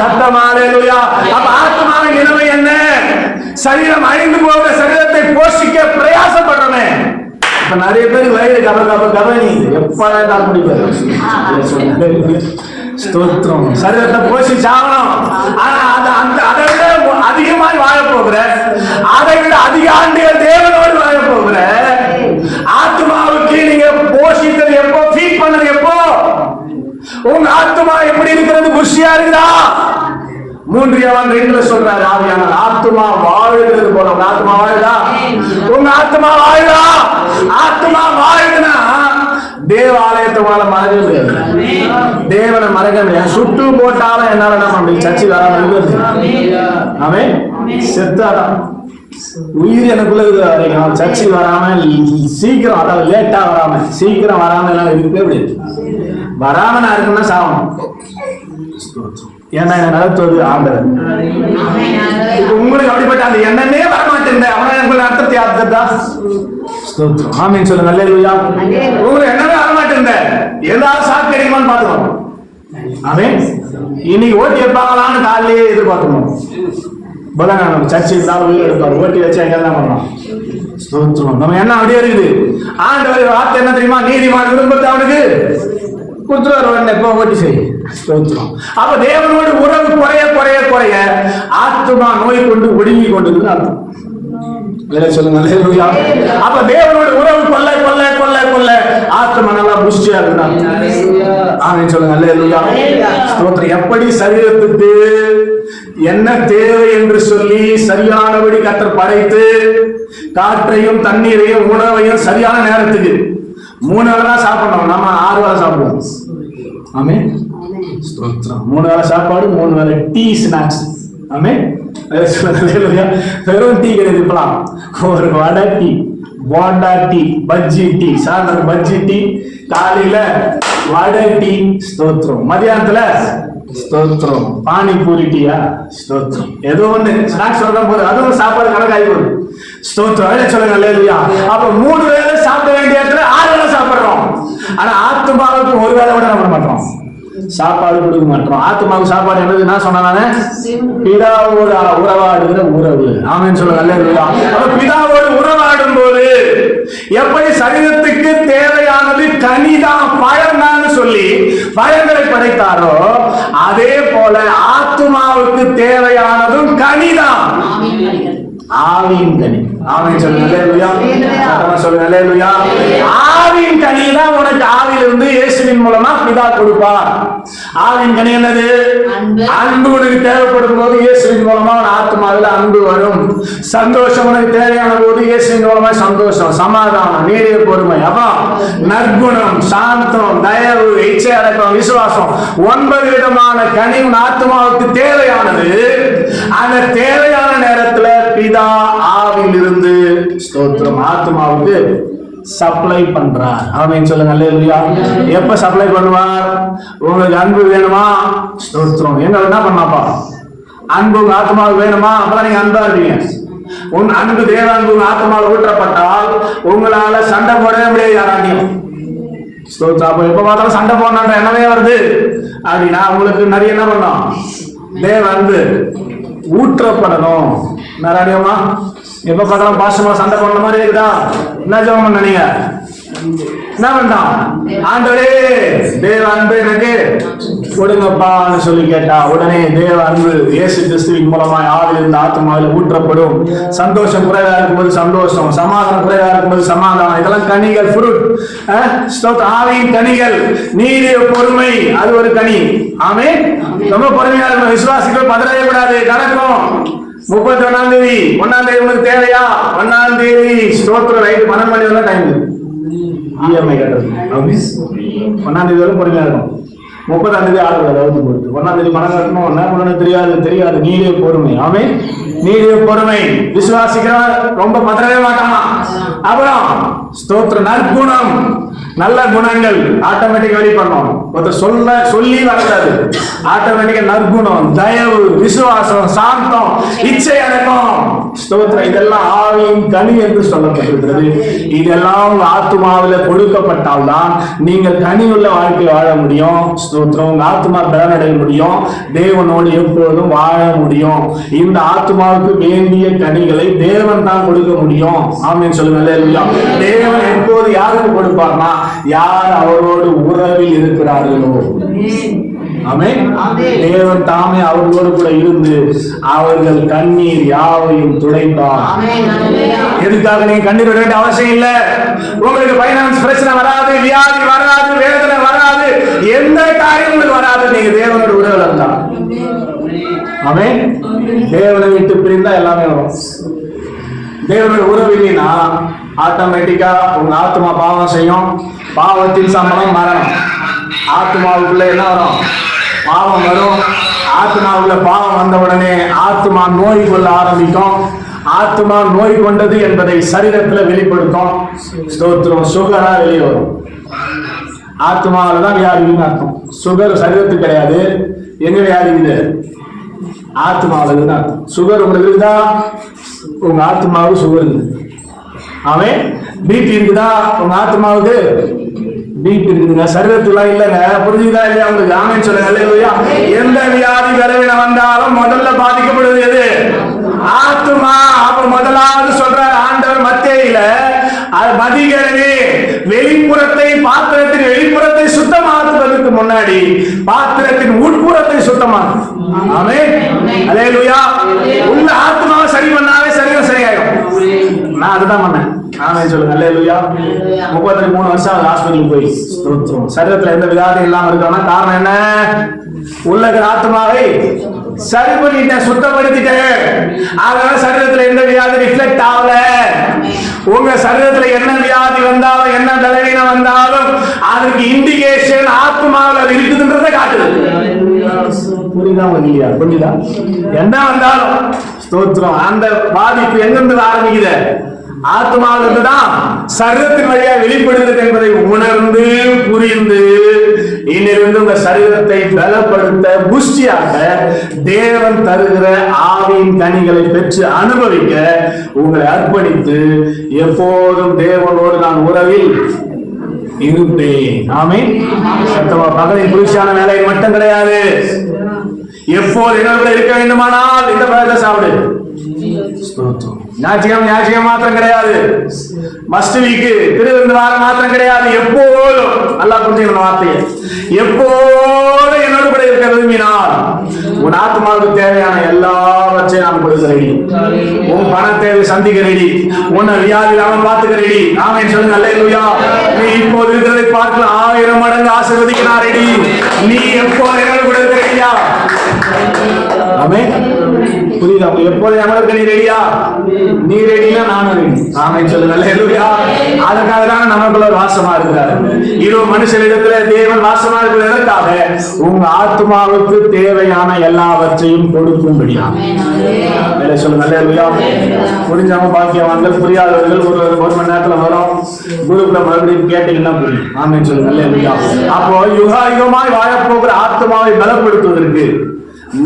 சத்தமா அல்லேலூயா. அப்ப ஆத்மாவின் நிலைமை என்ன? சரீரம் அழிந்து போகிற சரீரத்தை போஷிக்க பிரயாசப்படுறோமே. இப்ப நிறைய பேருக்கு வயிறு கபனி எப்பதான் கால் முடிப்பாரு. ஸ்தோத்திரம். சரீரத்தை போசி சாகணும். ஆனா அதை விட அதிகமாய் வாழ போகிற, அதை விட அதிக ஆண்டுகள் தேவனோடு வாழ போகிற ஆத்மாவுக்கு நீங்க போஷித்தது எப்போ, ஃபீட் பண்ணது எப்போ? உங்க ஆத்மா எப்படி இருக்கிறது? புஷியா இருக்குதா? 3 யோவான் 2 சொல்றாரு ஆவியானவர் ஆத்மா வாழுகிறது போல. உங்க ஆத்மா வாழுதா? உங்க ஆத்மா வாழுதா? ஆத்மா வாழுதுன்னா தேவாலயத்தை வாழ மறக்க முடியாது, தேவனை மறக்க முடியாது. சுட்டு போட்டாலும் என்னால நம்ம சர்ச்சை வராம இருக்கிறது. அவன் செத்தாதான் உயிர் எனக்குள்ள வரைக்கும் சர்ச்சை வராம சீக்கிரம், அதாவது லேட்டா வராம சீக்கிரம் வராம என்னால இருக்கவே முடியாது. வராம நான் இருக்குன்னா சாகணும். ஏன்னா என்ன நடத்துவது ஆண்டவர். உங்களுக்கு அப்படிப்பட்ட அந்த எண்ணமே வரமாட்டேன். அவன் உங்களுக்கு அர்த்தத்தை அர்த்தத்தா ஸ்தோத்திரம். ஆமீன் சொல்லுங்க. அல்லேலூயா. உங்களுக்கு என்னவே வரமாட்டேன். ஏதாவது சாக்கு கிடைக்குமான்னு பாத்துக்கணும். அவன் இன்னைக்கு ஓட்டி வைப்பாங்களான்னு காலையிலே எதிர்பார்க்கணும். பலன் சர்ச்சை இருந்தாலும் எடுப்பாரு, ஓட்டி வச்சு எங்கெல்லாம் பண்ணலாம். ஸ்தோத்திரம். நம்ம என்ன அப்படியே இருக்குது. ஆண்டவர் வார்த்தை என்ன தெரியுமா? நீதிமான் விரும்பத்தை அவனுக்கு கொடுத்துருவார். எப்போ ஓட்டி செய்யும். அப்ப தேவனோடு உறவு குறைய குறைய குறைய ஆத்மா நோய் கொண்டு ஒடுங்கி கொண்டு அர்த்தம். சொல்லுங்க. அப்ப தேவனோடு உறவு கொள்ள கொள்ள கொள்ள கொள்ள ஆத்மா நல்லா புஷ்டியா இருந்தாங்க. சொல்லுங்க. அல்லேலூயா. ஸ்தோத்திரம். எப்படி சரீரத்துக்கு என்ன தேவை என்று சொல்லி சரியானபடி கர்த்தர் படைத்து காற்றையும் தண்ணீரையும் உணவையும் சரியான நேரத்துக்கு 3 வேளை தான் சாப்பிடணும். நம்ம 6 வேளை சாப்பிடுவோம். ஆமென். ஸ்தோத்திரம். 3 வேளை சாப்பாடு, 3 வேளை டீ, ஸ்நாக்ஸ். ஆமென். வெறும் டீ கிடைக்கலாம். ஒரு vada tea, bonda tea, bajji tea, சாயந்தரம் பஜ்ஜி டீ, காலையில வடை டீ. ஸ்தோத்திரம். மதியானத்துல ஸ்தோத்திரம் பானிபூரி டீயா. ஸ்தோத்திரம். ஏதோ ஒண்ணு ஸ்நாக்ஸ் வரதான் போது அதுவும் சாப்பாடு கணக்காகி போகுது. ஸ்தோத்திரம். சொல்லுங்க. அல்லேலூயா. அப்ப 3 வேளை சாப்பிட வேண்டிய இடத்துல 6 வேளை சாப்பிடுறோம். ஆனா ஆத்மாவுக்கு 1 வேளை கூட நம்ம மாட்டோம், சாப்பாடு கொடுக்க மாட்டோம். ஆத்மாவுக்கு சாப்பாடு என்னது? நான் சொன்னானே பிதாவோடு உறவாடுகிற உறவு. ஆமென் சொல்லுங்க. அல்லேலூயா. அப்ப பிதாவோடு உறவாடும் போது எப்படி சரீரத்துக்கு தேவையானது கனிதான், பழம்தான் சொல்லி பழங்களை படைத்தாரோ அதே போல ஆத்மாவுக்கு தேவையானதும் கனிதான், ஆவியின் கனி. ஆமென் சொல்லுங்க. அல்லேலூயா. சொல்லுங்க. அல்லேலூயா. ஆவியின் கனி தான் உனக்கு ஆவியிலிருந்து இயேசுவின் மூலமா பிதா கொடுப்பார். ஆவியின் கனி என்னது? அன்பு. உனக்கு தேவைப்படும் போது இயேசுவின் மூலமா உன் ஆத்மாவில் அன்பு வரும். சந்தோஷம் உனக்கு தேவையான போது இயேசுவின் மூலமா சந்தோஷம், சமாதானம், நீடிய பொறுமை, அப்புறம் நற்குணம், சாந்தம், தயவு, இச்சை அடக்கம், விசுவாசம். 9 விதமான கனி உன் ஆத்மாவுக்கு தேவையானது. அந்த தேவையான நேரத்துல பிதா ஆவியில் இருந்து ஸ்தோத்திரம் ஆத்மாவுக்கு சப்ளை பண்றார். ஆமென் சொல்லுங்க. அல்லேலூயா. எப்ப சப்ளை பண்ணுவார்? உங்களுக்கு அன்பு வேணுமா? ஸ்தோத்திரம். என்ன பண்ணாப்பா? அன்பு உங்க ஆத்மாவுக்கு வேணுமா? அப்பதான் நீங்க அன்பா இருப்பீங்க. உன் அன்பு தேவ அன்பு ஆத்மாவில் ஊற்றப்பட்டால் உங்களால சண்டை போடவே முடியாது யாராலையும். ஸ்தோத்திரம். அப்ப எப்ப பார்த்தாலும் சண்டை போடணுன்ற எண்ணமே வருது அப்படின்னா உங்களுக்கு நிறைய என்ன பண்ணணும்? தேவ அன்பு ஊற்றப்படணும். நிறையமா எப்ப பார்த்தாலும் பாசமா சண்டை பண்ண மாதிரி இருக்குதா? என்ன ஜெபம் பண்ண நீங்க? என்ன வேண்டாம்? ஆண்டவரே தேவ அன்பு எனக்கு கொடுங்கப்பான்னு சொல்லி கேட்டா உடனே தேவ அன்பு இயேசு கிறிஸ்துவின் மூலமாய் ஆவிலிருந்து ஆத்மாவில் ஊற்றப்படும். சந்தோஷம் குறைவா இருக்கும்போது சந்தோஷம், சமாதானம் குறைவா இருக்கும்போது சமாதானம். இதெல்லாம் கனிகள், ஃப்ரூட். ஆவியின் கனிகள். நீடிய பொறுமை, அது ஒரு கனி. ஆமென். ரொம்ப பொறுமையா இருக்கும். விசுவாசிகள் பதறவே கூடாது. நடக்கும். 31ஆம் தேதி 1ஆம் தேதி உங்களுக்கு தேவையா? 1ஆம் தேதி ஸ்தோத்திரம் ரைட் 12 மணி வரை டைம் இஎம்ஐ கட்டுறது. 1ஆம் தேதி வரை பொறுமையா இருக்கும். 30ஆம் தேதி ஆளுநர் அவுத்து போட்டு 1ஆம் தேதி பணம் கட்டணும். என்ன பண்ணணும் தெரியாது. நீடிய பொறுமை. ஆமென். நீடிய பொறுமை. விசுவாசிக்கிறவன் ரொம்ப பதறவே மாட்டானா. அப்புறம் ஸ்தோத்திரம். நற்குணம், நல்ல குணங்கள் ஆட்டோமேட்டிக் வெளிப்படணும். ஒருத்தர் சொல்லி வரக்கூடாது. ஆட்டோமேட்டிக்கா நற்குணம், தயவு, விசுவாசம், சாந்தம், இச்சை அடக்கம். ஸ்தோத்திரம். இதெல்லாம் ஆவியின் கனி என்று சொல்லப்பட்டிருக்கிறது. இதெல்லாம் உங்க ஆத்மாவில கொடுக்கப்பட்டால்தான் நீங்கள் கனியுள்ள வாழ்க்கை வாழ முடியும். ஸ்தோத்திரம். உங்க ஆத்மா பலனடைய முடியும், தேவனோடு எப்பொழுதும் வாழ முடியும். இந்த ஆத்மாவுக்கு வேண்டிய கனிகளை தேவன் தான் கொடுக்க முடியும். ஆமென் சொல்லுங்க. அல்லேலூயா. தேவன் எப்போது யாருக்கு கொடுப்பார்னா, யார் அவரோடு உறவில் இருக்கிறார்களோ. ஆமென். தேவன் தாமே அவர்களோடு கூட இருந்து அவர்கள் கண்ணீர் யாவையும் துடைப்பார். எதுக்காக நீங்க கண்ணீர் விட வேண்டிய அவசியம் இல்ல. உங்களுக்கு பைனான்ஸ் பிரச்சனை வராது, வியாதி வராது, வேதனை வராது, எந்த காரியம் உங்களுக்கு வராது. நீங்க தேவனோட உறவில் இருந்தா. ஆமென். தேவனை விட்டு பிரிந்தா எல்லாமே வரும். தேவனோட உறவு இல்லைன்னா ஆட்டோமேட்டிக்கா உங்க ஆத்மா பாவம் செய்யும். பாவத்தின் சம்பளம் மரணம். ஆத்மாவுக்குள்ள என்ன வரும்? பாவம் வரும். ஆத்மாவுக்குள்ள பாவம் வந்த உடனே ஆத்மா நோய் கொள்ள ஆரம்பிக்கும். ஆத்மா நோய் கொண்டது என்பதை சரீரத்துல வெளிப்படுத்தும். ஸ்தோத்திரம். சுகரா வெளியே வரும். ஆத்மாவில தான் வியாதின்னு அர்த்தம். சுகர் சரீரத்துக்கு கிடையாது. எங்க வியாதிக்குது? ஆத்மாவில தான் அர்த்தம். சுகர் உங்களுக்கு இருக்குதா? உங்க ஆத்மாவுக்கு சுகர் இருக்குது. அவன் பிபி இருக்குதா? உங்க ஆத்மாவுக்கு பிபி இருக்குதுங்க. சரீரத்துல இல்லைங்க. புரிஞ்சுதா இல்லையா உங்களுக்கு? ஆமென் சொல்லுங்க. அல்லேலூயா. எந்த வியாதி விளைவின வந்தாலும் முதல்ல பாதிக்கப்படுவது எது? ஆத்மா. அப்ப முதலாவது சொல்றார் ஆண்டவர் மத்தேயில, மதிகரவே வெளிப்புறத்தை, பாத்திரத்தின் வெளிப்புறத்தை சுத்தமாக்குவதற்கு முன்னாடி பாத்திரத்தின் உட்புறத்தை சுத்தமாக்கும். ஆமென். அல்லேலூயா. உள்ள ஆத்மாவை சரி பண்ணாவே சரீரம் சரியாயிடும். நான் அதுதான் பண்ணேன். ஆமென் சொல்லுங்க. அல்லேலூயா. 33 வருஷம் ஹாஸ்பிட்டலுக்கு போய் சரீரத்துல எந்த வியாதி இல்லாம இருக்கணும்னா காரணம் என்ன? உள்ள ஆத்மாவை சரி பண்ணிட்டேன், சுத்தப்படுத்திட்டேன். அதனால சரீரத்துல எந்த வியாதி ரிஃப்ளெக்ட் ஆகல. உங்க சரீரத்துல என்ன வியாதி வந்தாலும் என்ன பலவீனம் வந்தாலும் அதுக்கு இண்டிகேஷன் ஆத்மாவில் அது இருக்குதுன்றதை காட்டுது. புரியுதா இல்லையா? புரியுதா? என்ன வந்தாலும் ஸ்தோத்திரம். அந்த பாதிப்பு எங்கிருந்து ஆரம்பிக்குது? ஆத்மாவிலிருந்து தான் சரீரத்தின் வழியா வெளிப்படுகிறது என்பதை உணர்ந்து புரிந்து இனிலிருந்து உங்க சரீரத்தை பலப்படுத்த புஷ்டியாக தேவன் தருகிற ஆவியின் கனிகளை பெற்று அனுபவிக்க உங்களை அர்ப்பணித்து எப்போதும் தேவனோடு நான் உறவில் இருப்பேன். ஆமென். சத்தமா பகலின் குளிர்ச்சியான வேலை மட்டும் கிடையாது. எப்போது என்னோட இருக்க வேண்டுமானால் இந்த பழத்தை சாப்பிடு. ஞாயிற்றுக்கிழமை மாத்திரம் கிடையாது. மஸ்ட் வீக்கு திருவிருந்து வாரம் மாத்திரம் கிடையாது. எப்போதும் நல்லா புரிஞ்சுக்கணும் வார்த்தையை. எப்போதும் என்னோட கூட இருக்க விரும்பினால் உன் ஆத்மாவுக்கு தேவையான எல்லாவற்றையும் நாம் கொடுக்க ரெடி. உன் பண தேவை சந்திக்க ரெடி. உன்னை வியாதி இல்லாமல் பார்த்துக்க ரெடி. ஆமென் சொல்லுங்க. அல்லேலூயா. நீ இப்போது இருக்கிறதை பார்க்கலாம் 1000 மடங்கு ஆசீர்வதிக்க நான் ரெடி. நீ எப்போ என்னோட கூட இருக்க ரெடியா? ஆமென். புரியுதா? எப்போது நம்மளுக்கு நீ ரெடியா? நீ ரெடியா? நானும் ரெடி. ஆமென் சொல்லுங்க. அல்லேலூயா. அதுக்காக தான் நமக்குள்ள வாசமா இருக்கிறார். இது மனுஷனிடத்துல தேவன் வாசமா இருக்கிறதற்காக உங்க ஆத்மாவுக்கு தேவையான எல்லாவற்றையும் கொடுக்கும்படியா. சொல்லுங்க. அல்லேலூயா. புரிஞ்சவங்க பாக்கியவான்கள், புரியாதவர்கள் ஒரு மணி நேரத்துல வரும். குருக்குள்ள மறுபடியும் கேட்டீங்கன்னா புரியும். ஆமென் சொல்லுங்க. அல்லேலூயா. அப்போ யுகாயுகமாய் வாழப்போகிற ஆத்மாவை பலப்படுத்துவதற்கு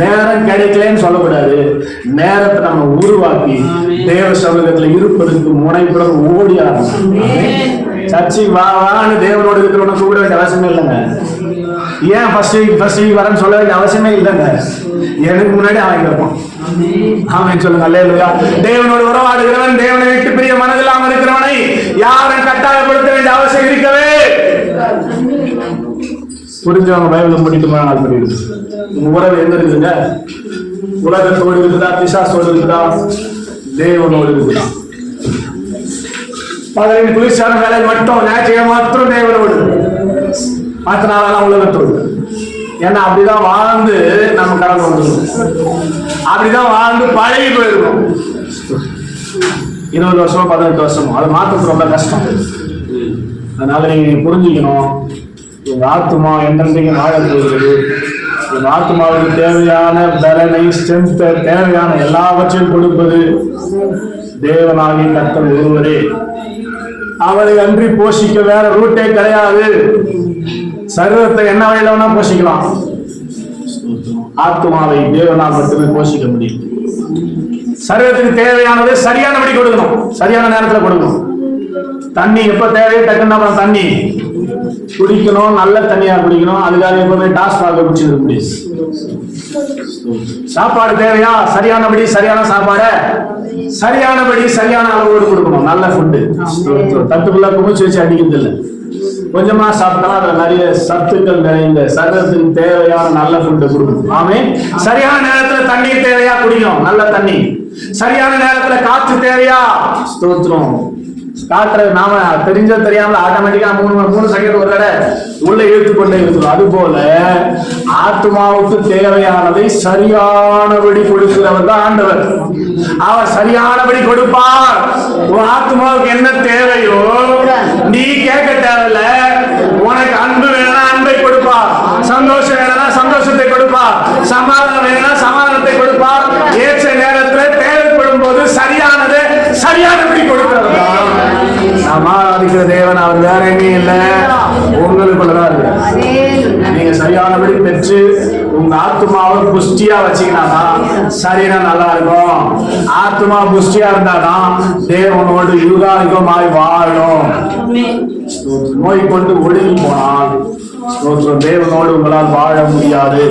நேரம் கிடைக்கலன்னு சொல்லக்கூடாது. நேரத்தை நம்ம உருவாக்கி தேவ சமூகத்துல இருப்பதற்கு முனைப்புடன் ஓடி ஆரம்பிச்சு சர்ச்சைக்கு வான்னு தேவனோடு இருக்கிறவன கூப்பிட வேண்டிய அவசியமே இல்லைங்க. ஏன் ஃபர்ஸ்ட் வீக் வரேன்னு சொல்ல வேண்டிய அவசியமே இல்லைங்க. எனக்கு முன்னாடி அவன் இருப்பான். ஆமென் சொல்லுங்க. அல்லேலூயா. தேவனோடு உறவாடுகிறவன், தேவனை விட்டு பிரிய மனதில்லாம இருக்கிறவனை யாரும் கட்டாயப்படுத்த வேண்டிய அவசியம் இருக்கவே. புரிஞ்சவங்க பைபிளை முடிட்டு போன நாள் பண்ணிடுது. உறவு எங்க இருக்குங்க? உலகத்தோடு இருக்குதா? பிசாசோடு இருக்குதா? தேவனோடு இருக்குதா? பகலின் குளிர்ச்சியான வேலை மட்டும் ஞாயிற்றுக்கிழமை மாத்திரம் தேவனோடு, மற்ற நாளெல்லாம் உலகத்தோடு. ஏன்னா அப்படிதான் வாழ்ந்து நம்ம கடந்து வந்துடும். அப்படிதான் வாழ்ந்து பழகி போயிருக்கோம். 20 வருஷமோ 18 வருஷமோ அதை மாற்றது ரொம்ப கஷ்டம். அதனால நீங்க புரிஞ்சுக்கணும், உங்க ஆத்மா என்றைக்கு வாழ போகிறது. உங்க ஆத்மாவுக்கு தேவையான பலனை, ஸ்ட்ரென்த், தேவையான எல்லாவற்றையும் கொடுப்பது தேவனாகிய கர்த்தர் ஒருவரே. அவரை அன்றி போஷிக்க வேற ரூட்டே கிடையாது. சரீரத்தை என்ன வழியில வேணா போஷிக்கலாம், ஆத்மாவை தேவனால் மட்டுமே போஷிக்க முடியும். சரீரத்துக்கு தேவையானது சரியானபடி கொடுக்கணும், சரியான நேரத்தில் கொடுக்கணும். தண்ணி எப்ப தேவையோ டக்குன்னு நம்ம தண்ணி குடிக்கணும், நல்ல தண்ணியா குடிக்கணும். அதுக்காக எப்பவுமே டாஸ்மாக குடிச்சிருக்க முடியாது. சாப்பாடு தேவையா, சரியானபடி சரியான சாப்பாடு சரியானபடி சரியான அளவோடு கொடுக்கணும். நல்ல ஃபுட்டு தட்டுக்குள்ள குமிச்சு வச்சு அடிக்கிறது இல்லை. கொஞ்சமா சாப்பிட்டா அதுல நிறைய சத்துக்கள் நிறைந்த சரீரத்துக்கு தேவையான நல்ல ஃபுட்டு கொடுக்கணும். ஆமே. சரியான நேரத்துல தண்ணீர் தேவையா குடிக்கணும், நல்ல தண்ணி. சரியான நேரத்துல காற்று தேவையா, ஸ்தோத்திரம். காற்றை நாம தெரிஞ்ச தெரியாமல ஆட்டோமேட்டிக்கா 3 செகண்ட் ஒரு தடவை உள்ள இழுத்து கொண்டே இருக்கிறோம். அது போல ஆத்மாவுக்கு தேவையானதை சரியானபடி கொடுக்கிறவர் தான் ஆண்டவர். அவர் சரியானபடி கொடுப்பார். உன் ஆத்மாவுக்கு என்ன தேவையோ நீ கேட்க தேவையில்ல. உனக்கு அன்பு வேணும்னா அன்பை கொடுப்பார், சந்தோஷம் வேணும்னா சந்தோஷத்தை கொடுப்பார், சமாதானம் வேணும்னா சமாதானத்தை கொடுப்பார். ஏற்ற நேரத்தில் தேவைப்படும் போது சரியானது சரியானபடி கொடுக்கிறவர் தான் ஆராதிக்கிற தேவன். அவர் வேற எங்கேயும் இல்லை, உங்களுக்குள்ளதான் இருக்கு. நீங்க சரியானபடி பெற்று உங்க ஆத்மாவை புஷ்டியா வச்சீங்கன்னா சரீரம் நல்லா இருக்கும். ஆத்மா புஷ்டியா இருந்தாதான் தேவனோடு யுகாயுகமாய் வாழும். நோய் கொண்டு ஒடுங்கி போனால் தேவனோடு உங்களால் வாழ முடியாது.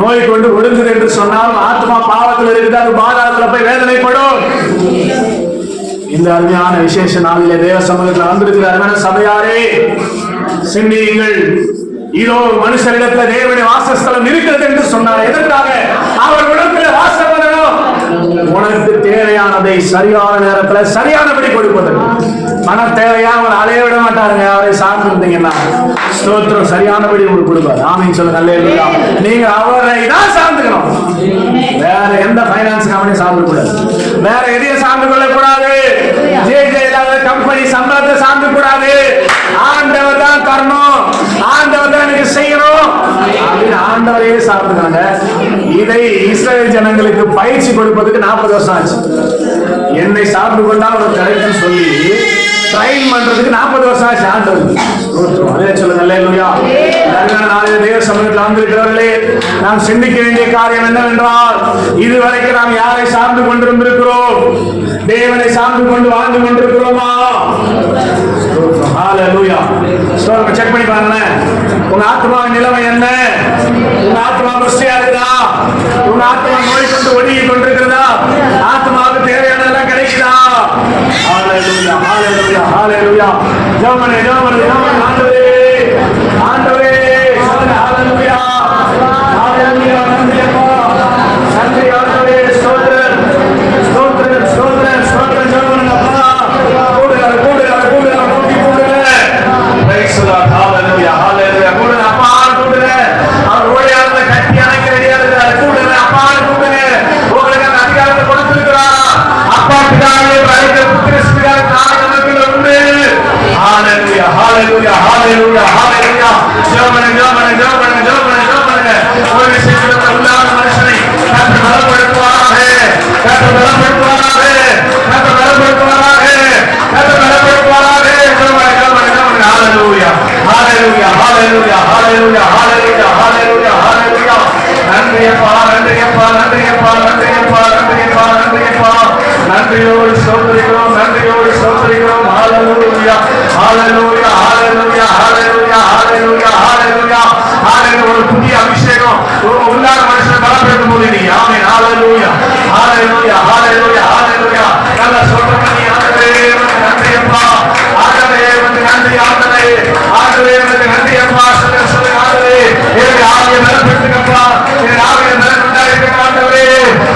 நோய் கொண்டு ஒடுங்குது என்று சொன்னால் ஆத்மா பாவத்தில் இருக்குது, அது பாதாளத்துல போய் வேதனைப்படும். இந்த அருமையான விசேஷ நாளிலே தேவ சமூகத்தில் வந்திருக்கிற அருமையான சபையாரே, சிந்தியுங்கள். இதோ மனுஷரிடத்தில் தேவனுடைய வாசஸ்தலம் இருக்கிறது என்று சொன்னார். எதற்காக? அவர் உடம்புல வாசம் பண்ணணும். உனக்கு தேவையானதை சரியான நேரத்தில் சரியானபடி கொடுப்பதற்கு. பணம் தேவையா அவர் அலைய விட மாட்டாருங்க. அவரை சார்ந்து இருந்தீங்கன்னா ஸ்தோத்திரம், சரியானபடி உங்களுக்கு கொடுப்பாரு. ஆமீன் சொல்லுங்க. அல்லேலூயா. நீங்க அவரை தான் சார்ந்துக்கணும். வேற எந்த பைனான்ஸ் கம்பெனி சார்ந்து கூடாது, வேற எதையும் சார்ந்து கொள்ளக்கூடாது. கம்பெனி சம்பளத்தை சார்ந்து கூடாது. ஆண்டவர் தான் தரணும், ஆண்டவர் தான் எனக்கு செய்யணும் அப்படின்னு ஆண்டவரையே சார்ந்துக்காங்க. இதை இஸ்ரவேல் ஜனங்களுக்கு பயிற்சி கொடுப்பதற்கு 40 வருஷம் ஆச்சு. என்னை சார்ந்து கொண்டால் ஒரு கிடைக்கும் சொல்லி ட்ரைன் பண்றதுக்கு 40 வருஷம் ஆச்சு ஆண்டவர். அதே சொல்லுங்க. அல்லேலூயா. நாளைய தேவ சமூகத்தில் வந்திருக்கிறவர்களே, நாம் சிந்திக்க வேண்டிய காரியம் என்னவென்றால், இதுவரைக்கும் நாம் யாரை சார்ந்து கொண்டிருந்திருக்கிறோம்? தேவனை சார்ந்து கொண்டு வாழ்ந்து கொண்டிருக்கிறோமா? ஹல்லேலூயா. செக் பண்ணி பாருங்க. உங்க ஆத்மாவின் நிலைமை என்ன? உங்க ஆத்மா புஷ்டியா இருக்குதா? உங்க ஆத்மா நோய் கொண்டு ஒடுங்கி கொண்டிருக்கிறதா? ஆத்மாவுக்கு தேவையானதெல்லாம் கிடைக்குதா? ஹல்லேலூயா, ஹல்லேலூயா, ஹல்லேலூயா. ஜெபமே, ஜெபமே, ஜெபமே. ஆண்டவரே, ஆண்டவரே, ஹல்லேலூயா, ஹல்லேலூயா. நன்றி அப்பா, நன்றி ஆண்டவரே. ஸ்தோத்திரம், ஸ்தோத்திரம், ஸ்தோத்திரம், ஸ்தோத்திரம். ஜெபமே அப்பா. கூடுங்க, கூடுங்க, கூடுங்க, கூட்டி கூடுங்க. Praise the Lord. ஹல்லேலூயா, ஹல்லேலூயா. கூடுங்க அப்பா, கூடுங்க. அவர் ஓடியாரத கட்டி அணைக்க ரெடியா இருக்காரு. கூடுங்க அப்பா, கூடுங்க. உங்களுக்கு அந்த அதிகாரத்தை கொடுத்திருக்கிறார். அப்பா பிதாவே அழைக்கிற புத்திரஸ்பிதாவே நாம நமக்கு உண்டு. ஹல்லேலூயா, ஹல்லேலூயா, ஹல்லேலூயா, ஹல்லேலூயா. ஜெபமே, ஜெபமே, ஜெபமே, ஜெபமே, ஜெபமே. ஒரு விஷயத்துல உள்ளான மனுஷனை கர்த்தர் பலப்படுத்துவாராக, கர்த்தர் பலப்படுத்துவாராக, கர்த்தர் பலப்படுத்துவாராக, கர்த்தர் பலப்படுத்துவாராக. ஜெபமே, ஜெபமே, ஜெபமே. ஹல்லேலூயா, ஹல்லேலூயா, ஹல்லேலூயா, ஹல்லேலூயா, ஹல்லேலூயா, ஹல்லேலூயா, ஹல்லேலூயா. நன்றி அப்பா, நன்றி அப்பா, நன்றி அப்பா, நன்றி அப்பா, நன்றி அப்பா, நன்றி அப்பா. நன்றியோடு ஸ்தோத்திரிக்கிறோம், நன்றியோடு ஸ்தோத்திரிக்கிறோம். ஹல்லேலூயா, ஹல்லேலூயா, ஹல்லேலூயா, ஹல்லேலூயா, ஹல்லேலூயா, ஹல்லேலூயா, ஹல்லேலூயா. ஒரு புதிய அபிஷேகம் உள்ளான மனுஷனை பலப்படுத்தும் போது நீ ஆமென். ஹல்லேலூயா, ஹல்லேலூயா, ஹல்லேலூயா, ஹல்லேலூயா. நல்ல சொல்ற பண்ணி ஆண்டவரே நன்றி அப்பா, ஆண்டவரே நன்றி, ஆண்டவரே, ஆண்டவரே நன்றி அப்பா. சொல்லுங்க ஆண்டவரே, எனக்கு ஆவியை பலப்படுத்துங்கப்பா, எனக்கு ஆவியை பலப்படுத்தாதீங்க ஆண்டவரே.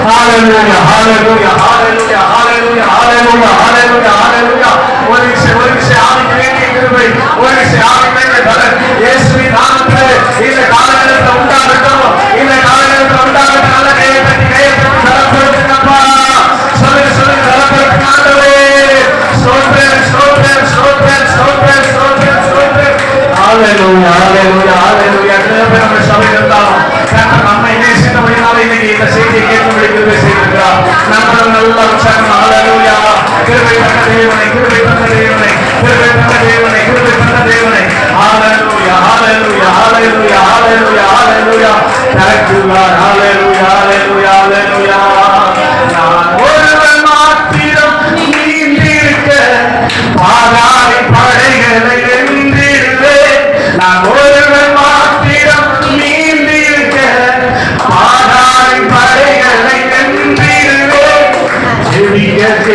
ஹல்லேலூயா, ஹல்லேலூயா, ஹல்லேலூயா, ஹல்லேலூயா, ஹல்லேலூயா, ஹல்லேலூயா, ஹல்லேலூயா. ஒரு விஷயம் ஆவிக்கு வேண்டிய கிருபை, ஒரு விஷயம் ஆவிக்கு வேண்டிய பலன் இயேசுவின் நாமத்திலே இந்த காலகட்டத்தில் உண்டாகட்டும், இந்த காலகட்டத்தில் உண்டாகட்டும். நல்ல கையை பலப்படுத்துங்கப்பா. சொல்லுங்க, சொல்லுங்க, பலப்படுத்துங்க ஆண்டவரே. ஸ்தோத்திரம், ஸ்தோத்திரம், ஸ்தோத்திரம், ஸ்தோத்திரம், ஸ்தோத்திரம், ஸ்தோத்திரம். ஹல்லேலூயா, ஹல்லேலூயா, ஹல்லேலூயா. நம்ம சபையில் இருந்தாலும் நம்மை நேசித்தபடியால் இன்னைக்கு இந்த செய்தியை கேட்கும்படி கிருபை செய்திருக்கிறார். நம்ம நல்ல உற்சாகம். ஹல்லேலூயா. கிருபை தந்த தேவனை, கிருபை தந்த தேவனை, கிருபை தந்த தேவனை, கிருபை தந்த தேவனை. ஹல்லேலூயா, ஹல்லேலூயா, ஹல்லேலூயா, ஹல்லேலூயா, ஹல்லேலூயா. Thank you Lord. Hallelujah, hallelujah, hallelujah.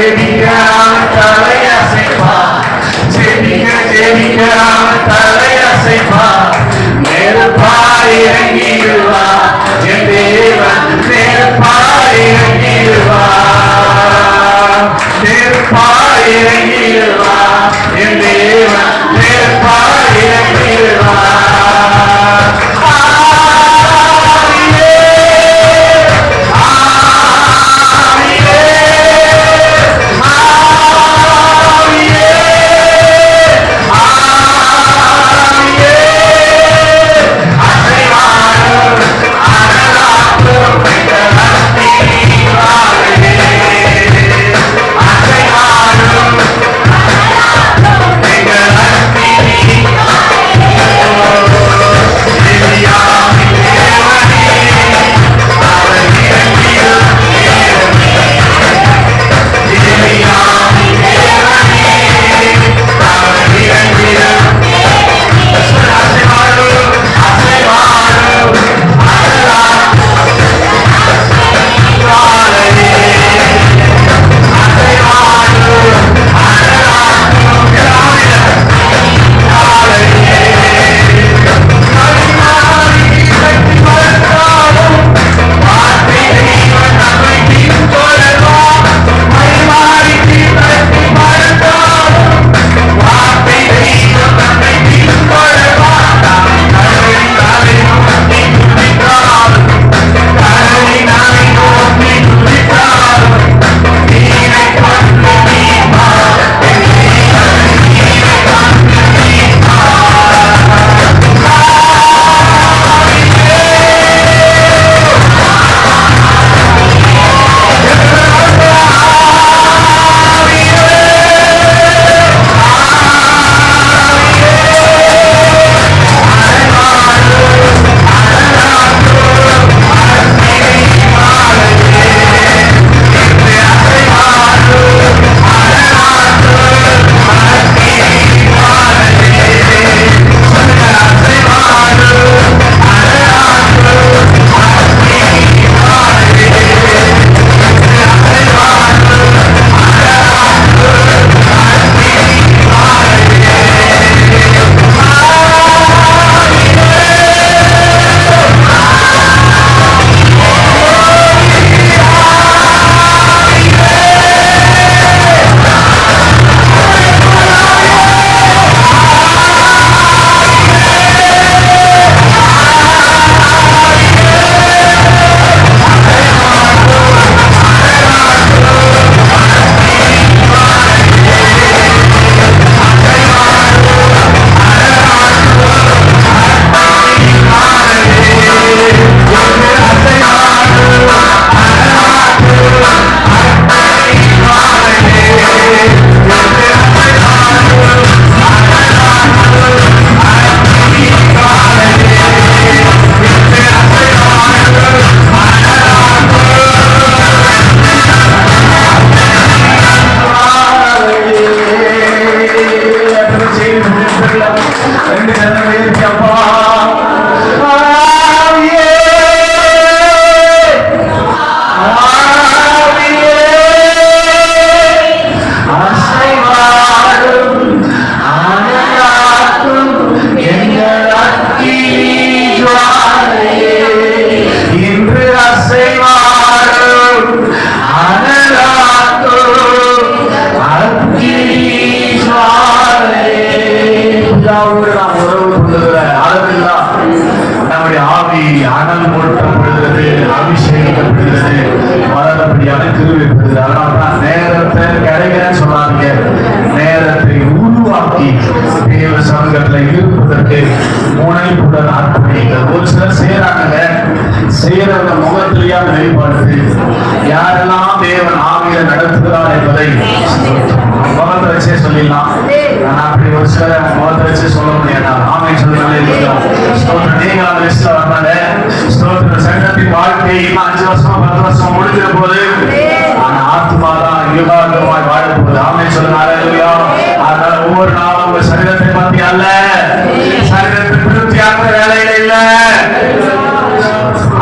ஜெபிக்க அவன் தலையசைப்பான். ஜெபிக்க ஜெபிக்க அவன் தலையசைப்பான். நெருப்பாய் இறங்கிடுவான் என் தேவன். நெருப்பாய் இறங்கிடுவான். நெருப்பாய் இறங்கிடுவான் என் தேவன். நெருப்பாய் இறங்கிடுவான்.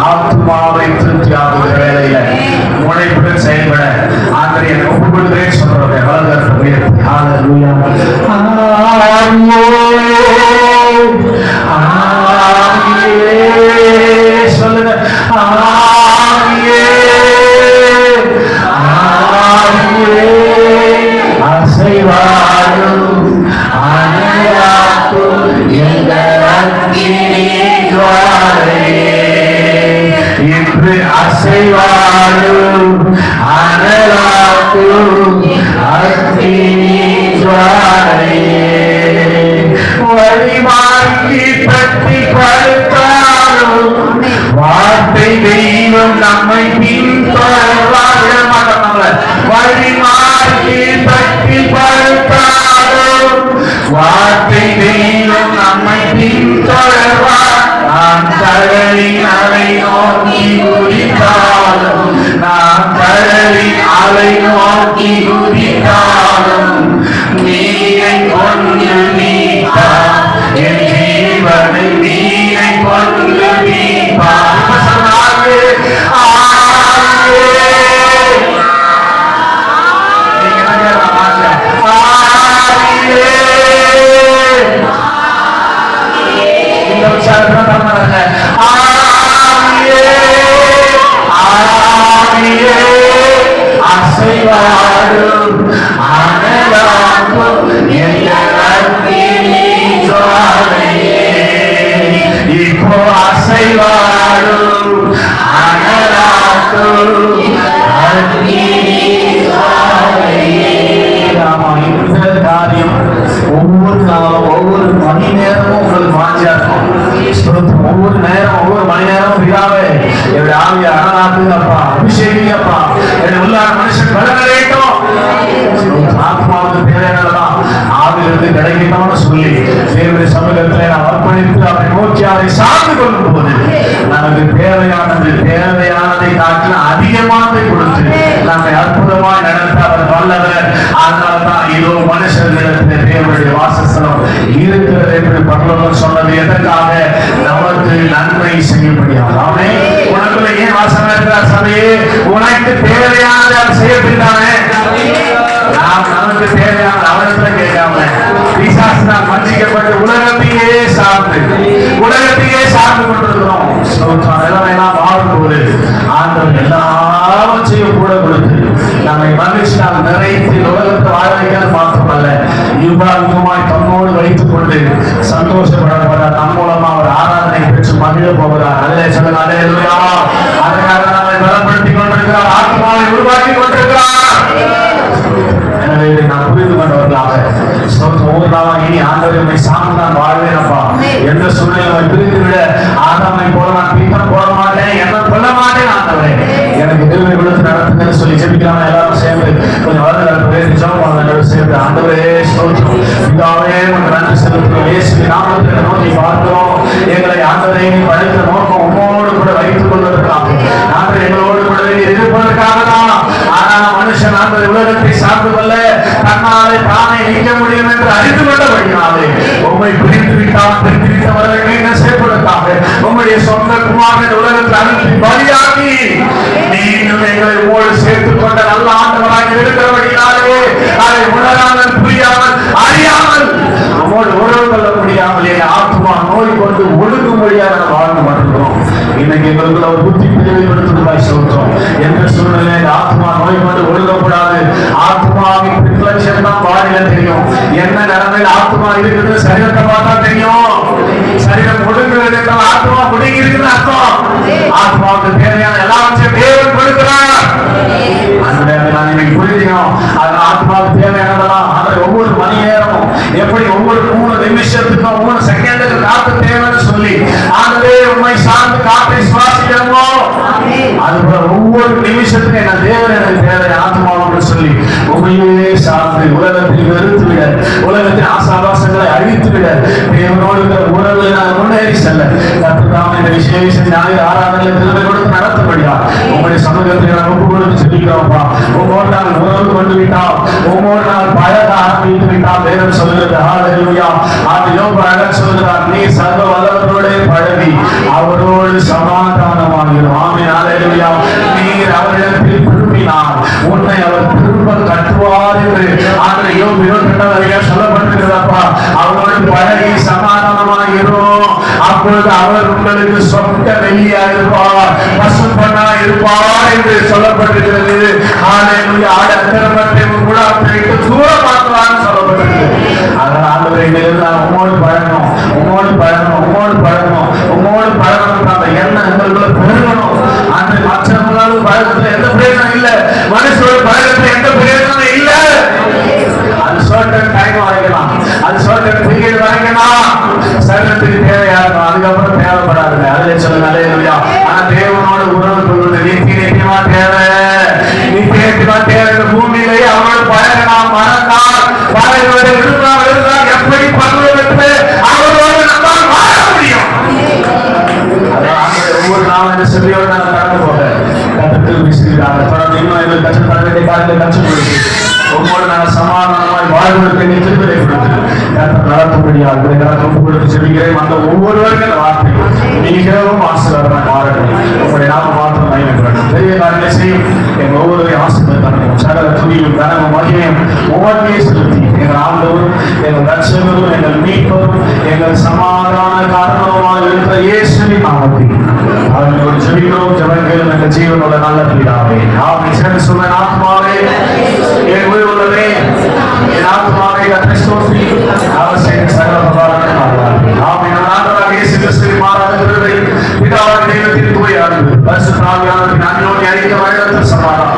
ஆத்மாவை திருப்தியாகுகிற வேலையில முனைப்புடன் செயல்பட ஆண்டவரே ஒப்புக் கொடுக்கிறேன். சொல்லுங்க. அசைவாடும் அணையாக்கும் எங்கள் அக்கினி ஜுவாலையே, இன்று அசைவாடும் அனலாக்கும் அக்கினி ஜுவாலையே, வழிமாறி பற்றி படுத்தாலும் வார்த்தை தெய்வம் நம்மை பின்தொடர்வாக மாட்டாங்க. வழிமாறி பற்றி படுத்தாலும் வார்த்தை தெய்வம் நம்மை பின்தொடர்வார். நான் கடலின் அலை நோக்கி குதித்தாலும், நான் கடலின் அலை நோக்கி குதித்தாலும் நீரை கொண்டு நீத்தார் என் ஜீவனை, நீரை கொண்டு நீத்தார். அசைவாடும் அனலாக்கும் எங்கள் அக்கினி ஜுவாலையே, இப்போ அசைவாடும் அனலாக்கும் அக்கினி ஜுவாலையே. இந்த காரியம் ஒவ்வொரு நாளும் ஒவ்வொரு மணி நேரமும் உங்களுக்கு வாஞ்சியா இருக்கும். ஒவ்வொரு நேரம் ஒவ்வொரு மணி நேரமும் பிதாவே என்னுடைய ஆவியை அனலாக்குங்கப்பா, அபிஷேகிங்கப்பா, என்னுடைய உள்ளார மனுஷன் பலனடையட்டும். ஆத்மாவுக்கு தேவையானதான் ஆவிலிருந்து கிடைக்கணும்னு சொல்லி தேவனுடைய சமூகத்திலே நாம் அர்ப்பணித்து அவரை நோக்கி அவரை சார்ந்து கொள்ளும் போது நமக்கு தேவையானதை காட்டில அதிகமானதை கொடுத்து நம்மை அற்புதமாய் நடத்த அவர் வல்லவர். அதனால்தான் இதோ மனுஷர்களிடத்தில் தேவனுடைய வாசஸ்தலம் இருக்கிறது என்று பரலோகம் சொன்னது எதற்காக? நமக்கு நன்மை செய்யப்படியாக. அவனே உனக்குள்ள ஏன் வாசம் இருக்கிறார் சபையே? உனக்கு தேவையானதை அவர் செய்யப்பட்டானே. நாம் நமக்கு தேவையான அவனத்துல கேட்காம பிசாசினால் வஞ்சிக்கப்பட்டு உலகத்தையே சார்ந்து கொண்டிருக்கிறோம். நிலைமையெல்லாம் வாழும்போது ஆண்டவர் எல்லாவற்றையும் கூட கொடுத்து நம்மை மகிழ்ச்சியால் நிறைத்து உலகத்தை வாழ வைக்கிறது மாத்திரமல்ல, இவ்வாறுமாய் தம்மோடு வைத்துக் கொண்டு சந்தோஷப்படப்படுறார். நம் மூலமா அவர் ஆராதனை பெற்று மகிழ போகிறார். அதிலே சொல்லுங்க, அல்லேலூயா. அதற்காக நம்மை பலப்படுத்திக் கொண்டிருக்கிறார், ஆத்மாவை உருவாக்கி கொண்டிருக்கிறார். எனவே நான் புரிந்து கொண்டவர்களாக ஒவ்வொரு நாளும் இனி ஆண்டவரை சார்ந்து நான் வாழ்வேனப்பா. எந்த சூழ்நிலை பிரிந்து விட ஆதாமை போல நான் பீத்தம் போட மாட்டேன், என்ன கொல்ல மாட்டேன். ஆண்டவரே எனக்கு திருவை கொடுத்து நடத்துங்கன்னு சொல்லி ஜெபிக்கலாம். எல்லாரும் சேர்ந்து கொஞ்சம் வருது சேர்ந்து ஆண்டவரே ஸ்தோத்திரம் பிதாவே உனக்கு நன்றி செலுத்துகிறோம். இயேசுவின் நாமத்தில் நோக்கி பார்க்கிறோம். எங்களை ஆண்டவரை படைத்த நோக்கம் உம்மோடு கூட வைத்துக் கொள்வதற்காக, ஆண்டவர் எங்களோடு கூட இருப்பதற்காக தான். ஆனால் மனுஷன் அந்த உலகத்தை சார்ந்து கொள்ள தன்னாலே தானே நீக்க முடியும் என்று அறிந்து கொண்டபடினாலே உம்மை பிரித்து விட்டால் பிரித்தவர்களை என்ன செய்வதற்காக உம்முடைய சொந்த குமாரன் உலகத்தில் அனுப்பி பலியாகி நீங்களும் எங்களை உங்களோடு சேர்த்துக் கொண்ட நல்ல ஆண்டவராக இருக்கிறபடினாலே அதை உணராமல் புரியாமல் அறியாமல் நம்மோடு உறவு கொள்ள முடியாமல் என் ஆத்மா நோய் கொண்டு ஒழுங்கும்படியாக வாழ்ந்து மாட்டுகிறோம். இன்னைக்கு எங்களுக்கு ஒரு புத்தி பிரிவுபடுத்துவதாய் சொல்றோம். எந்த சூழ்நிலையில் ஆத்மா நோய் கொண்டு ஒழுங்கக்கூடாது. ஆத்மாவின் பின்லட்சம் தான் வாழில தெரியும். என்ன நிலைமையில் ஆத்மா இருக்குது சரீரத்தை பார்த்தா தெரியும். சரீரம் ஒடுங்குறது என்றால் ஆத்மா முடுங்கி இருக்குது அர்த்தம். ஆத்மாவுக்கு தேவையான எல்லாவற்றையும் தேவன் கொடுக்கிறார். புரிஞ்சுக்கணும். அது ஆத்மாவுக்கு தேவையானதெல்லாம் ஒவ்வொரு மணி நேரமும் எப்படி ஒவ்வொரு 3 நிமிஷத்துக்கும் ஒவ்வொரு செகண்டுக்கு காத்து தேவைன்னு சொல்லி ஆகவே உண்மை சார்ந்து காற்றை சுவாசிக்கிறோமோ அதுபோல ஒவ்வொரு நிமிஷத்துக்கும் என்ன தேவன் எனக்கு தேவை ஆத்மாவோடு சொல்லி உண்மையே சார்ந்து உலகத்தில் வெறுத்து விட, உலகத்தின் ஆசாபாசங்களை அழித்து விட, தேவனோடு உறவு முன்னேறி செல்ல கர்த்தர் இந்த விசேஷ ஞாயிறு ஆராதனை திரும்ப கொடுத்து நடத்தபடியா உங்களுடைய சமூகத்தில் ஒப்பு கொடுத்து சொல்லிக்கிறோம்ப்பா. ஒவ்வொரு நாள் உறவு கொண்டு விட்டால், ஒவ்வொரு நாள் பழக ஆரம்பித்து விட்டால் வேதம் சொல்கிறது ஹல்லேலூயா. அது யோபு அழகாக சொல்கிறார், நீ சர்வ வல்லவரோடு பழகி அவரோடு சமாதானமாகிறோம். ஆமென் ஹல்லேலூயா. நீர் அவரிடத்தில் திரும்பினால் உன்னை அவர் திரும்ப கட்டுவார் என்று யோபு 22வது அதிகாரம் சொல்லப்பட்டிருக்கிறதப்பா, அவரோடு பழகி சமாதானமாக இரும், அப்பொழுது அவர் உங்களுக்கு சொந்த வெள்ளியா இருப்பார், பசும்பொன்னா இருப்பார் என்று சொல்லப்பட்டிருக்கிறது. ஹல்லேலூயா. ஆடு அக்கிரமத்தை கூடாரத்தை விட்டு தூரமாக்குவார்னு சொல்லப்பட்டிருக்கிறது. அதனால ஆண்டவரே, உம்மோடு பழகணும், உம்மோடு பழகணும், உம்மோடு பழகணும், உம்மோடு பழகணும். அந்த எண்ணம் எங்களுக்குள்ள பெருகணும். அந்த மற்றவங்களோட பழகத்துல எந்த பிரயோஜனம் இல்லை, மனுஷோட பழகத்துல எந்த பிரயோஜனம் இல்லை. அது சர்டன் டைம் வரைக்கலாம், அது சர்டன் பீரியட் வரைக்கலாம், சரீரத்துக்கு தேவையாகும், அதுக்கப்புறம் தேவைப்படாது. அதுல சொல்லுங்க அல்லேலூயா. ஆனா தேவனோட உறவு கொள்வது நித்தியமா தேவை, நித்தியமா தேவை. இந்த பூமியிலேயே அவனோட பழகலாம், மறந்தால் பழகுவதை விருந்தால் எப்படி பங்குவதற்கு அவரோடு நம்மால் வாழ முடியும். ஒவ்வொரு நாளும் இந்த செல்வியோடு நாங்கள் கடந்து போக கற்றுக் வீசுகிறாங்க. தொடர்ந்து இன்னும் எங்களுக்கு கற்றுத்தர வேண்டிய காரியத்தை கற்றுக் கொடுத்து உங்களோடு நாங்கள் சமாதானமாய் வாழ்வதற்கு நிச்சயத்தை கொடுத்து நடத்தும்படியாக நடக்கும் கொடுத்து செல்கிறேன். அந்த ஒவ்வொருவருக்கும் அந்த வார்த்தை மிகவும் ஆசீர்வாதமாக மாறட்டும். உங்களுடைய நாம மாற்றம் பயன்பெறட்டும். பெரிய காரியத்தை செய்யும் எங்கள் ஒவ்வொருவரையும் ஆசீர்வாதம் சகல துணியும் கனவும் மகிமையும் ஒவ்வொன்றையே செலுத்தி எங்கள் ஆண்டவரும் எங்கள் ரட்சகரும் எங்கள் மீட்பரும் எங்கள் சமாதான காரணமாக இருக்கிற இயேசுவின் நாமத்தில் அவர்களோடு ஜெபிக்கிறோம். ஜெபங்களும் எங்கள் ஜீவனோட நல்ல பிதாவே. ஆமென். சேர்ந்து சொல்லுங்க. ஆத்மாவே என் உயிர் உள்ளதே, என் ஆத்மாவை கர்த்தரை ஸ்தோத்திரி, அவர் செய்த சகல உபகாரங்களும் ஆமென். ஆண்டவராகிய இயேசு கிறிஸ்துவின் மாறாத கிருபை, பிதாவாகிய தெய்வத்தின் தூய அன்பு, பரிசுத்த ஆவியானவரின் அன்பின் ஐக்கிய வழிநடத்தல் சமாதானம்